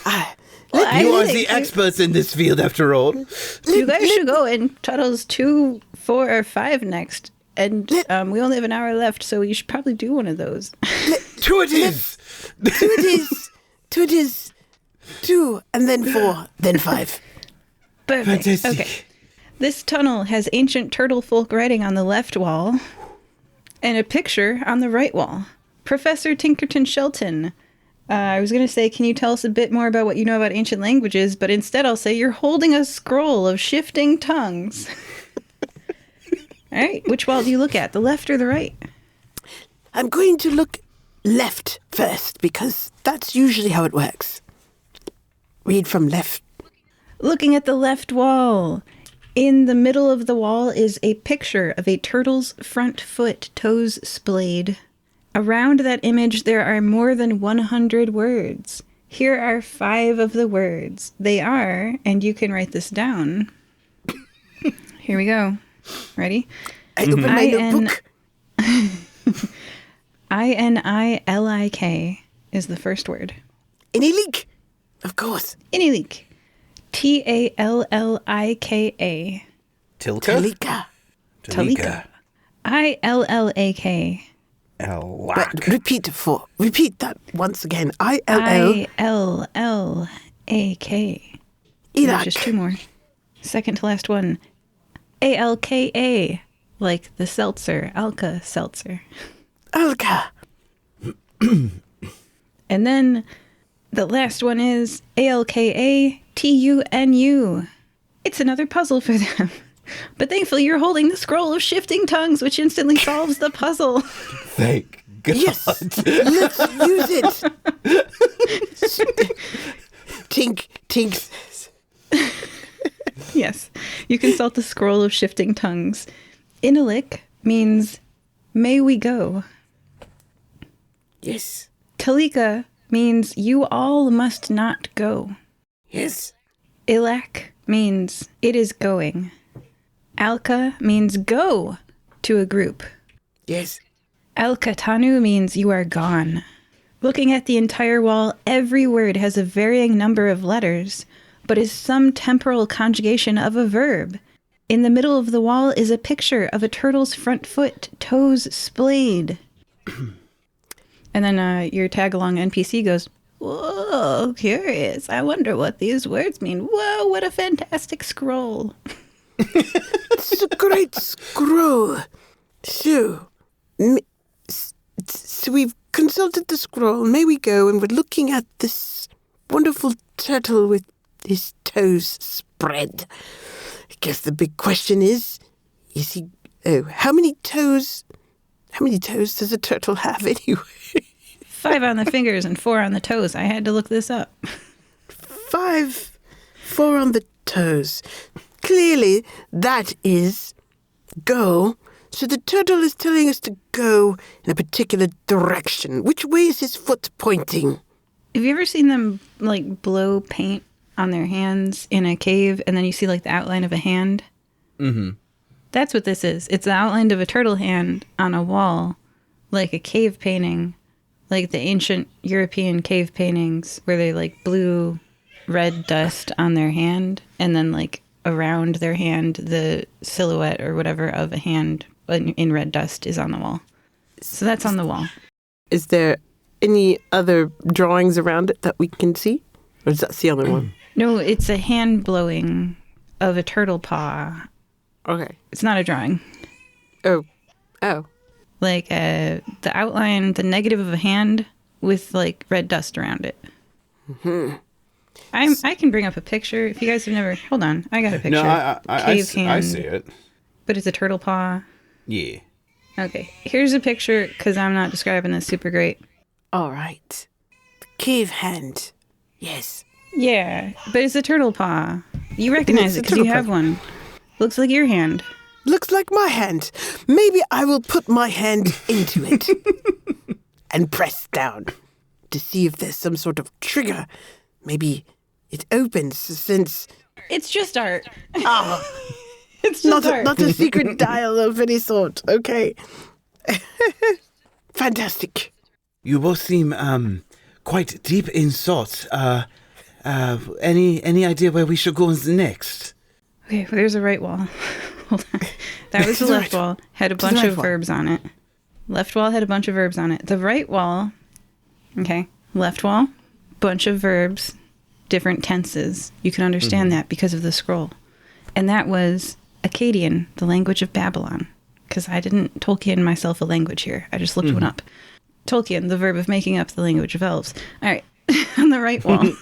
I You are think the experts in this field, after all. You guys should go in tunnels 2, 4, or 5 next. And we only have an hour left, so you should probably do one of those. Two it is. 2 it is. 2, and then 4, then 5. Perfect. Fantastic. Okay. This tunnel has ancient turtle folk writing on the left wall and a picture on the right wall. Professor Tinkerton Shellton. I was going to say, can you tell us a bit more about what you know about ancient languages? But instead I'll say you're holding a scroll of shifting tongues. All right. Which wall do you look at? The left or the right? I'm going to look left first, because that's usually how it works. Read from left. Looking at the left wall. In the middle of the wall is a picture of a turtle's front foot, toes splayed. Around that image there are more than 100 words. Here are 5 of the words. They are, and you can write this down. Here we go. Ready? I open my notebook. I-N-I-L-I-K is the first word. Inilik. Of course. Inilik. T-A-L-L-I-K-A. Talika. Talika. I-L-L-A-K. But repeat that once again. I-L-L. I-L-L-A-K. Iraq. Just 2 more. Second to last one. A-L-K-A. Like the seltzer. Alka-Seltzer. Alka. And then the last one is A-L-K-A-T-U-N-U. It's another puzzle for them. But thankfully, you're holding the scroll of shifting tongues, which instantly solves the puzzle. Thank God. Yes, let's use it. Tink says. Yes, you consult the scroll of shifting tongues. Inalik means, may we go. Yes, Talika means, you all must not go. yes, Ilak means, it is going. Alka means, go to a group. yes. Alkatanu means, you are gone. Looking at the entire wall, every word has a varying number of letters, but is some temporal conjugation of a verb. In the middle of the wall is a picture of a turtle's front foot, toes splayed. And then your tag-along NPC goes, whoa, curious. I wonder what these words mean. Whoa, what a fantastic scroll. It's a great scroll. So we've consulted the scroll. May we go? And we're looking at this wonderful turtle with his toes spread. I guess the big question is he... Oh, how many toes does a turtle have anyway? 5 on the fingers and 4 on the toes. I had to look this up. 5, 4 on the toes. Clearly, that is go. So the turtle is telling us to go in a particular direction. Which way is his foot pointing? Have you ever seen them, like, blow paint on their hands in a cave, and then you see, like, the outline of a hand? Mm-hmm. That's what this is. It's the outline of a turtle hand on a wall, like a cave painting, like the ancient European cave paintings where they, like, blew red dust on their hand, and then, like, around their hand, the silhouette or whatever of a hand in red dust is on the wall. So that's on the wall. Is there any other drawings around it that we can see? Or is that the other one? No, it's a hand blowing of a turtle paw. Okay. It's not a drawing. Oh. Like the outline, the negative of a hand with like red dust around it. Mm-hmm. I can bring up a picture. If you guys have never... Hold on. I got a picture. No, I Cave hand, I see it. but it's a turtle paw. Yeah. Okay. Here's a picture because I'm not describing this super great. All right. The cave hand. Yes. Yeah, but it's a turtle paw. You recognize it because you have one. Looks like your hand. Looks like my hand. Maybe I will put my hand into it and press down to see if there's some sort of trigger. Maybe it opens since... It's just art. Ah, It's just art. not a secret dial of any sort. Okay. Fantastic. You both seem quite deep in thought. Any idea where we should go next? Okay, well, there's a right wall. Hold on. That was the left wall. Had a bunch of verbs on it. Left wall had a bunch of verbs on it. The right wall, okay, left wall, bunch of verbs, different tenses. You can understand that because of the scroll. And that was Akkadian, the language of Babylon. Because I didn't Tolkien myself a language here. I just looked one up. Tolkien, the verb of making up the language of elves. All right, on the right wall.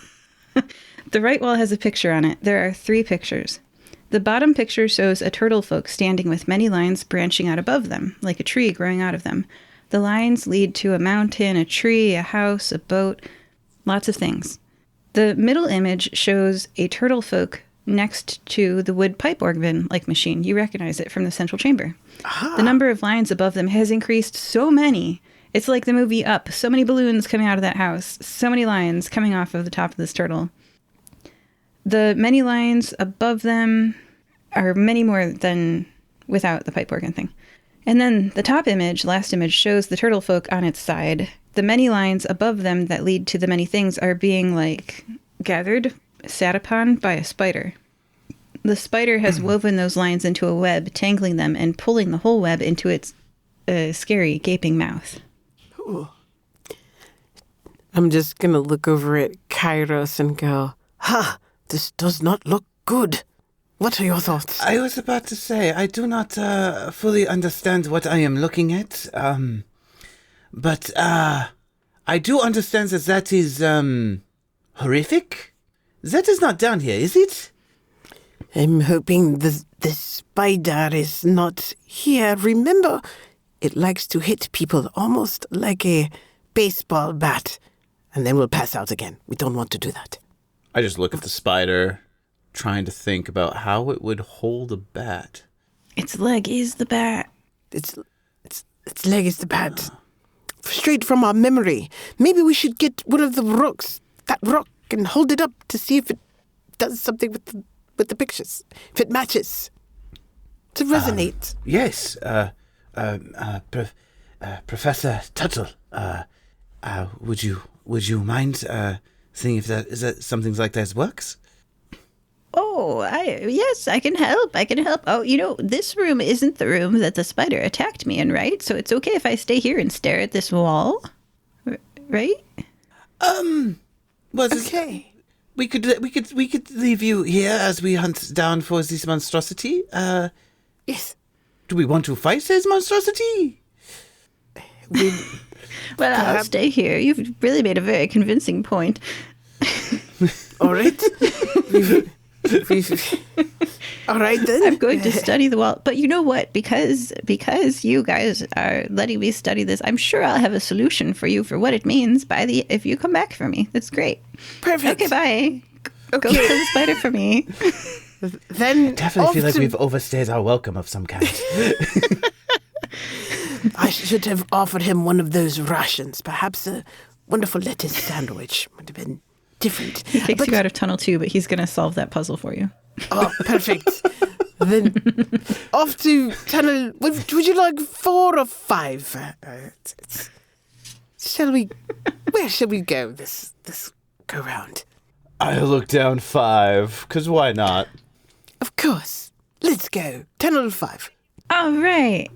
The right wall has a picture on it. There are 3 pictures. The bottom picture shows a turtle folk standing with many lines branching out above them, like a tree growing out of them. The lines lead to a mountain, a tree, a house, a boat, lots of things. The middle image shows a turtle folk next to the wood pipe organ-like machine. You recognize it from the central chamber. Aha. The number of lines above them has increased so many. It's like the movie Up. So many balloons coming out of that house. So many lines coming off of the top of this turtle. The many lines above them are many more than without the pipe organ thing. And then the top image, last image, shows the turtle folk on its side. The many lines above them that lead to the many things are being, like, gathered, sat upon by a spider. The spider has woven those lines into a web, tangling them and pulling the whole web into its scary, gaping mouth. Ooh. I'm just going to look over at Kairos and go, ha, this does not look good. What are your thoughts? I was about to say, I do not fully understand what I am looking at, but I do understand that is horrific. That is not down here, is it? I'm hoping the The spider is not here. Remember, it likes to hit people almost like a baseball bat. And then we'll pass out again. We don't want to do that. I just look at the spider, trying to think about how it would hold a bat. Its leg is the bat. Its leg is the bat. Straight from our memory. Maybe we should get one of the rocks, that rock, and hold it up to see if it does something with the pictures. If it matches. To resonate. Yes, Professor Tuttle, would you mind seeing if that something like that works? Oh, yes, I can help. Oh, this room isn't the room that the spider attacked me in, right? So it's okay if I stay here and stare at this wall, right? Well, Okay. we could leave you here as we hunt down for this monstrosity. Yes. Do we want to fight this monstrosity? Well, I'll stay here. You've really made a very convincing point. All right. All right, then. I'm going to study the wall. But you know what? Because you guys are letting me study this, I'm sure I'll have a solution for you for what it means if you come back for me. That's great. Perfect. Okay, bye. Go Okay. kill the spider for me. Then Definitely feel like off to- we've overstayed our welcome of some kind. I should have offered him one of those rations. Perhaps a wonderful lettuce sandwich would have been different. He kicks you out of tunnel 2, but he's going to solve that puzzle for you. Oh, perfect. Then off to tunnel. Would you like 4 or 5? Shall we? Where shall we go this go round? I look down 5, because why not? Of course. Let's go. Tunnel 5. All right.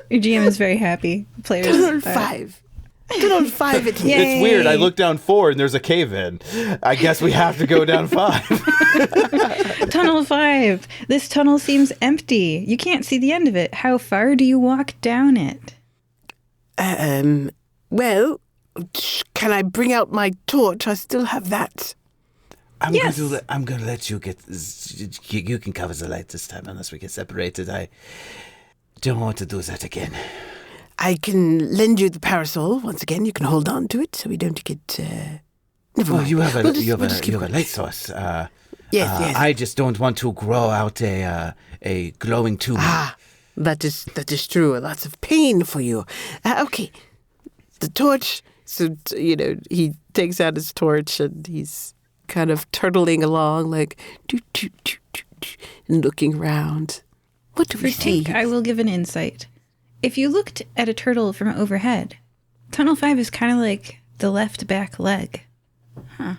Your GM is very happy. Players. Tunnel 5. Tunnel 5 it is. Yay. It's weird. I look down 4 and there's a cave in. I guess we have to go down 5. Tunnel 5. This tunnel seems empty. You can't see the end of it. How far do you walk down it? Well, can I bring out my torch? I still have that. I'm Yes. going to let you get. You can cover the light this time unless we get separated. I don't want to do that again. I can lend you the parasol once again. You can hold on to it so we don't get. Never Well, mind. you have a We'll just keep you have a going. light source. Yes. I just don't want to grow out a glowing tube. That is true. Lots of pain for you. Okay, the torch. So he takes out his torch and he's kind of turtling along, like doo, doo, doo, doo, doo, and looking around. What do we For see? Tink, I will give an insight. If you looked at a turtle from overhead, Tunnel 5 is kind of like the left back leg. Huh.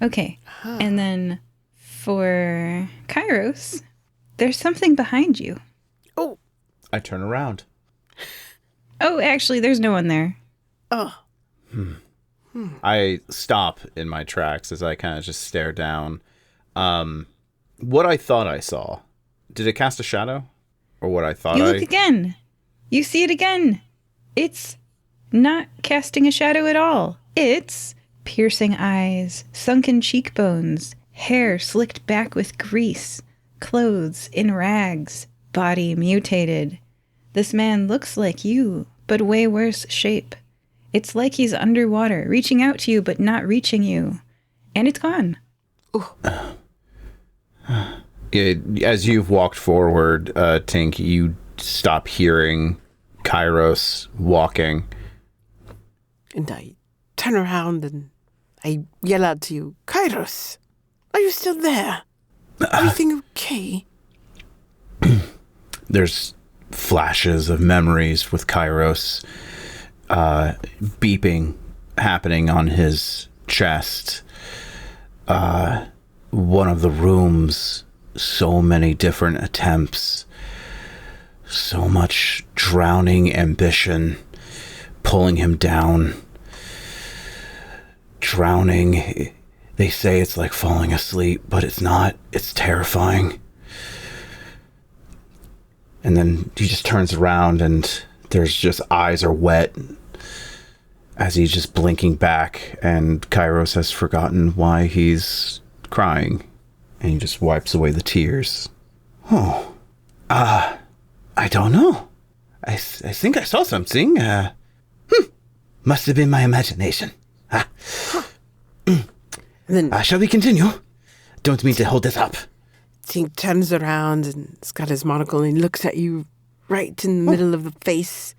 Okay. And then for Kairos, there's something behind you. Oh, I turn around. Oh, actually, there's no one there. oh. I stop in my tracks as I kind of just stare down. What I thought I saw, did it cast a shadow? Or what I thought You look again. You see it again. It's not casting a shadow at all. It's piercing eyes, sunken cheekbones, hair slicked back with grease, clothes in rags, body mutated. This man looks like you, but way worse shape. It's like he's underwater, reaching out to you, but not reaching you. And it's gone. As you've walked forward, Tink, you stop hearing Kairos walking. And I turn around and I yell out to you, Kairos, are you still there? Everything okay? There's flashes of memories with Kairos beeping happening on his chest. One of the rooms, so many different attempts, so much drowning ambition pulling him down. Drowning, they say it's like falling asleep, but it's not. It's terrifying. And then he just turns around and there's just eyes are wet as he's just blinking back, and Kairos has forgotten why he's crying And he just wipes away the tears. Oh. I don't know. I think I saw something. Must have been my imagination. And then Shall we continue? Don't mean to hold this up. Tink turns around and he's got his monocle and he looks at you right in the middle of the face,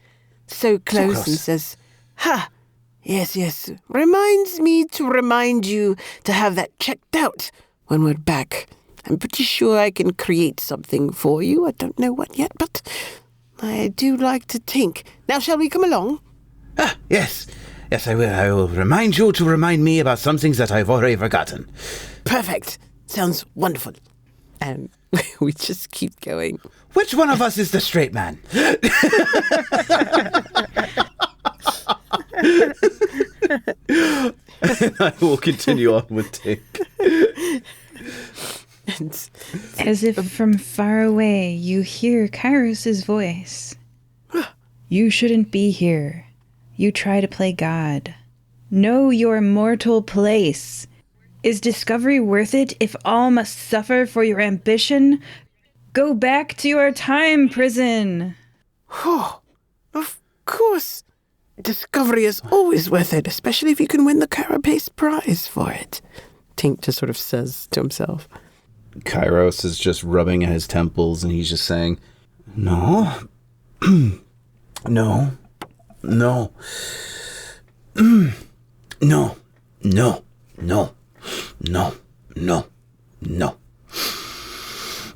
so close, and says, "Ha! Yes. Reminds me to remind you to have that checked out when we're back. I'm pretty sure I can create something for you. I don't know what yet, but I do like to think. Now, shall we come along?" Yes. Yes, I will. I will remind you to remind me about some things that I've already forgotten. Perfect. Sounds wonderful. And we just keep going. Which one of us is the straight man? I will continue on with Tink. As if from far away, you hear Kairos' voice. You shouldn't be here. You try to play God. Know your mortal place. Is discovery worth it if all must suffer for your ambition? Go back to your time prison. Oh, of course. Discovery is always worth it, especially if you can win the Carapace prize for it. Tink just sort of says to himself. Kairos is just rubbing at his temples and he's just saying, No. No. No. No. No. No. No. No. No. No.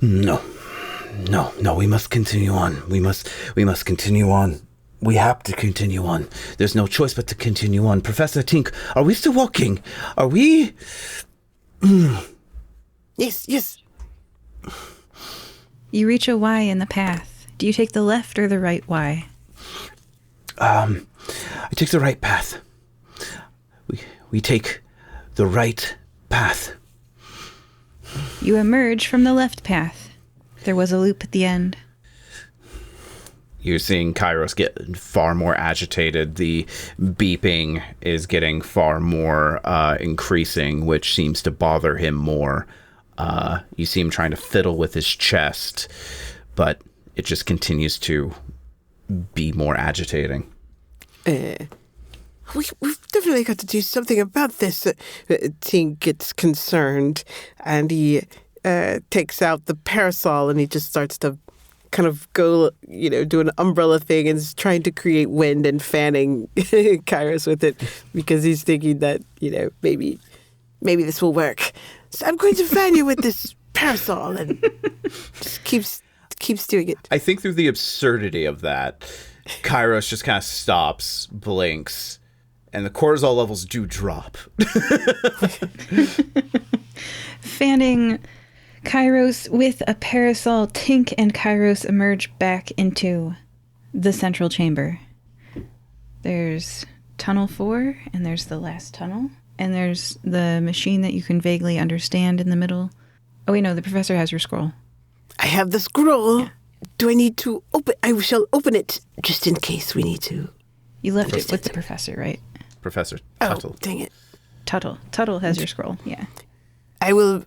No. No. We must continue on. We must continue on. We have to continue on. There's no choice but to continue on. Professor Tink, are we still walking? Are we? Yes. You reach a Y in the path. Do you take the left or the right Y? I take the right path. We take the right path. You emerge from the left path. There was a loop at the end. you're seeing Kairos get far more agitated. The beeping is getting far more increasing, which seems to bother him more. You see him trying to fiddle with his chest, but it just continues to be more agitating. We've definitely got to do something about this. Tink gets concerned, and he takes out the parasol, and he just starts to kind of go, do an umbrella thing, and is trying to create wind and fanning Kairos with it, because he's thinking that, maybe this will work. So I'm going to fan you with this parasol, and just keeps doing it. I think through the absurdity of that, Kairos just kind of stops, blinks, and the cortisol levels do drop. Fanning Kairos with a parasol, Tink and Kairos emerge back into the central chamber. There's Tunnel 4, and there's the last tunnel, and there's the machine that you can vaguely understand in the middle. Oh wait, no, the professor has your scroll. I have the scroll. Yeah. Do I need to open? I shall open it just in case we need to. You left it with the professor, right? Professor Tuttle. Oh, dang it. Tuttle has your scroll, yeah. I will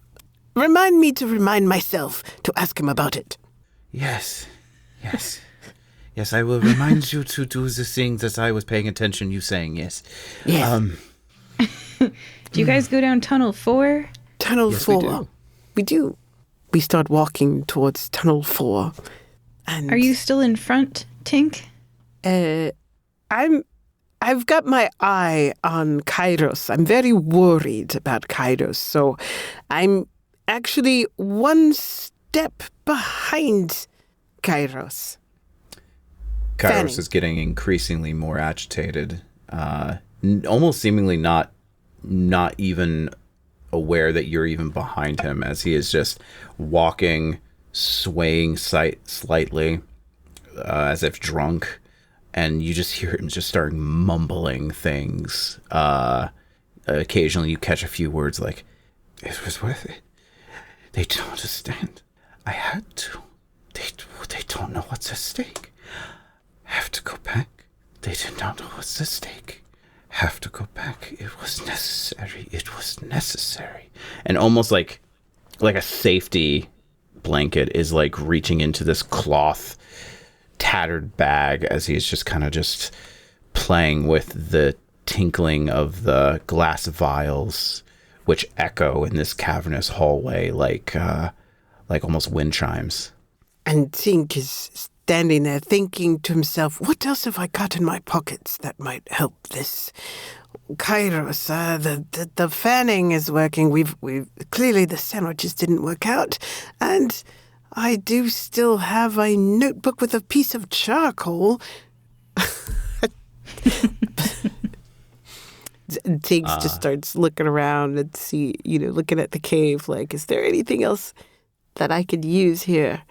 remind me to remind myself to ask him about it. Yes, I will remind you to do the thing that I was paying attention, you saying, yes. Yes. Do you guys go down Tunnel 4? Tunnel yes, 4. We do. We start walking towards Tunnel 4. And are you still in front, Tink? I've got my eye on Kairos. I'm very worried about Kairos, so I'm actually one step behind Kairos. Kairos is getting increasingly more agitated, almost seemingly not even aware that you're even behind him, as he is just walking, swaying slightly, as if drunk, and you just hear him just starting mumbling things. Occasionally you catch a few words like, "It was worth it. They don't understand. I had to. They don't know what's at stake. Have to go back. They did not know what's at stake. Have to go back. It was necessary. It was necessary." And almost like a safety blanket is like reaching into this cloth tattered bag as he's just kind of just playing with the tinkling of the glass vials, which echo in this cavernous hallway like almost wind chimes. And Tink is standing there thinking to himself, what else have I got in my pockets that might help this? Kairos, the fanning is working. We've clearly the sandwiches didn't work out, and I do still have a notebook with a piece of charcoal. Tiggs just starts looking around and looking at the cave, like, is there anything else that I could use here?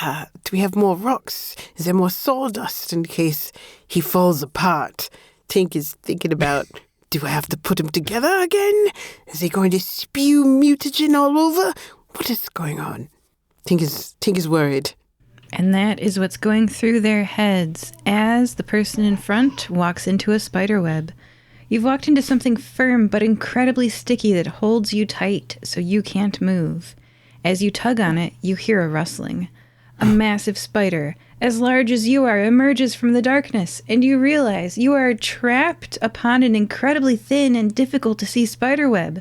Do we have more rocks? Is there more sawdust in case he falls apart? Tink is thinking about, do I have to put him together again? Is he going to spew mutagen all over? What is going on? Tink is worried. And that is what's going through their heads as the person in front walks into a spider web. You've walked into something firm but incredibly sticky that holds you tight so you can't move. As you tug on it, you hear a rustling. A massive spider, as large as you are, emerges from the darkness, and you realize you are trapped upon an incredibly thin and difficult-to-see spiderweb.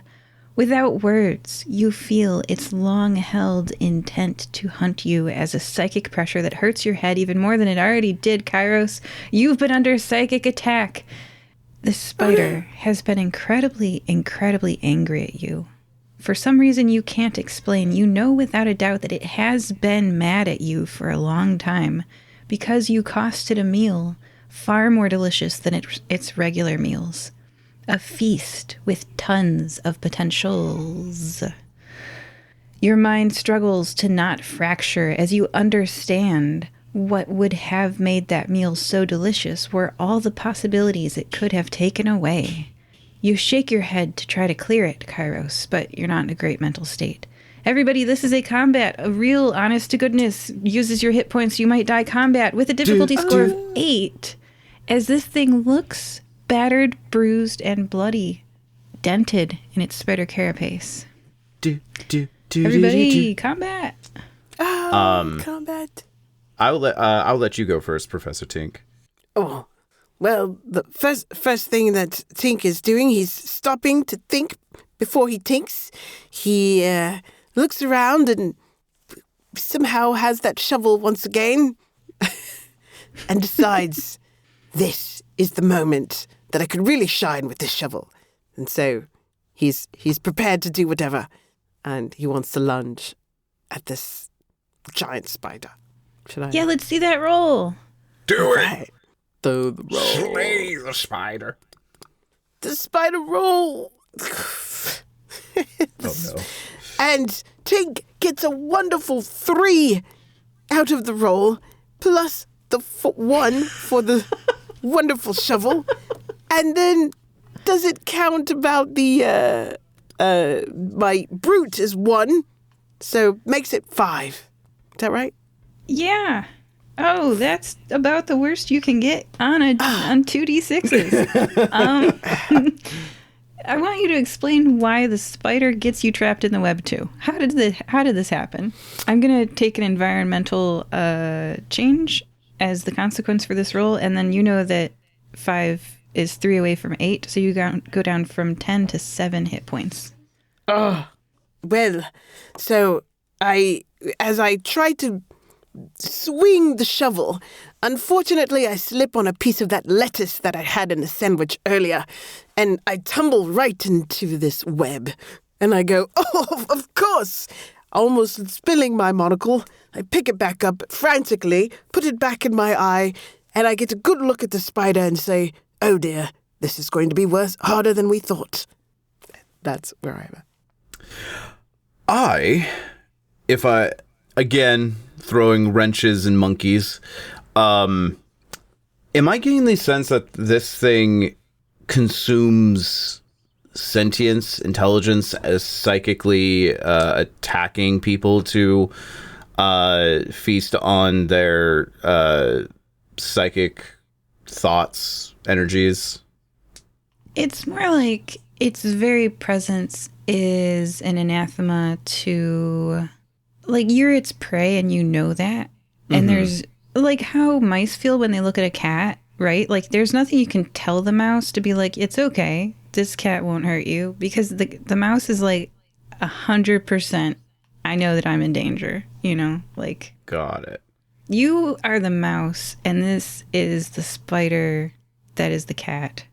Without words, you feel its long-held intent to hunt you as a psychic pressure that hurts your head even more than it already did, Kairos. You've been under psychic attack. The spider has been incredibly, incredibly angry at you. For some reason you can't explain, you know without a doubt that it has been mad at you for a long time because you costed a meal far more delicious than its regular meals. A feast with tons of potentials. Your mind struggles to not fracture as you understand what would have made that meal so delicious were all the possibilities it could have taken away. You shake your head to try to clear it, Kairos, but you're not in a great mental state. Everybody, this is a combat. A real, honest-to-goodness, uses your hit points, you might die combat with a difficulty score of 8. As this thing looks battered, bruised, and bloody, dented in its spider carapace. Everybody, combat! Combat. I'll let you go first, Professor Tink. Oh. Well, the first thing that Tink is doing, he's stopping to think before he tinks. He looks around and somehow has that shovel once again and decides, this is the moment that I could really shine with this shovel. And so he's prepared to do whatever, and he wants to lunge at this giant spider. Yeah, let's see that roll. Do it! Right. Throw the roll. Slay the spider. The spider roll. Oh no. And Tink gets a wonderful 3 out of the roll, plus the 1 for the wonderful shovel. And then does it count about the, my brute is 1, so makes it 5. Is that right? Yeah. Oh, that's about the worst you can get on 2d6s. I want you to explain why the spider gets you trapped in the web too. How did this happen? I'm gonna take an environmental change as the consequence for this roll, and then you know that 5 is 3 away from 8, so you go down from 10 to 7 hit points. Oh, well, so as I try to swing the shovel, unfortunately I slip on a piece of that lettuce that I had in the sandwich earlier, and I tumble right into this web. And I go, oh, of course! Almost spilling my monocle. I pick it back up frantically, put it back in my eye, and I get a good look at the spider and say, oh dear, this is going to be harder than we thought. That's where I'm at. Again, throwing wrenches and monkeys, am I getting the sense that this thing consumes sentience, intelligence, as psychically attacking people to feast on their psychic thoughts, energies? It's more like its very presence is an anathema to, like, you're its prey and you know that. And there's, like, how mice feel when they look at a cat, right? Like, there's nothing you can tell the mouse to be like, it's okay, this cat won't hurt you. Because the mouse is like, 100%, I know that I'm in danger, you know? Like, Got it. you are the mouse, and this is the spider that is the cat.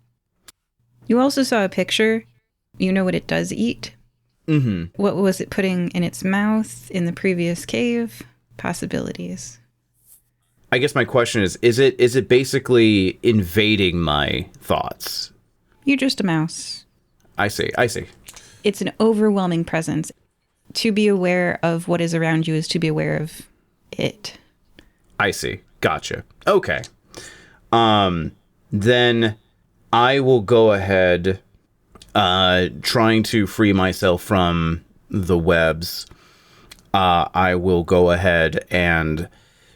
You also saw a picture. You know what it does eat? Mm-hmm. What was it putting in its mouth in the previous cave? Possibilities. I guess my question is it basically invading my thoughts? You're just a mouse. I see. It's an overwhelming presence. To be aware of what is around you is to be aware of it. I see. Gotcha. Okay. Then I will go ahead, trying to free myself from the webs. I will go ahead and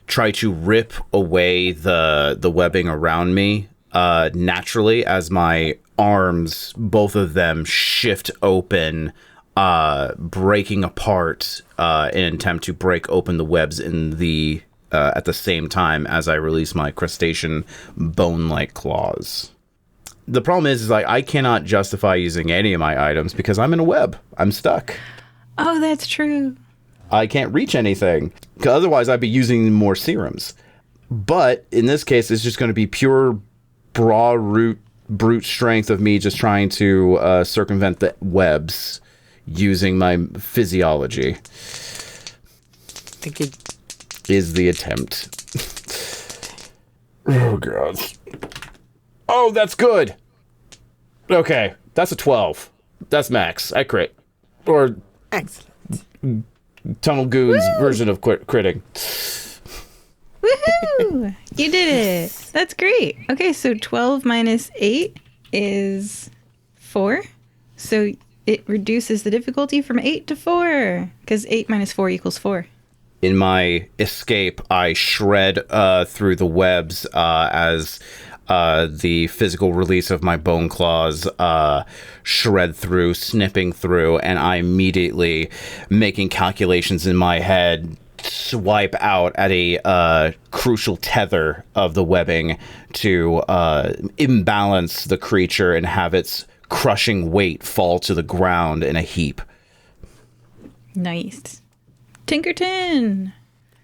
try to rip away the webbing around me naturally as my arms, both of them, shift open, breaking apart in an attempt to break open the webs in the at the same time as I release my crustacean bone-like claws. The problem is like I cannot justify using any of my items because I'm in a web. I'm stuck. Oh, that's true. I can't reach anything. 'Cause otherwise, I'd be using more serums. But in this case, it's just going to be pure brute strength of me just trying to circumvent the webs using my physiology. I think it Is the attempt. Oh, God. Oh, that's good. Okay, that's a 12. That's max. I crit. Or excellent. Tunnel Goons version of critting. Woohoo! You did it. That's great. Okay, so 12 minus 8 is 4. So it reduces the difficulty from 8 to 4. Because 8 minus 4 equals 4. In my escape, I shred through the webs as the physical release of my bone claws shred through, snipping through, and I immediately, making calculations in my head, swipe out at a crucial tether of the webbing to imbalance the creature and have its crushing weight fall to the ground in a heap. Nice. Tinkerton!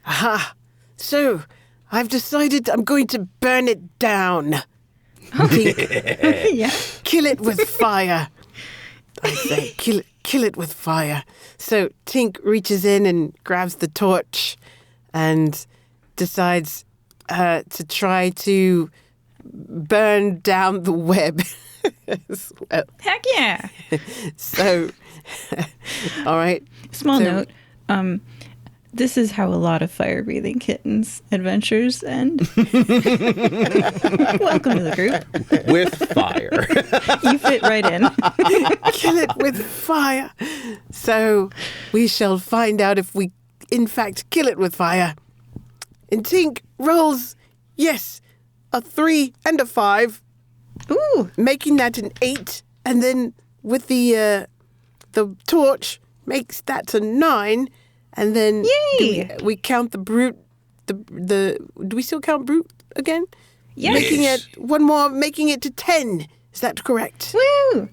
Aha! So, I've decided I'm going to burn it down. Yeah. Kill it with fire. I say, kill it with fire. So Tink reaches in and grabs the torch and decides to try to burn down the web as well. Heck yeah! So, all right. Small So- note. This is how a lot of fire-breathing kittens adventures end. Welcome to the group. With fire. You fit right in. Kill it with fire. So we shall find out if we, in fact, kill it with fire. And Tink rolls, yes, a 3 and a 5, Ooh. making that an 8. And then with the torch, makes that a 9. And then Yay! we count the brute. Do we still count brute again? Yes. Making it one more, making it to 10. Is that correct? Woo!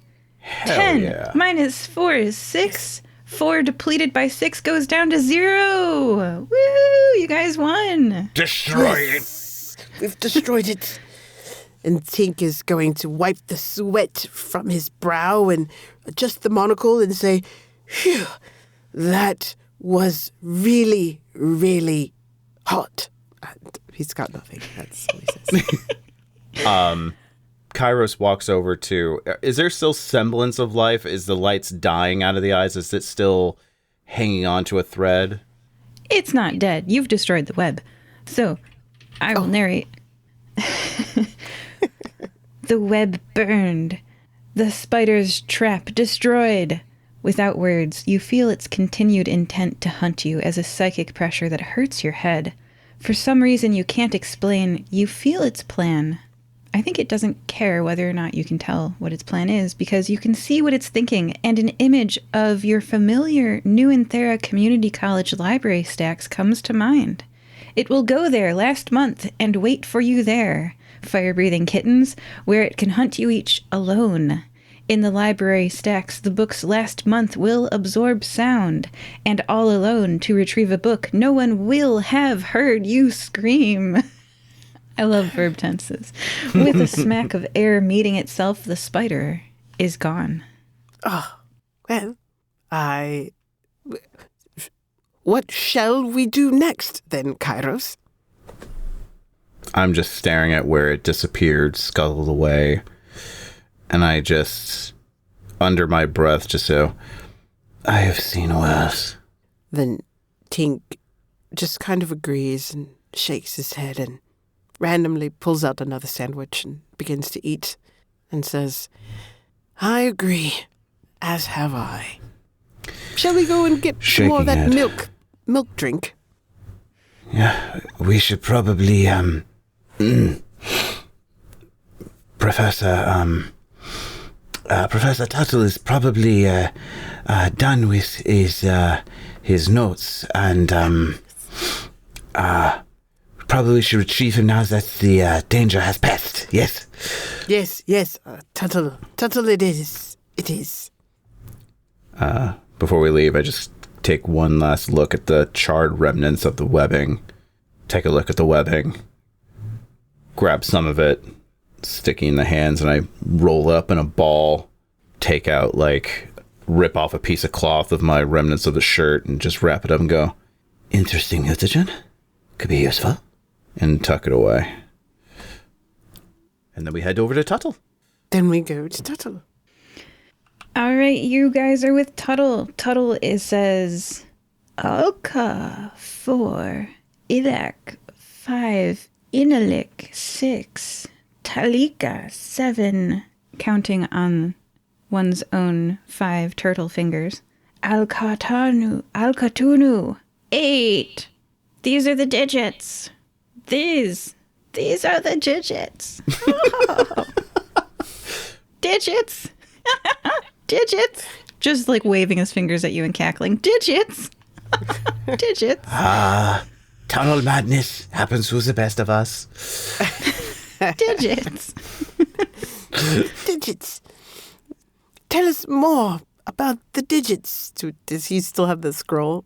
10 yeah. minus 4 is 6. 4 depleted by 6 goes down to 0. Woo! You guys won. Destroy Yes, we've destroyed it. And Tink is going to wipe the sweat from his brow and adjust the monocle and say, "Phew, that was really, really hot." He's got nothing. That's what he says. Kairos walks over to... Is there still semblance of life? Is the lights dying out of the eyes? Is it still hanging on to a thread? It's not dead. You've destroyed the web. So, I will narrate. The web burned. The spider's trap destroyed. Without words, you feel its continued intent to hunt you as a psychic pressure that hurts your head. For some reason you can't explain, you feel its plan. I think it doesn't care whether or not you can tell what its plan is, because you can see what it's thinking, and an image of your familiar New Inthera Community College library stacks comes to mind. It will go there last month and wait for you there, fire-breathing kittens, where it can hunt you each alone. In the library stacks, the books last month will absorb sound, and all alone to retrieve a book, no one will have heard you scream. I love verb tenses. With a smack of air meeting itself, the spider is gone. Oh, well, What shall we do next, then, Kairos? I'm just staring at where it disappeared, scuttled away. And I just, under my breath, just so, I have seen worse. Then Tink just kind of agrees and shakes his head and randomly pulls out another sandwich and begins to eat and says, I agree, as have I. Shall we go and get some more of that milk drink? Yeah, we should probably, Professor Tuttle is probably, done with his notes, and, probably should retrieve him now that the danger has passed. Yes. Yes. Tuttle it is. It is. Before we leave, I just take one last look at the charred remnants of the webbing. Take a look at the webbing. Grab some of it, sticky in the hands, and I roll up in a ball. Take out, rip off a piece of cloth of my remnants of the shirt and just wrap it up and go, Interesting mutagen. Could be useful. And tuck it away. And then we head over to Tuttle. Then we go to Tuttle. All right, you guys are with Tuttle. Tuttle says, Alka 4, Ilak 5, Inalik 6, Talika 7, counting on one's own 5 turtle fingers. Alkatunu 8. These are the digits. These are the digits. Oh. Digits. Digits. Just waving his fingers at you and cackling. Digits. Digits. Tunnel madness happens to the best of us. Digits. Digits. Tell us more about the digits. Does he still have the scroll?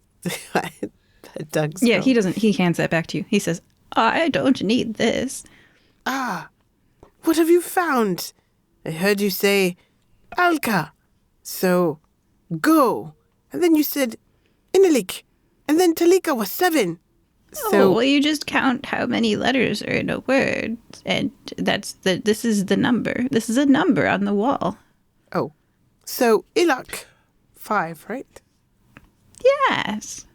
Doug's Yeah, scroll. he hands that back to you. He says, I don't need this. What have you found? I heard you say, Alka. So, go. And then you said, Inalik. And then Talika was 7. So, well, you just count how many letters are in a word. And this is the number. This is a number on the wall. Oh. So, Ilak. 5, right? Yes.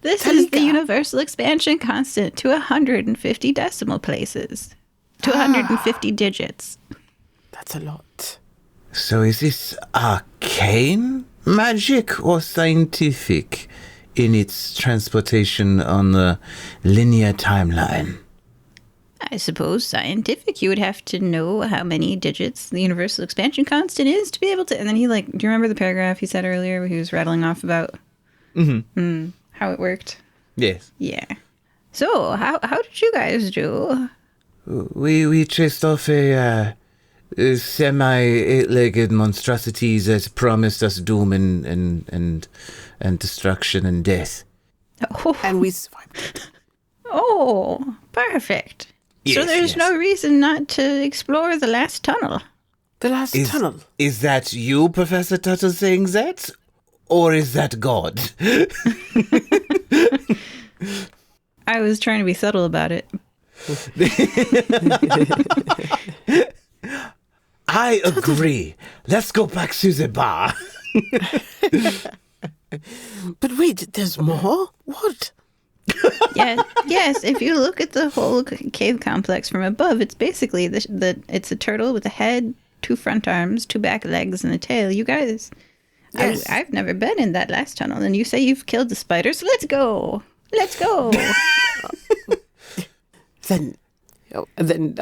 This is the universal expansion constant to 150 decimal places. To 150 digits. That's a lot. So is this arcane magic or scientific in its transportation on the linear timeline? I suppose scientific. You would have to know how many digits the universal expansion constant is to be able to... And then he do you remember the paragraph he said earlier where he was rattling off about how it worked? Yes. Yeah. So, how did you guys do? We chased off a semi-eight-legged monstrosity that promised us doom and destruction and death. Oh. And we survived it. Oh, perfect. So there's no reason not to explore the last tunnel. The last tunnel. Is that you, Professor Tuttle, saying that? Or is that God? I was trying to be subtle about it. I agree. Let's go back to the bar. But wait, there's more? What? Yes, if you look at the whole cave complex from above, it's basically it's a turtle with a head, 2 front arms, 2 back legs, and a tail. You guys, Yes. I've never been in that last tunnel, and you say you've killed the spider, so let's go. Let's go. Then Oh, and then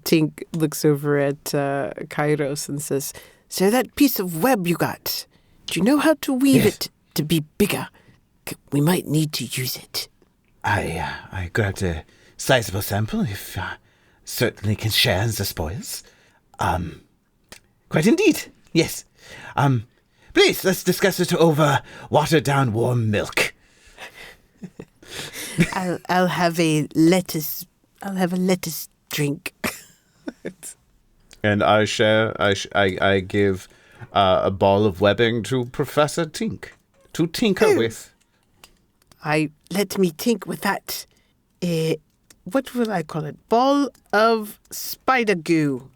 Tink looks over at Kairos and says, "So that piece of web you got, do you know how to weave it to be bigger? We might need to use it." I grabbed a sizable sample, if certainly can share the spoils. Quite indeed, yes. Please, let's discuss it over watered-down warm milk. I'll have a lettuce. I'll have a lettuce drink. And I share. I give a ball of webbing to Professor Tink to tinker with. Let me think with that. What will I call it? Ball of spider goo.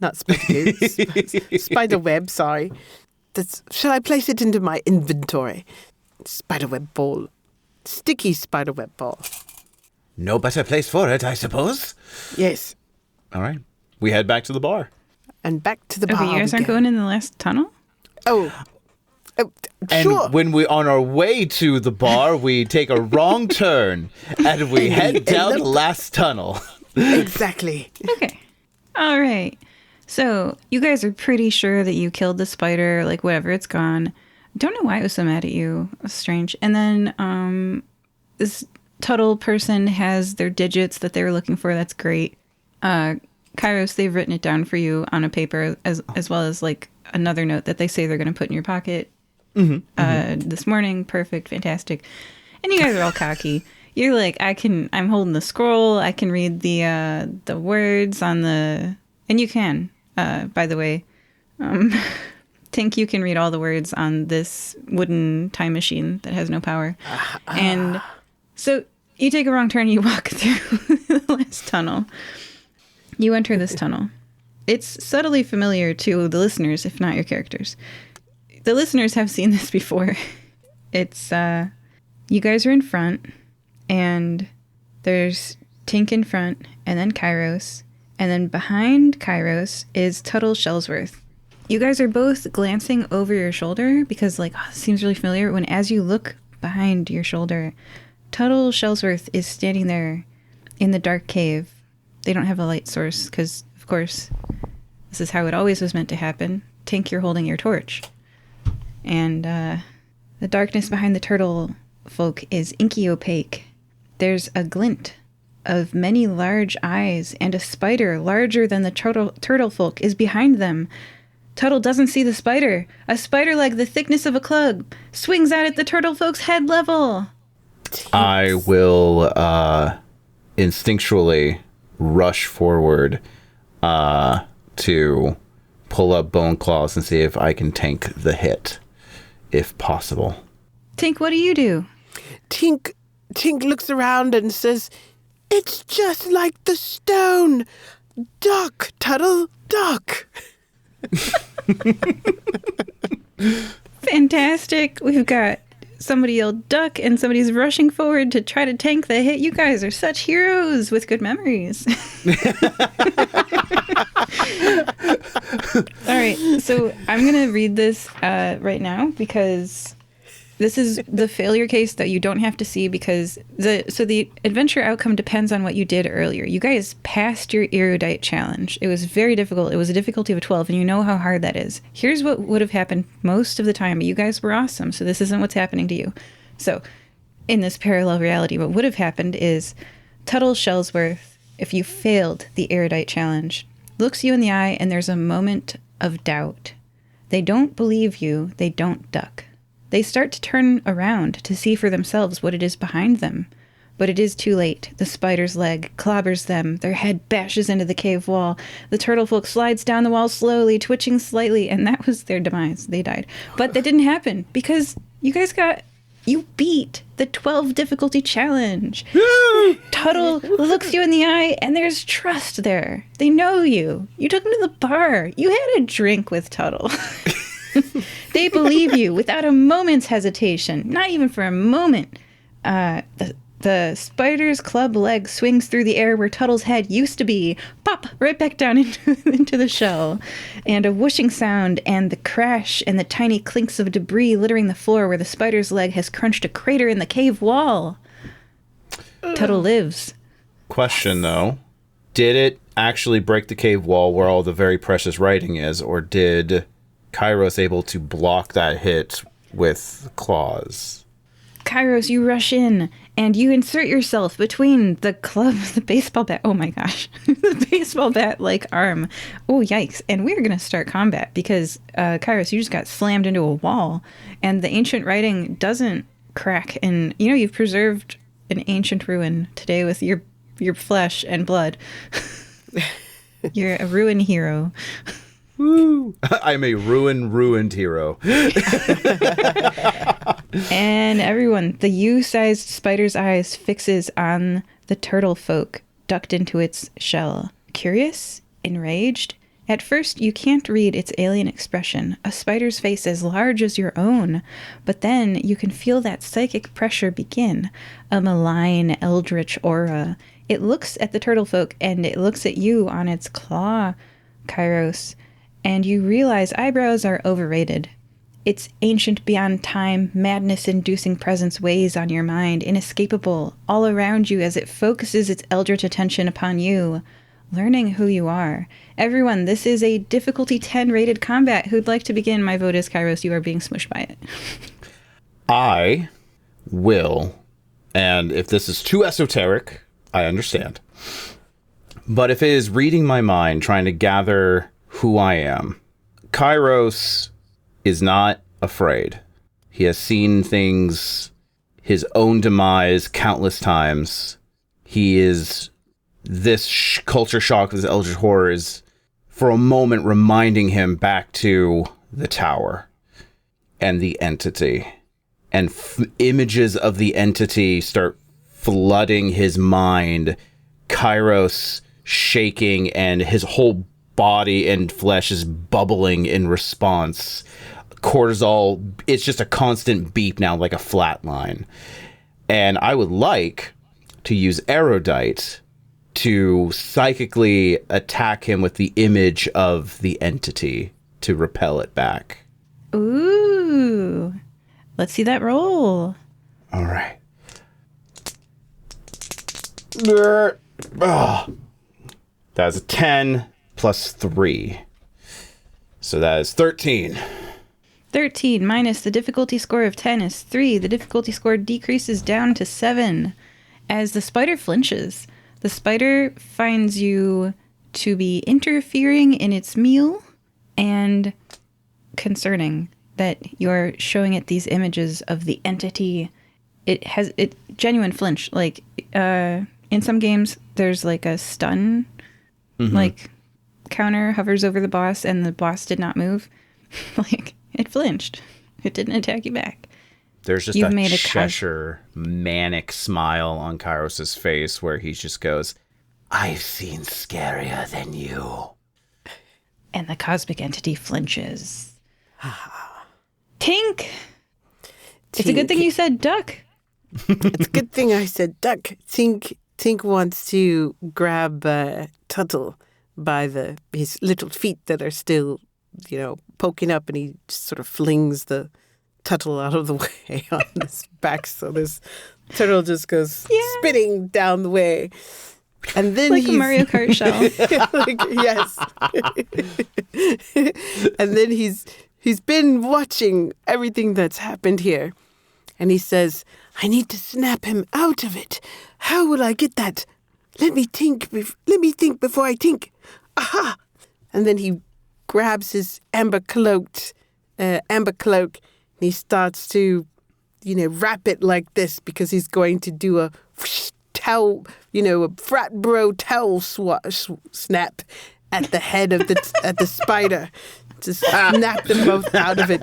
Not spider goo. Spider web. Sorry. Shall I place it into my inventory? Spiderweb ball. Sticky spiderweb ball. No better place for it, I suppose. Yes. All right. We head back to the bar. And back to the bar. Okay, you guys aren't going in the last tunnel? Oh, And sure. when we're on our way to the bar, we take a wrong turn and we head down the last tunnel. Exactly. Okay. All right. So you guys are pretty sure that you killed the spider, like whatever, it's gone. Don't know why it was so mad at you. It's strange. And then this Tuttle person has their digits that they were looking for. That's great. Kairos, they've written it down for you on a paper as well as like another note that they say they're going to put in your pocket this morning. Perfect. Fantastic. And you guys are all cocky. You're like, I'm holding the scroll. I can read the words on the, and you can, by the way, Tink, you can read all the words on this wooden time machine that has no power. And so you take a wrong turn, you walk through the last tunnel. You enter this tunnel. It's subtly familiar to the listeners, if not your characters. The listeners have seen this before. It's, you guys are in front, and there's Tink in front, and then Kairos, and then behind Kairos is Tuttle Shellsworth. You guys are both glancing over your shoulder because, like, it seems really familiar. When as you look behind your shoulder, Tuttle Shellsworth is standing there in the dark cave. They don't have a light source because, of course, this is how it always was meant to happen. Tink, you're holding your torch. And the darkness behind the turtle folk is inky opaque. There's a glint of many large eyes, and a spider larger than the turtle folk is behind them. Tuttle doesn't see the spider. A spider leg the thickness of a club swings out at the turtle folk's head level. I will instinctually rush forward to pull up bone claws and see if I can tank the hit, if possible. Tink, what do you do? Tink looks around and says, "It's just like the stone. Duck, Tuttle, duck." Fantastic. We've got somebody yelled duck and somebody's rushing forward to try to tank the hit. You guys are such heroes with good memories. All right, so I'm going to read this right now because this is the failure case that you don't have to see because the adventure outcome depends on what you did earlier. You guys passed your erudite challenge. It was very difficult. It was a difficulty of a 12, and you know how hard that is. Here's what would have happened most of the time, but you guys were awesome, so this isn't what's happening to you. So in this parallel reality, what would have happened is Tuttle Shellsworth, if you failed the erudite challenge, looks you in the eye, and there's a moment of doubt. They don't believe you. They don't duck. They start to turn around to see for themselves what it is behind them. But it is too late. The spider's leg clobbers them. Their head bashes into the cave wall. The turtle folk slides down the wall slowly, twitching slightly, and that was their demise. They died. But that didn't happen because you beat the 12 difficulty challenge. Tuttle looks you in the eye, and there's trust there. They know you. You took them to the bar. You had a drink with Tuttle. They believe you without a moment's hesitation, not even for a moment. The spider's club leg swings through the air where Tuttle's head used to be, pop, right back down into the shell. And a whooshing sound and the crash and the tiny clinks of debris littering the floor where the spider's leg has crunched a crater in the cave wall. Tuttle lives. Question, though. Did it actually break the cave wall where all the very precious writing is, or did Kairos able to block that hit with claws? Kairos, you rush in and you insert yourself between the club, the baseball bat. Oh my gosh, the baseball bat like arm. Oh, yikes. And we're going to start combat because, Kairos, you just got slammed into a wall and the ancient writing doesn't crack. And, you know, you've preserved an ancient ruin today with your flesh and blood. You're a ruin hero. Woo! I'm a ruined hero. And everyone, the U-sized spider's eyes fixes on the turtle folk ducked into its shell. Curious? Enraged? At first, you can't read its alien expression, a spider's face as large as your own. But then you can feel that psychic pressure begin, a malign, eldritch aura. It looks at the turtle folk, and it looks at you on its claw, Kairos. And you realize eyebrows are overrated. Its ancient beyond time, madness-inducing presence weighs on your mind, inescapable, all around you as it focuses its eldritch attention upon you, learning who you are. Everyone, this is a difficulty 10 rated combat. Who'd like to begin? My vote is Kairos. You are being smushed by it. I will, and if this is too esoteric, I understand. But if it is reading my mind, trying to gather who I am, Kairos is not afraid. He has seen things, his own demise countless times. He is, this culture shock of his eldritch horror is for a moment reminding him back to the tower and the entity. And images of the entity start flooding his mind. Kairos shaking and his whole body and flesh is bubbling in response. Cortisol, it's just a constant beep now, like a flat line. And I would like to use Erudite to psychically attack him with the image of the entity to repel it back. Ooh. Let's see that roll. All right. That's a 10 plus 3. So that is 13. 13 minus the difficulty score of 10 is 3. The difficulty score decreases down to 7 as the spider flinches. The spider finds you to be interfering in its meal and concerning that you're showing it these images of the entity. It has genuine flinch. Like in some games, there's like a stun, like counter hovers over the boss and the boss did not move. Like it flinched. It didn't attack you back. There's just a Cheshire manic smile on Kairos' face where he just goes, I've seen scarier than you. And the cosmic entity flinches. Tink! It's a good thing you said duck. It's a good thing I said duck. Tink wants to grab Tuttle by his little feet that are still, poking up, and he just sort of flings the Tuttle out of the way on his back, so this turtle just goes spinning down the way. And then like a Mario Kart shell. Yes. And then he's been watching everything that's happened here. And he says, I need to snap him out of it. How will I get that? Let me think before I think. Aha! And then he grabs his amber cloak, and he starts to, wrap it like this because he's going to do a towel, a frat bro towel snap at the head of the spider to snap them both out of it.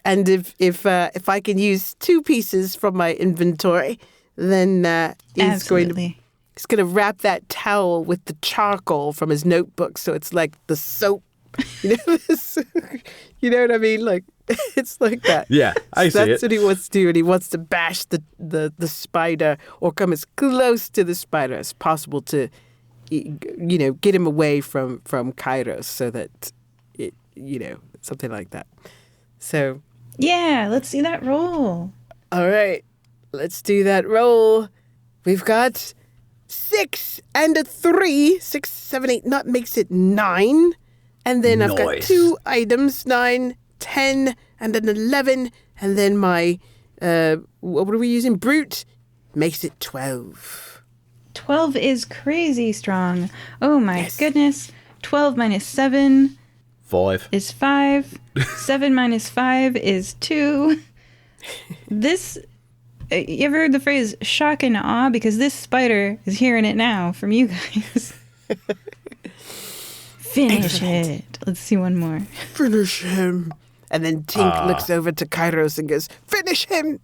And if I can use 2 pieces from my inventory, then he's going to wrap that towel with the charcoal from his notebook, so it's like the soap. You know what I mean? Like it's like that. Yeah, I see it. That's what he wants to do, and he wants to bash the spider or come as close to the spider as possible to, get him away from Kairos, so that it, something like that. So. Yeah, let's see that roll. All right, let's do that roll. We've got 6 and a 3. 6, 7, 8. That makes it 9. And then I've got 2 items. 9, 10, and an 11. And then my, what are we using? Brute makes it 12. 12 is crazy strong. Oh my goodness. 12 minus 7 5 is 5. 7 minus 5 is 2. This, you ever heard the phrase shock and awe? Because this spider is hearing it now from you guys. Finish it. Let's see one more. Finish him. And then Tink looks over to Kairos and goes, finish him.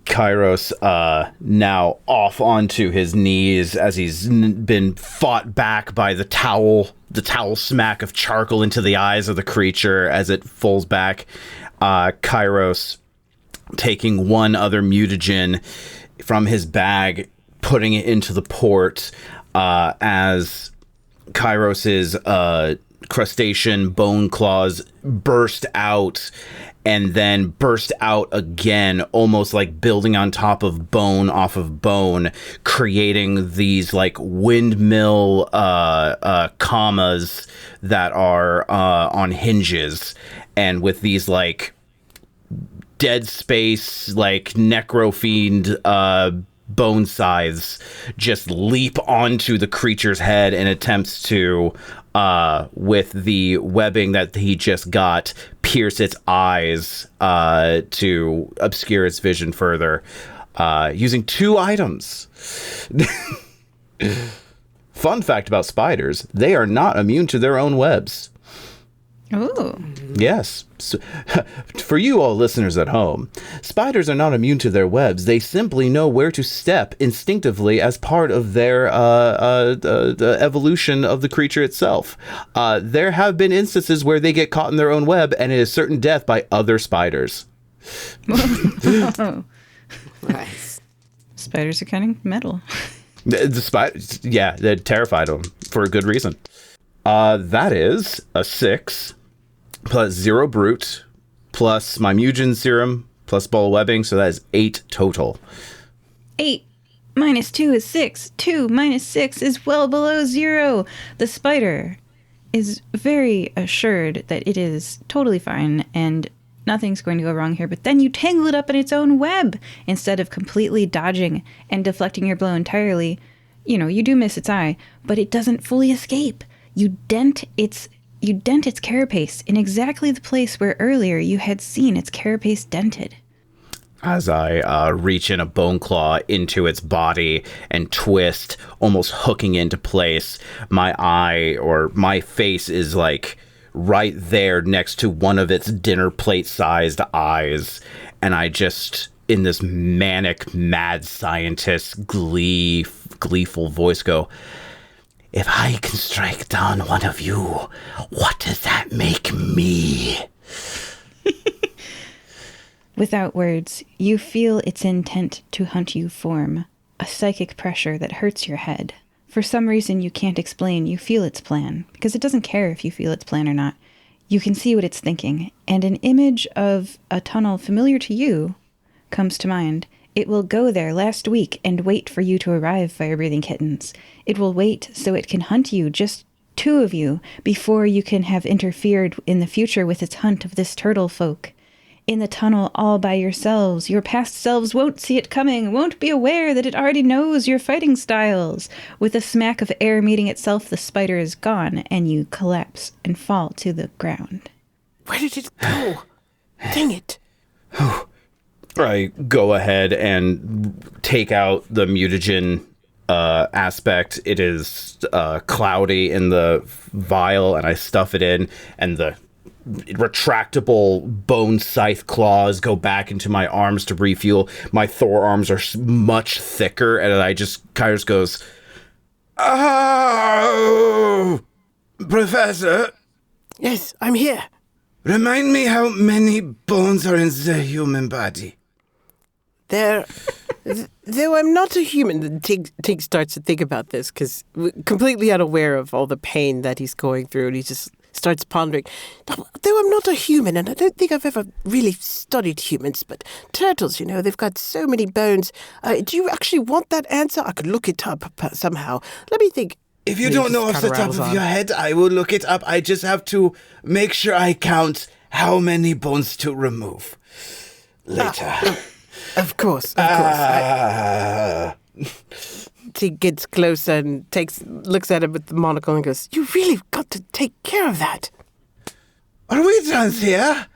Kairos now off onto his knees as he's been fought back by the towel smack of charcoal into the eyes of the creature as it falls back. Kairos taking one other mutagen from his bag, putting it into the port as Kairos's crustacean bone claws burst out and then burst out again, almost like building on top of bone off of bone, creating these like windmill commas that are on hinges, and with these like dead space, like necrofiend bone scythes just leap onto the creature's head and attempts to, with the webbing that he just got, pierce its eyes to obscure its vision further, using 2 items. Fun fact about spiders, they are not immune to their own webs. Oh. Yes. So, for you all listeners at home, spiders are not immune to their webs. They simply know where to step instinctively as part of their the evolution of the creature itself. There have been instances where they get caught in their own web and it is certain death by other spiders. Nice. Spiders are kind of metal. The spiders, yeah, that terrified them for a good reason. That is a 6 plus 0 brute plus my mutagen serum plus ball webbing, so that is 8 total. 8 minus 2 is 6. 2 minus 6 is well below 0. The spider is very assured that it is totally fine and nothing's going to go wrong here, but then you tangle it up in its own web instead of completely dodging and deflecting your blow entirely. You know, you do miss its eye, but it doesn't fully escape. You dent its carapace in exactly the place where earlier you had seen its carapace dented. As I reach in a bone claw into its body and twist, almost hooking into place, my eye or my face is like right there next to one of its dinner plate sized eyes. And I just, in this manic, mad scientist, gleeful voice go, "If I can strike down one of you, what does that make me?" Without words, you feel its intent to hunt you form, a psychic pressure that hurts your head. For some reason you can't explain, you feel its plan, because it doesn't care if you feel its plan or not. You can see what it's thinking, and an image of a tunnel familiar to you comes to mind. It will go there last week and wait for you to arrive, fire-breathing kittens. It will wait so it can hunt you, just 2 of you, before you can have interfered in the future with its hunt of this turtle folk. In the tunnel all by yourselves, your past selves won't see it coming, won't be aware that it already knows your fighting styles. With a smack of air meeting itself, the spider is gone, and you collapse and fall to the ground. Where did it go? Dang it. I go ahead and take out the mutagen aspect. It is cloudy in the vial, and I stuff it in, and the retractable bone scythe claws go back into my arms to refuel. My forearms are much thicker, and Kairos goes, Oh! Professor? Yes, I'm here. Remind me how many bones are in the human body. Though I'm not a human, Tig starts to think about this because completely unaware of all the pain that he's going through, and he's just starts pondering. Though I'm not a human, and I don't think I've ever really studied humans, but turtles, they've got so many bones. Do you actually want that answer? I could look it up somehow. Let me think. If you don't know off the top of your head, I will look it up. I just have to make sure I count how many bones to remove later. Of course. He gets closer and looks at him with the monocle and goes, "You really got to take care of that." Are we done here?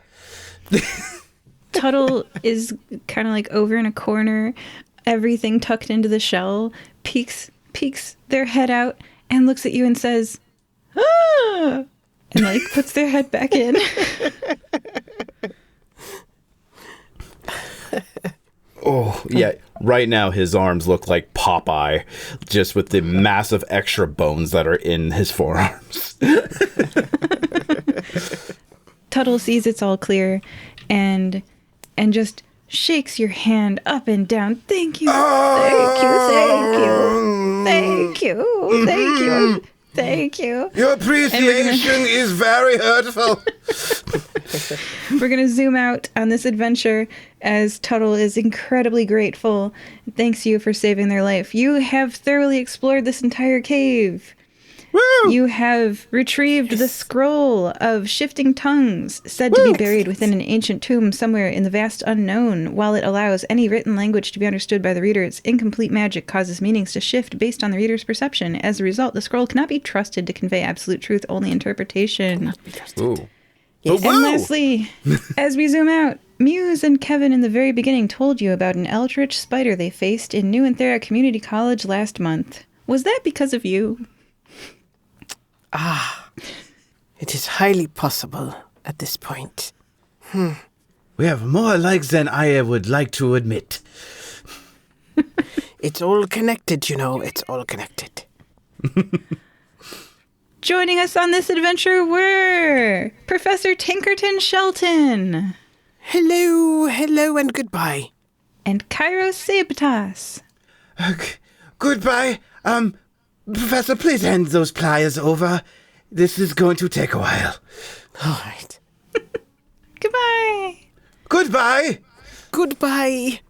Tuttle is kind of like over in a corner, everything tucked into the shell, peeks their head out and looks at you and says, "Ah!" and like puts their head back in. Oh, yeah. Right now, his arms look like Popeye, just with the massive extra bones that are in his forearms. Tuttle sees it's all clear and just shakes your hand up and down. Thank you. Thank you. Thank you. Thank you. Thank you. Your appreciation is very hurtful. We're going to zoom out on this adventure as Tuttle is incredibly grateful. Thanks you for saving their life. You have thoroughly explored this entire cave. Woo! You have retrieved the scroll of shifting tongues, said to be buried within an ancient tomb somewhere in the vast unknown. While it allows any written language to be understood by the reader, its incomplete magic causes meanings to shift based on the reader's perception. As a result, the scroll cannot be trusted to convey absolute truth, only interpretation. Ooh. And lastly, as we zoom out, Muse and Kevin in the very beginning told you about an eldritch spider they faced in New Anthera Community College last month. Was that because of you? It is highly possible at this point. We have more legs than I would like to admit. It's all connected, it's all connected. Joining us on this adventure were Professor Tinkerton Shellton. Hello, and goodbye. And Kairos SabyTass. Goodbye. Professor, please hand those pliers over. This is going to take a while. All right. Goodbye. Goodbye. Goodbye.